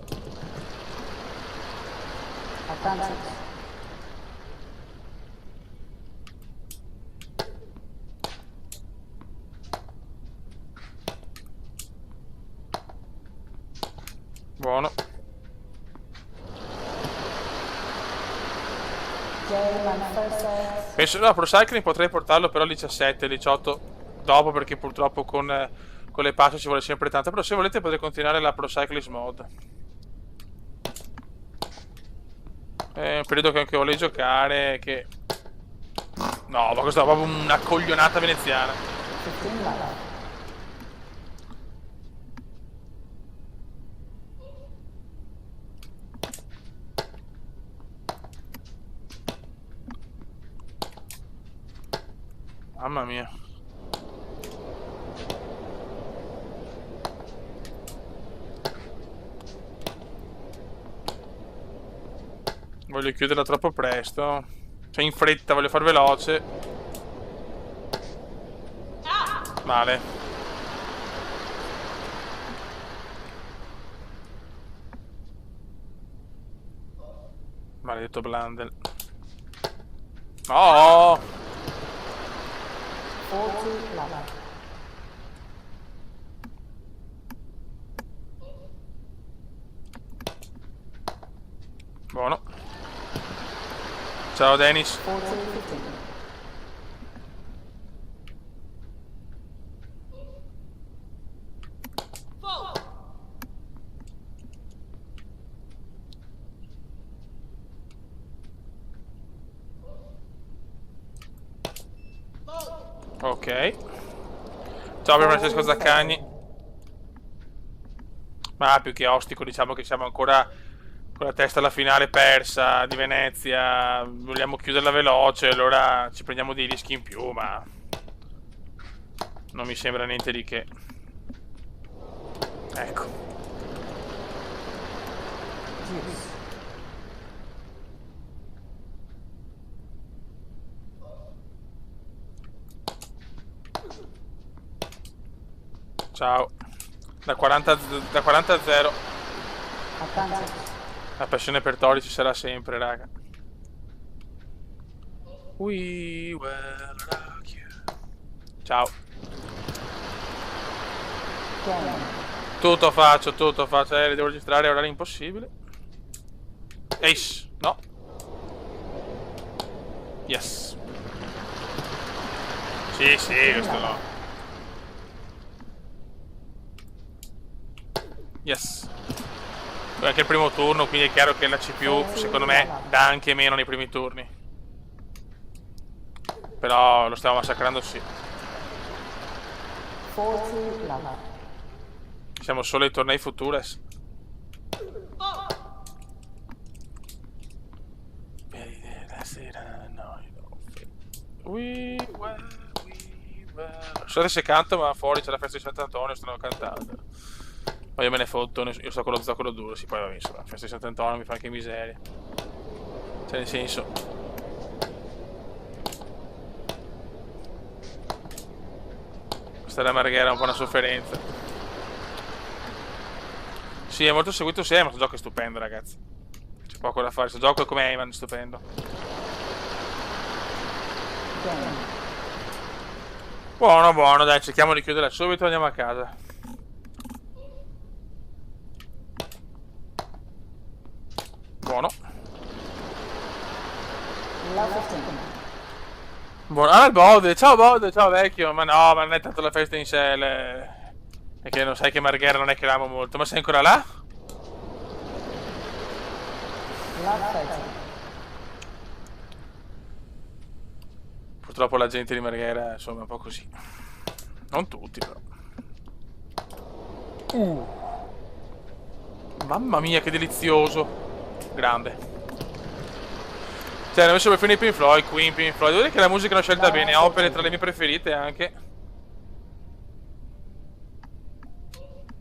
Advantage. Buono. Penso no, Pro Cycling potrei portarlo però 17, 18 dopo, perché purtroppo con le patch ci vuole sempre tanto. Però se volete potrei continuare la Pro Cyclist Mode. È un periodo che anche volevo giocare, che... No, ma questa è proprio una coglionata veneziana. Mamma mia. Voglio chiuderla troppo presto. Cioè in fretta, voglio far veloce. Male. Maledetto Blandel. No! 40 lava. Buono. Ciao Dennis. 40, 15. Ok. Ciao per Francesco Zaccagni. Ma più che ostico, diciamo che siamo ancora con la testa alla finale persa di Venezia. Vogliamo chiuderla veloce, allora ci prendiamo dei rischi in più, ma non mi sembra niente di che. Ecco. Ciao. Da 40 a 0. Advantage. La passione per Tori ci sarà sempre, raga. We will rock you. Ciao. Game. Tutto faccio. Devo registrare a orari impossibili. Ace. No. Yes. Sì, questo no. Yes. Anche il primo turno, quindi è chiaro che la CPU secondo me dà anche meno nei primi turni. Però lo stiamo massacrando, sì. 40 lava. Siamo solo ai tornei Futures. Scusate se canto, ma fuori c'è la festa di Sant'Antonio, stanno cantando. Ma io me ne fotto, io sto con lo zoccolo duro, sì, poi va insomma, la festa di Sant'Antonio mi fa anche miseria. Cioè, nel senso... Questa è la Marghera, un po' una sofferenza. Sì, è molto seguito, sì, ma questo gioco è stupendo, ragazzi. C'è poco da fare, questo gioco è come Ayman, stupendo. Game. Buono, dai, cerchiamo di chiuderla subito e andiamo a casa. Buono. Lava 15. Buono. Ah, il Bode, ciao vecchio. Ma no, ma non è tanto la festa in sé. È che non sai che Marghera non è che l'amo molto. Ma sei ancora là? Lava 30. Purtroppo la gente di Marghera, insomma, è un po' così. Non tutti, però. Mamma mia, che delizioso. Grande. Cioè, hanno messo per fine i Pink Floyd, Queen, Pink Floyd. Devo dire che la musica l'ho scelta bene. Ha opere tra le mie preferite anche.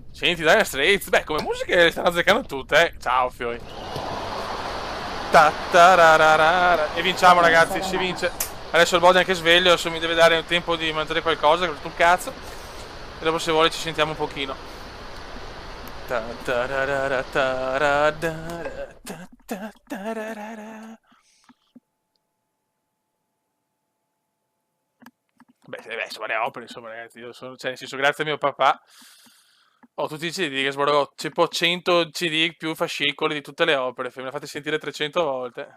Senti, Dire Straits. Beh, come musiche le stanno azzeccando tutte, eh. Ciao, fioi. E vinciamo, ragazzi, si vince. Adesso il body è anche sveglio, adesso mi deve dare un tempo di mangiare qualcosa, che ho fatto un cazzo. E dopo se vuole ci sentiamo un pochino. Beh, insomma, le opere, insomma, ragazzi, io sono, cioè, nel senso, grazie a mio papà ho tutti i CD che sborgo, tipo 100 CD più fascicoli di tutte le opere, me le fate sentire 300 volte.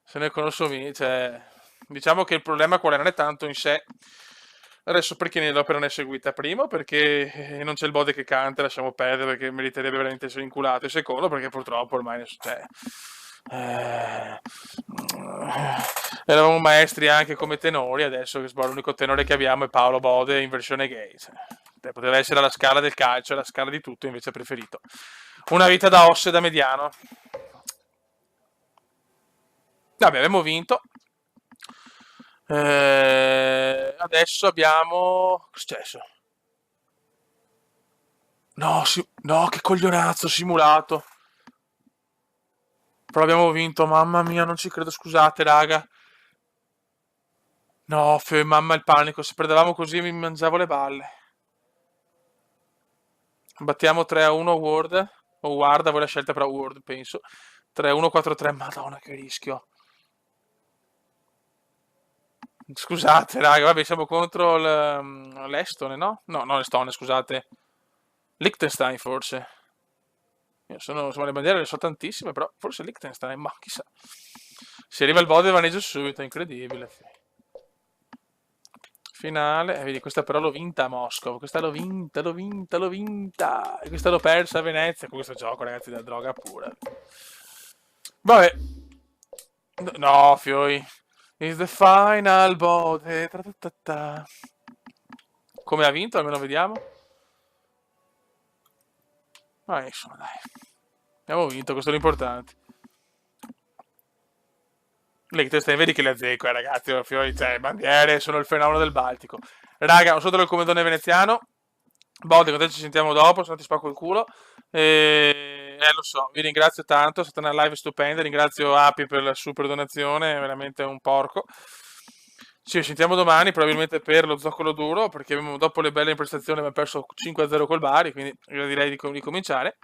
Se ne conosco cioè, diciamo che il problema qual è? Non è tanto in sé. Adesso perché l'opera non è seguita? Primo perché non c'è il Bode che canta, lasciamo perdere perché meriterebbe veramente essere inculato. E secondo perché purtroppo ormai cioè, eh, eravamo maestri anche come tenori, adesso che l'unico tenore che abbiamo è Paolo Bode in versione gay. Cioè, poteva essere la scala del calcio, la scala di tutto, invece ha preferito una vita da osso e da mediano. Vabbè, abbiamo vinto. Adesso abbiamo... Che è successo? No, no, che coglionazzo, simulato. Però abbiamo vinto, mamma mia, non ci credo, scusate, raga. No, mamma il panico, se perdevamo così mi mangiavo le balle. Battiamo 3-1 Ward, o guarda, voi la scelta per Ward, penso. 3-1, 4-3, madonna che rischio. Scusate, raga, vabbè, siamo contro l'Estone, no? No, non l'Estone, scusate. Liechtenstein, forse. Insomma, le bandiere le so tantissime, però forse Liechtenstein, ma chissà. Si arriva il Bode e vaneggio subito, incredibile. Finale, vedi, questa però l'ho vinta a Mosca, questa l'ho vinta. E questa l'ho persa a Venezia, con questo gioco, ragazzi, da droga pura. Vabbè. No, fioi. Is the final Bode. Come ha vinto, almeno vediamo. Ma insomma, dai. Abbiamo vinto, questo è l'importante. Liechtenstein, vedi che le azzecco, ragazzi, cioè, bandiere, sono il fenomeno del Baltico. Raga, un saluto del comandone veneziano. Bode, con te ci sentiamo dopo, se no ti spacco il culo. Lo so, vi ringrazio tanto, è stata una live stupenda, ringrazio Api per la super donazione, è veramente un porco. Ci sentiamo domani, probabilmente per lo zoccolo duro, perché dopo le belle prestazioni abbiamo perso 5-0 col Bari, quindi io direi di cominciare.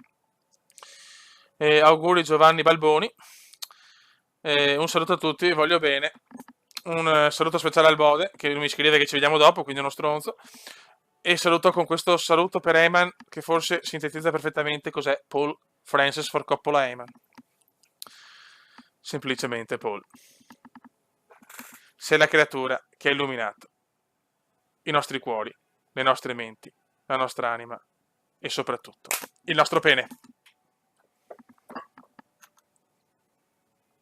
Auguri Giovanni Balboni. Un saluto a tutti, vi voglio bene. Un saluto speciale al Bode, che mi scrive che ci vediamo dopo, quindi è uno stronzo. E saluto con questo saluto per Eman, che forse sintetizza perfettamente cos'è Paul Francis Ford Coppola Eman. Semplicemente Paul. Sei la creatura che ha illuminato i nostri cuori, le nostre menti, la nostra anima e soprattutto il nostro pene.